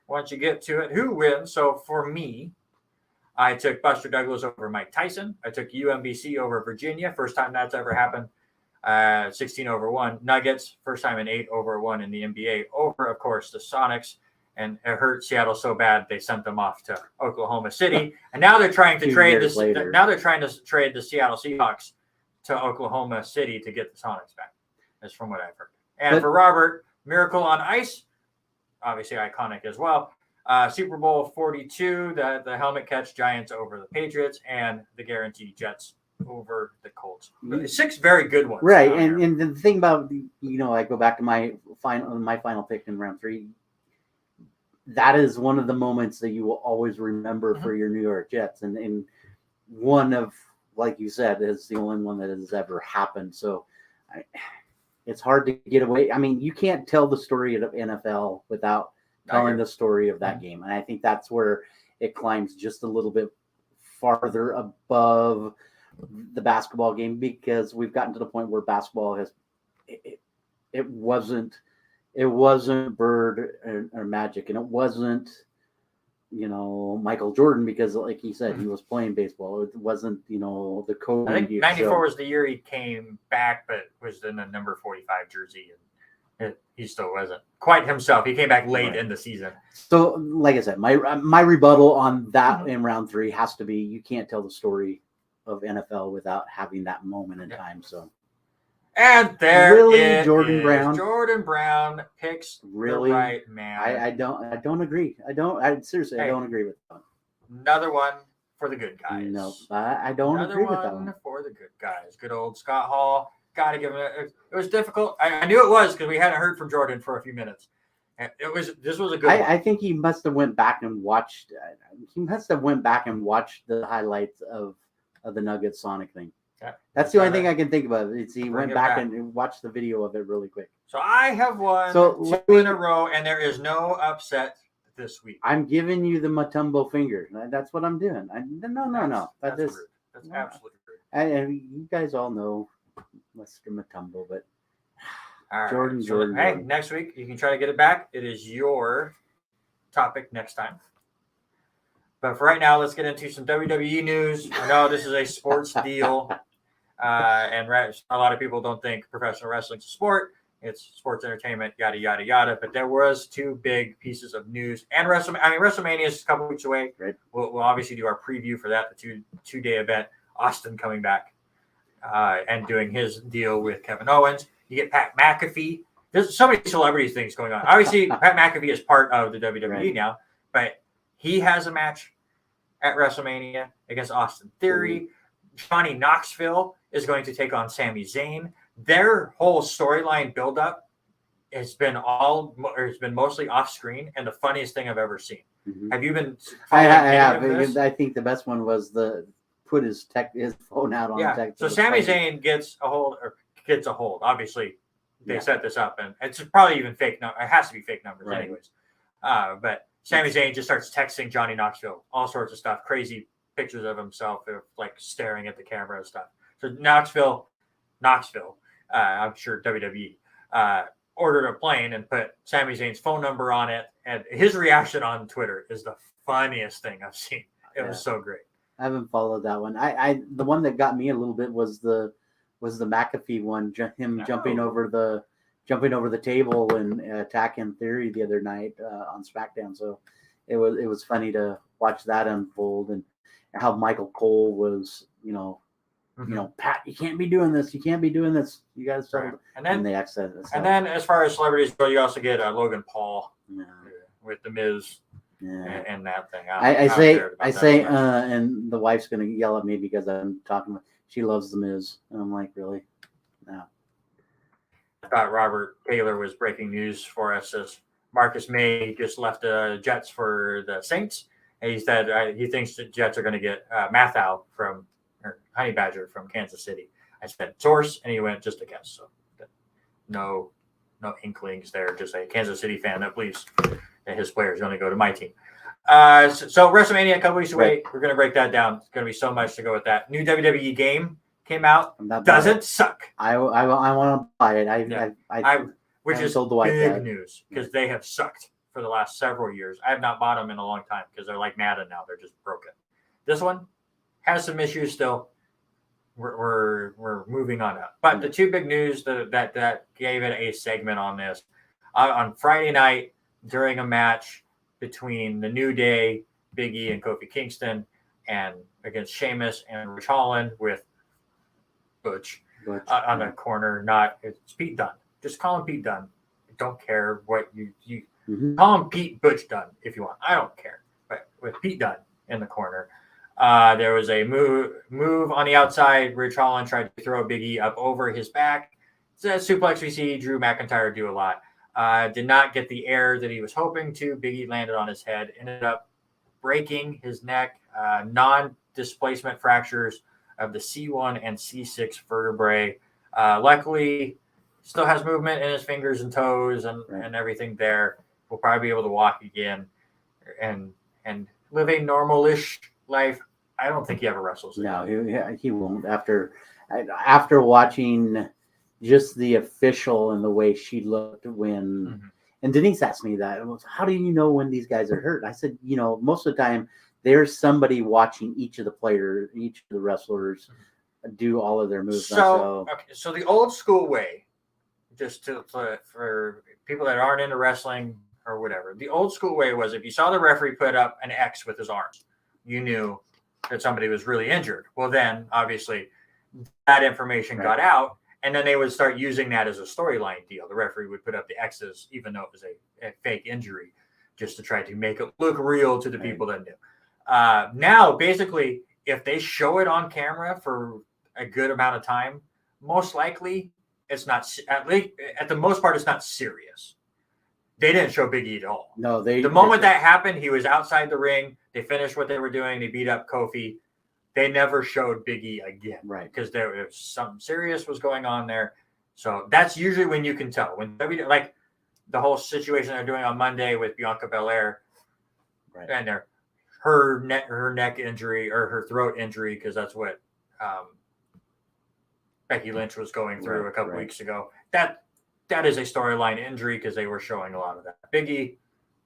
Speaker 1: once you get to it who wins. So for me, I took Buster Douglas over Mike Tyson. I took UMBC over Virginia. First time that's ever happened. 16-1. Nuggets, first time in 8-1 in the NBA. Over, of course, the Sonics. And it hurt Seattle so bad they sent them off to Oklahoma City. And now they're trying to trade this. Now they're trying to trade the Seattle Seahawks to Oklahoma City to get the Sonics back. That's from what I've heard. And for Robert, Miracle on Ice, obviously iconic as well. Super Bowl 42, the helmet catch Giants over the Patriots, and the guarantee Jets over the Colts. 6 very good ones.
Speaker 2: Right, and the thing about, I go back to my final pick in round 3. That is one of the moments that you will always remember for your New York Jets, and one of, like you said, is the only one that has ever happened. So it's hard to get away. I mean, you can't tell the story of NFL without telling the story of that game, and I think that's where it climbs just a little bit farther above the basketball game, because we've gotten to the point where basketball has it wasn't Bird or Magic, and it wasn't Michael Jordan, because like he said, he was playing baseball. It wasn't the Kobe.
Speaker 1: I think 94 was the year he came back, but was in a number 45 jersey, and he still wasn't quite himself. He came back late in the season.
Speaker 2: So like I said, my rebuttal on that in round 3 has to be, you can't tell the story of NFL without having that moment in time. So,
Speaker 1: and there
Speaker 2: Jordan Brown.
Speaker 1: Jordan Brown picks the right man.
Speaker 2: I don't agree. I don't agree with that.
Speaker 1: Another one for the good guys.
Speaker 2: No, I don't agree with that one.
Speaker 1: Another one for the good guys. Good old Scott Hall. Got to give him it was difficult. I knew it was, because we hadn't heard from Jordan for a few minutes. This was a good one.
Speaker 2: I think he must have went back and watched. The highlights of the Nuggets Sonic thing. Yeah, that's the only thing I can think about. He went back and watched the video of it really quick.
Speaker 1: So I have won 2 in a row, and there is no upset this week.
Speaker 2: I'm giving you the Mutombo finger. That's what I'm doing. No.
Speaker 1: That's rude. That's absolutely rude.
Speaker 2: And you guys all know Mr. Mutombo, but
Speaker 1: all right.
Speaker 2: Jordan.
Speaker 1: Hey, next week you can try to get it back. It is your topic next time. But for right now, let's get into some WWE news. I know this is a sports deal, and a lot of people don't think professional wrestling's a sport. It's sports entertainment, yada, yada, yada. But there was 2 big pieces of news. And WrestleMania is a couple weeks away.
Speaker 2: Right.
Speaker 1: We'll obviously do our preview for that, the two-day event. Austin coming back and doing his deal with Kevin Owens. You get Pat McAfee. There's so many celebrity things going on. Obviously, Pat McAfee is part of the WWE now, but he has a match at WrestleMania against Austin Theory. Johnny Knoxville is going to take on Sami Zayn. Their whole storyline buildup has been mostly off screen, and the funniest thing I've ever seen. Have you been?
Speaker 2: I have. I think the best one was put his phone out on the text.
Speaker 1: So Sami Zayn gets a hold. Obviously, they set this up, and it's probably even fake. It has to be fake numbers, anyways. But Sami Zayn just starts texting Johnny Knoxville all sorts of stuff, crazy pictures of himself, like staring at the camera and stuff. So Knoxville, I'm sure WWE ordered a plane and put Sami Zayn's phone number on it, and his reaction on Twitter is the funniest thing I've seen. It was so great.
Speaker 2: I haven't followed that one. The one that got me a little bit was the McAfee one, him jumping over the table and attacking Theory the other night on SmackDown. So it was funny to watch that unfold, and how Michael Cole was, Pat, you can't be doing this. You can't be doing this. You guys started.
Speaker 1: And then
Speaker 2: they accident.
Speaker 1: And then as far as celebrities go, you also get Logan Paul with the Miz and that thing.
Speaker 2: I say, and the wife's gonna yell at me because I'm talking. She loves the Miz, and I'm like, really? No.
Speaker 1: I thought Robert Taylor was breaking news for us as Marcus May just left the Jets for the Saints. And he said he thinks the Jets are going to get Honey Badger from Kansas City. I said source, and he went just a guess. So no inklings there. Just a Kansas City fan that believes that his players are going to go to my team. So WrestleMania a couple weeks away. Right. We're going to break that down. It's going to be so much to go with that. New WWE game came out. Doesn't suck.
Speaker 2: I want to buy it.
Speaker 1: Which is big news because they have sucked for the last several years. I have not bought them in a long time because they're like Madden now. They're just broken. This one has some issues still. We're moving on up. But the 2 big news that gave it a segment on this on Friday night during a match between the New Day, Big E, and Kofi Kingston, and against Sheamus and Rich Holland with Butch on the corner. It's Pete Dunne. Just call him Pete Dunne. I don't care what you
Speaker 2: Mm-hmm.
Speaker 1: Call him Pete Butch Dunn if you want. I don't care. But with Pete Dunn in the corner, there was a move on the outside. Rich Holland tried to throw Big E up over his back. It's a suplex we see Drew McIntyre do a lot. Did not get the air that he was hoping to. Big E landed on his head. Ended up breaking his neck. Non-displacement fractures of the C1 and C6 vertebrae. Luckily, still has movement in his fingers and toes and everything there. Will probably be able to walk again and live a normal-ish life. I don't think he ever wrestles again.
Speaker 2: No, he won't. After watching just the official and the way she looked when, and Denise asked me that, how do you know when these guys are hurt? I said, most of the time there's somebody watching each of the wrestlers do all of their moves.
Speaker 1: So the old school way, just for people that aren't into wrestling or whatever, the old school way was if you saw the referee put up an X with his arms, you knew that somebody was really injured. Well, then obviously that information got out, and then they would start using that as a storyline deal. The referee would put up the X's, even though it was a fake injury, just to try to make it look real to the people that knew. Now, basically, if they show it on camera for a good amount of time, most likely it's not, at least at the most part, it's not serious. They didn't show Big E at all.
Speaker 2: No,
Speaker 1: the moment that happened, he was outside the ring. They finished what they were doing. They beat up Kofi. They never showed Big E again, because there was something serious was going on there. So that's usually when you can tell. When like the whole situation they're doing on Monday with Bianca Belair, and her neck injury or her throat injury, because that's what Becky Lynch was going through a couple weeks ago. That is a storyline injury because they were showing a lot of that. Big E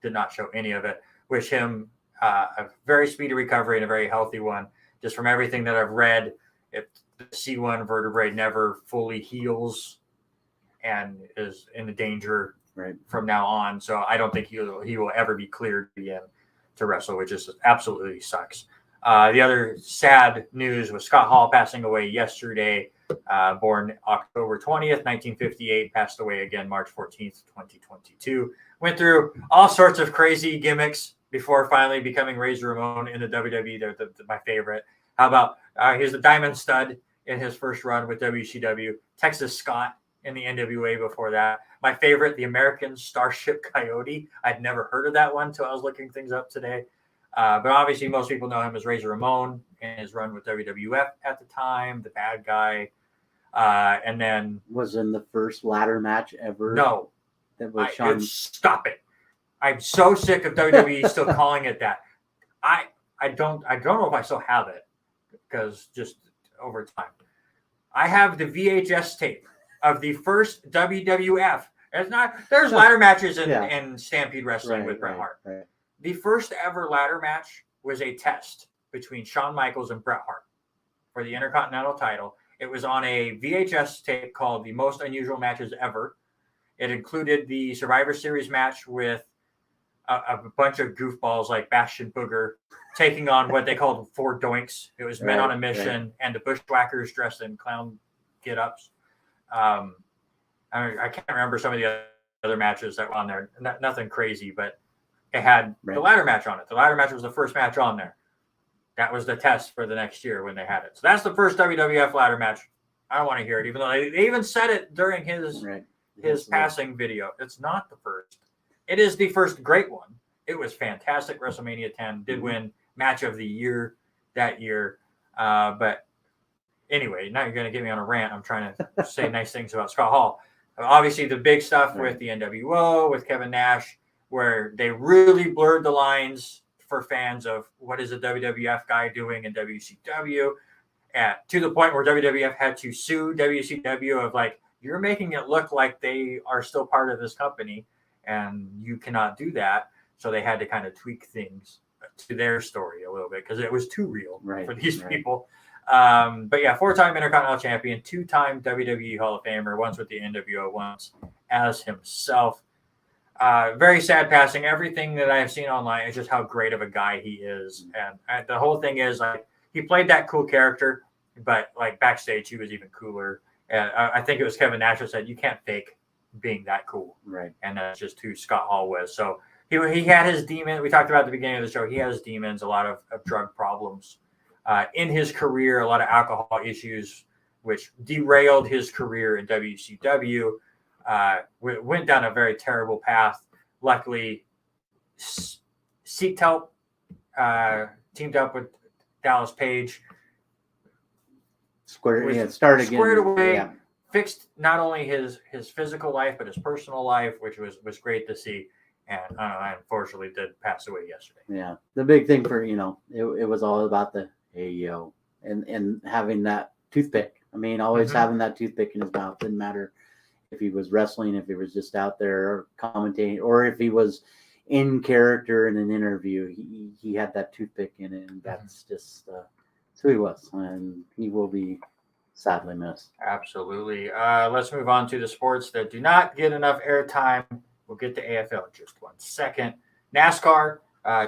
Speaker 1: did not show any of it. Wish him a very speedy recovery and a very healthy one. Just from everything that I've read, if the C1 vertebrae never fully heals and is in danger from now on. So I don't think he will ever be cleared again to wrestle, which just absolutely sucks. The other sad news was Scott Hall passing away yesterday. Born October 20th, 1958, passed away again March 14th, 2022. Went through all sorts of crazy gimmicks before finally becoming Razor Ramon in the WWE. They're my favorite. How about here's the Diamond Stud in his first run with WCW. Texas Scott in the NWA before that. My favorite, the American Starship Coyote. I'd never heard of that one until I was looking things up today. But obviously, most people know him as Razor Ramon in his run with WWF at the time, the bad guy. And then
Speaker 2: was in the first ladder match ever.
Speaker 1: No,
Speaker 2: that was Sean.
Speaker 1: Stop it! I'm so sick of WWE still calling it that. I don't know if I still have it because just over time, I have the VHS tape of the first WWF. It's not. There's ladder matches in Stampede Wrestling with Bret Hart. The first ever ladder match was a test between Shawn Michaels and Bret Hart for the Intercontinental title. It was on a VHS tape called The Most Unusual Matches Ever. It included the Survivor Series match with a bunch of goofballs like Bastion Booger taking on what they called Four Doinks. It was Men on a Mission and the Bushwhackers dressed in clown get-ups. I can't remember some of the other matches that were on there. Nothing crazy, but it had the ladder match on it. The ladder match was the first match on there. That was the test for the next year when they had it. So that's the first WWF ladder match. I don't want to hear it, even though they even said it during his passing video. It's not the first. It is the first great one. It was fantastic. WrestleMania 10 did win match of the year that year. But anyway, now you're going to get me on a rant. I'm trying to say nice things about Scott Hall. Obviously, the big stuff with the NWO, with Kevin Nash, where they really blurred the lines for fans of what is a WWF guy doing in WCW, to the point where WWF had to sue WCW of like, you're making it look like they are still part of this company and you cannot do that. So they had to kind of tweak things to their story a little bit because it was too real for these people. But yeah, 4-time Intercontinental Champion, 2-time WWE Hall of Famer, once with the NWO, once as himself. Very sad passing. Everything that I have seen online is just how great of a guy he is. And the whole thing is like he played that cool character, but like backstage he was even cooler. And I think it was Kevin Nash who said, you can't fake being that cool.
Speaker 2: Right.
Speaker 1: And that's just who Scott Hall was. So he had his demon. We talked about at the beginning of the show. He has demons, a lot of drug problems in his career, a lot of alcohol issues, which derailed his career in WCW. Went down a very terrible path. Luckily, seeked help, teamed up with Dallas Page.
Speaker 2: Started
Speaker 1: squared away.
Speaker 2: Yeah.
Speaker 1: Fixed not only his physical life but his personal life, which was great to see. And I unfortunately did pass away yesterday.
Speaker 2: Yeah, the big thing for it was all about the hey yo and having that toothpick. I mean, always having that toothpick in his mouth. Didn't matter if he was wrestling, if he was just out there commentating, or if he was in character in an interview. He had that toothpick in it, and that's just who he was, and he will be sadly missed.
Speaker 1: Absolutely. Let's move on to the sports that do not get enough airtime. We'll get to AFL in just 1 second. NASCAR.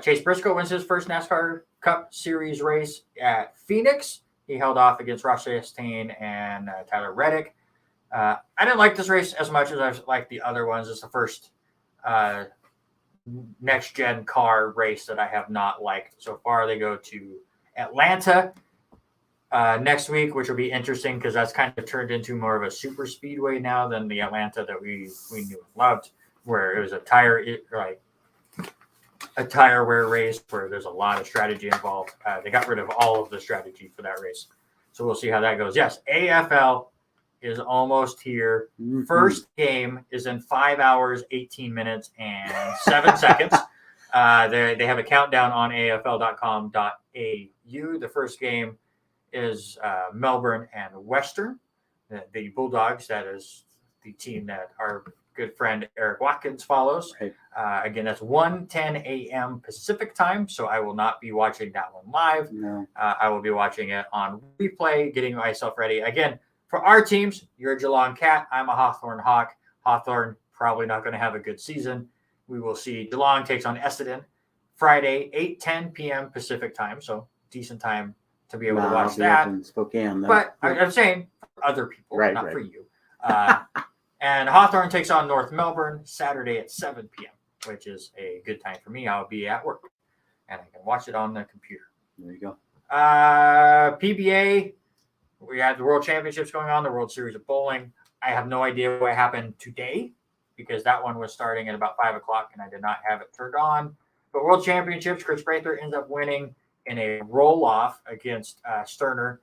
Speaker 1: Chase Briscoe wins his first NASCAR Cup Series race at Phoenix. He held off against Ross Chastain and Tyler Reddick. I didn't like this race as much as I liked the other ones. It's the first next-gen car race that I have not liked so far. They go to Atlanta next week, which will be interesting because that's kind of turned into more of a super speedway now than the Atlanta that we knew and loved, where it was a tire wear race where there's a lot of strategy involved. They got rid of all of the strategy for that race. So we'll see how that goes. Yes, AFL is almost here. First game is in 5 hours, 18 minutes, and 7 seconds. They have a countdown on afl.com.au. The first game is Melbourne and Western. The Bulldogs, that is the team that our good friend Eric Watkins follows.
Speaker 2: Right.
Speaker 1: Again, that's 1:10 a.m. Pacific time, so I will not be watching that one live.
Speaker 2: No.
Speaker 1: I will be watching it on replay, getting myself ready. Again, for our teams, you're a Geelong Cat. I'm a Hawthorn Hawk. Hawthorn probably not going to have a good season. We will see. Geelong takes on Essendon Friday, 8:10 p.m. Pacific time, so decent time to be able to watch that.
Speaker 2: In Spokane,
Speaker 1: but I'm saying for other people,
Speaker 2: right.
Speaker 1: for you. And Hawthorn takes on North Melbourne Saturday at 7 p.m., which is a good time for me. I'll be at work, and I can watch it on the computer.
Speaker 2: There you go.
Speaker 1: PBA, we had the World Championships going on, the World Series of Bowling. I have no idea what happened today because that one was starting at about 5 o'clock, and I did not have it turned on. But World Championships, Chris Prather ends up winning in a roll-off against Sterner,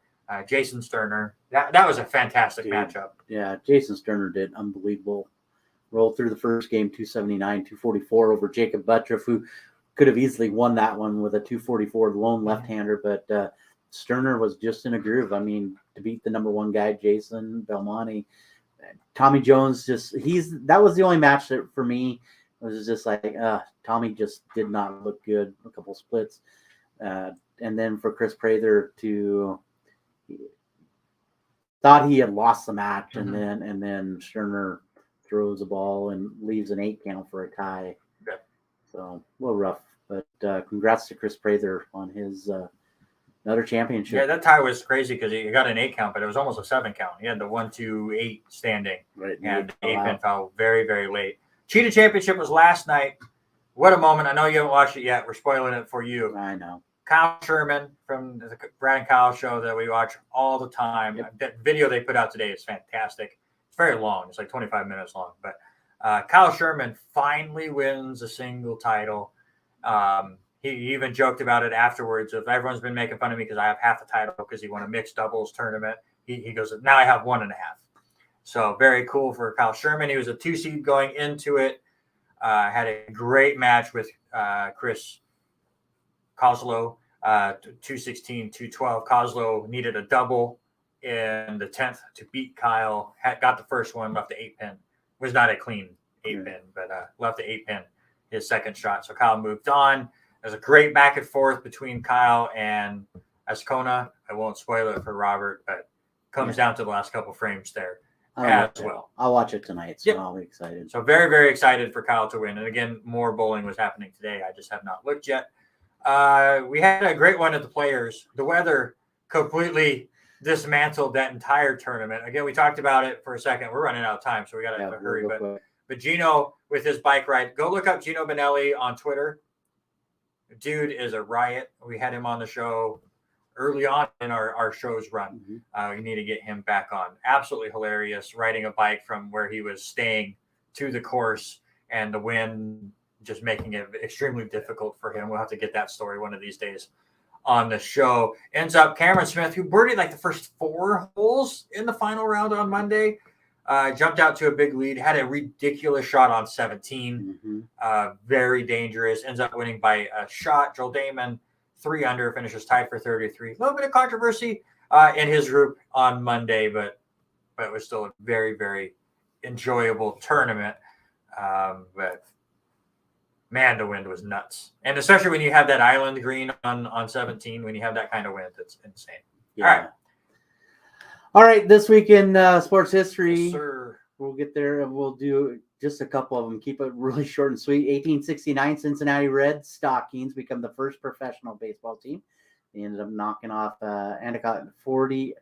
Speaker 1: Jason Sterner. That was a fantastic matchup.
Speaker 2: Yeah, Jason Sterner did unbelievable. Rolled through the first game, 279, 244 over Jacob Buttriff, who could have easily won that one with a 244 lone left-hander, but Sterner was just in a groove. I mean, to beat the number one guy, Jason Belmonte, Tommy Jones, that was the only match that for me was just like, Tommy just did not look good. A couple splits. And then for Chris Prather thought he had lost the match, and then Sterner throws the ball and leaves an 8 count for a tie.
Speaker 1: Yeah.
Speaker 2: So a little rough, but congrats to Chris Prather on his another championship.
Speaker 1: Yeah, that tie was crazy because he got an 8 count, but it was almost a 7 count. He had the 1-2-8 standing,
Speaker 2: right?
Speaker 1: And the 8-pin foul very, very late. Cheetah Championship was last night. What a moment. I know you haven't watched it yet. We're spoiling it for you.
Speaker 2: I know.
Speaker 1: Kyle Sherman from the Brad and Kyle show that we watch all the time. Yep. That video they put out today is fantastic. It's very long. It's like 25 minutes long. But Kyle Sherman finally wins a single title. He even joked about it afterwards. If everyone's been making fun of me because I have half the title because he won a mixed doubles tournament. He goes, now I have 1.5. So very cool for Kyle Sherman. He was a 2 seed going into it. Had a great match with Chris Kozlow, 216, 212. Kozlow needed a double in the 10th to beat Kyle. Got the first one, left the 8-pin. Was not a clean 8-pin, but left the 8-pin his second shot. So Kyle moved on. There's a great back and forth between Kyle and Ascona. I won't spoil it for Robert, but comes down to the last couple frames there as well.
Speaker 2: I'll watch it tonight, so I'll be excited.
Speaker 1: So very, very excited for Kyle to win. And again, more bowling was happening today. I just have not looked yet. We had a great one at the Players. The weather completely dismantled that entire tournament. Again, we talked about it for a second. We're running out of time, so we got to hurry. But Gino with his bike ride, go look up Gino Benelli on Twitter. Dude is a riot. We had him on the show early on in our show's run. We need to get him back on. Absolutely hilarious, riding a bike from where he was staying to the course, and the wind just making it extremely difficult for him. We'll have to get that story one of these days on the show. Ends up Cameron Smith, who birdied like the first 4 holes in the final round on Monday, jumped out to a big lead, had a ridiculous shot on 17. Very dangerous. Ends up winning by a shot. Joel Damon, 3 under, finishes tied for 33. A little bit of controversy in his group on Monday, but it was still a very, very enjoyable tournament. But man, the wind was nuts. And especially when you have that island green on 17, when you have that kind of wind, it's insane.
Speaker 2: Yeah. All right. This week in sports history,
Speaker 1: Yes, sir.
Speaker 2: We'll get there and we'll do just a couple of them. Keep it really short and sweet. 1869 Cincinnati Red Stockings become the first professional baseball team. They ended up knocking off Endicott 41-7.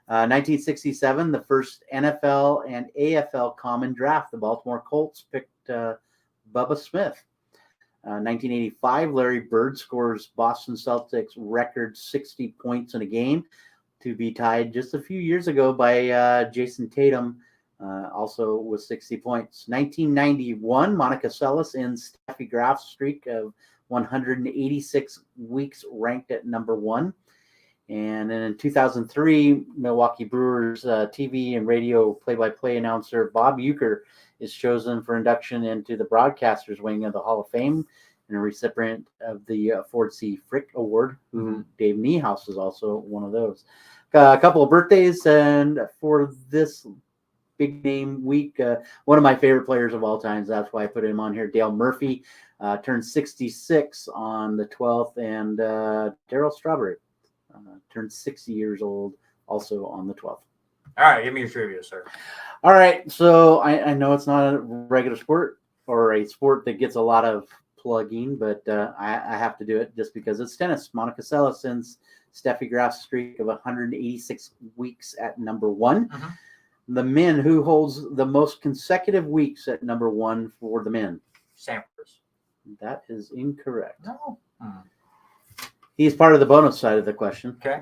Speaker 2: 1967, the first NFL and AFL common draft. The Baltimore Colts picked Bubba Smith. 1985, Larry Bird scores Boston Celtics record 60 points in a game, to be tied just a few years ago by Jason Tatum, also with 60 points. 1991, Monica Seles ends Steffi Graf's streak of 186 weeks ranked at number 1. And then in 2003, Milwaukee Brewers TV and radio play-by-play announcer Bob Uecker is chosen for induction into the broadcasters wing of the Hall of Fame and a recipient of the Ford C. Frick Award, who Dave Niehaus is also one of those. A couple of birthdays, and for this big name week, one of my favorite players of all time, that's why I put him on here, Dale Murphy, turned 66 on the 12th, and Darryl Strawberry turned 60 years old also on the 12th.
Speaker 1: All right, give me your trivia, sir.
Speaker 2: All right, so I know it's not a regular sport or a sport that gets a lot of plugging, but I have to do it just because it's tennis. Monica Seles ends Steffi Graf's streak of 186 weeks at number 1. The men, who holds the most consecutive weeks at number 1 for the men?
Speaker 1: Sampras.
Speaker 2: That is incorrect.
Speaker 1: No.
Speaker 2: He's part of the bonus side of the question.
Speaker 1: Okay.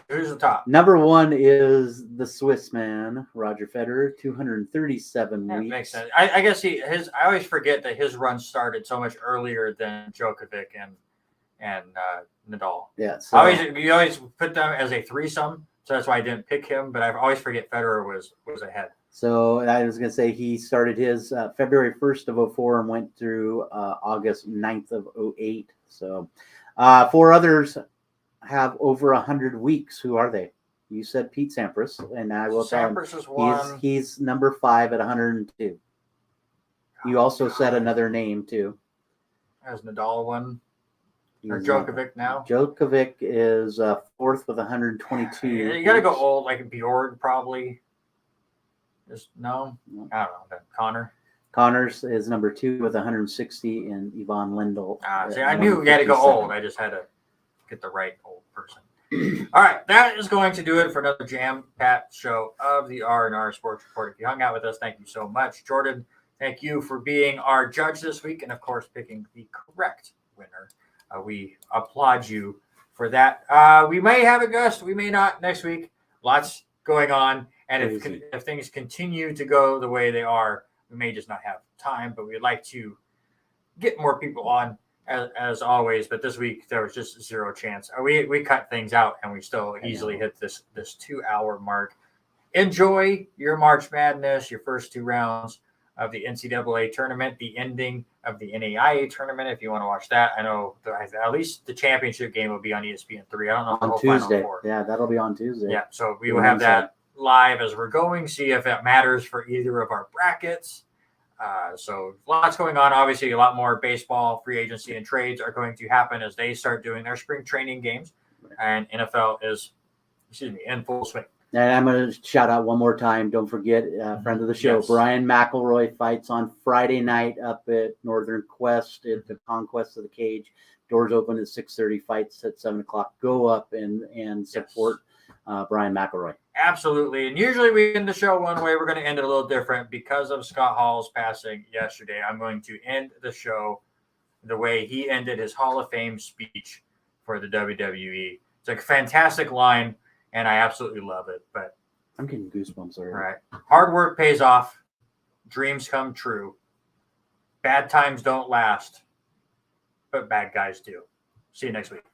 Speaker 1: Who's the top?
Speaker 2: Number 1 is the Swiss man, Roger Federer, 237
Speaker 1: That
Speaker 2: weeks.
Speaker 1: makes sense. I guess I always forget that his run started so much earlier than Djokovic and Nadal.
Speaker 2: Yeah. So,
Speaker 1: You always put them as a threesome, so that's why I didn't pick him. But I always forget Federer was ahead.
Speaker 2: So I was going to say he started his February 1st of 04 and went through August 9th of 08. So 4 others have over 100 weeks. Who are they? You said Pete Sampras, and I will tell him
Speaker 1: Sampras is one.
Speaker 2: He's number 5 at 102. You also said another name too.
Speaker 1: Has Nadal one? Or Djokovic now?
Speaker 2: Djokovic is 4th with 122.
Speaker 1: You got to go old, like Bjorn probably. No, I don't know. Connor.
Speaker 2: Connors is number 2 with 160, and Yvonne Lendl.
Speaker 1: See, I knew you had to go old. I just had to get the right old person. All right, that is going to do it for another jam-packed show of the R&R Sports Report. If you hung out with us, thank you so much. Jordan, thank you for being our judge this week and, of course, picking the correct winner. We applaud you for that. We may have a guest. We may not next week. Lots going on. And if things continue to go the way they are, we may just not have time. But we'd like to get more people on, as always. But this week, there was just zero chance. We cut things out, and we still easily hit this 2-hour mark. Enjoy your March Madness, your first 2 rounds of the NCAA tournament, the ending of the NAIA tournament. If you want to watch that, I know at least the championship game will be on ESPN3. I don't know
Speaker 2: on
Speaker 1: the whole
Speaker 2: Tuesday.
Speaker 1: Final Four.
Speaker 2: Yeah, that'll be on Tuesday.
Speaker 1: Yeah, so we will have that live as we're going. See if it matters for either of our brackets. So lots going on. Obviously, a lot more baseball, free agency, and trades are going to happen as they start doing their spring training games, and NFL is, in full swing.
Speaker 2: And I'm going to shout out one more time. Don't forget, friend of the show,
Speaker 1: Yes.
Speaker 2: Brian Mcilroy fights on Friday night up at Northern Quest at the Conquest of the Cage. Doors open at 6:30. Fights at 7 o'clock. Go up and support Brian McIlroy.
Speaker 1: Absolutely. And usually we end the show one way. We're going to end it a little different because of Scott Hall's passing yesterday. I'm going to end the show the way he ended his Hall of Fame speech for the WWE. It's a fantastic line, and I absolutely love it. But
Speaker 2: I'm getting goosebumps already.
Speaker 1: all right. Hard work pays off. Dreams come true. Bad times don't last, but bad guys do. See you next week.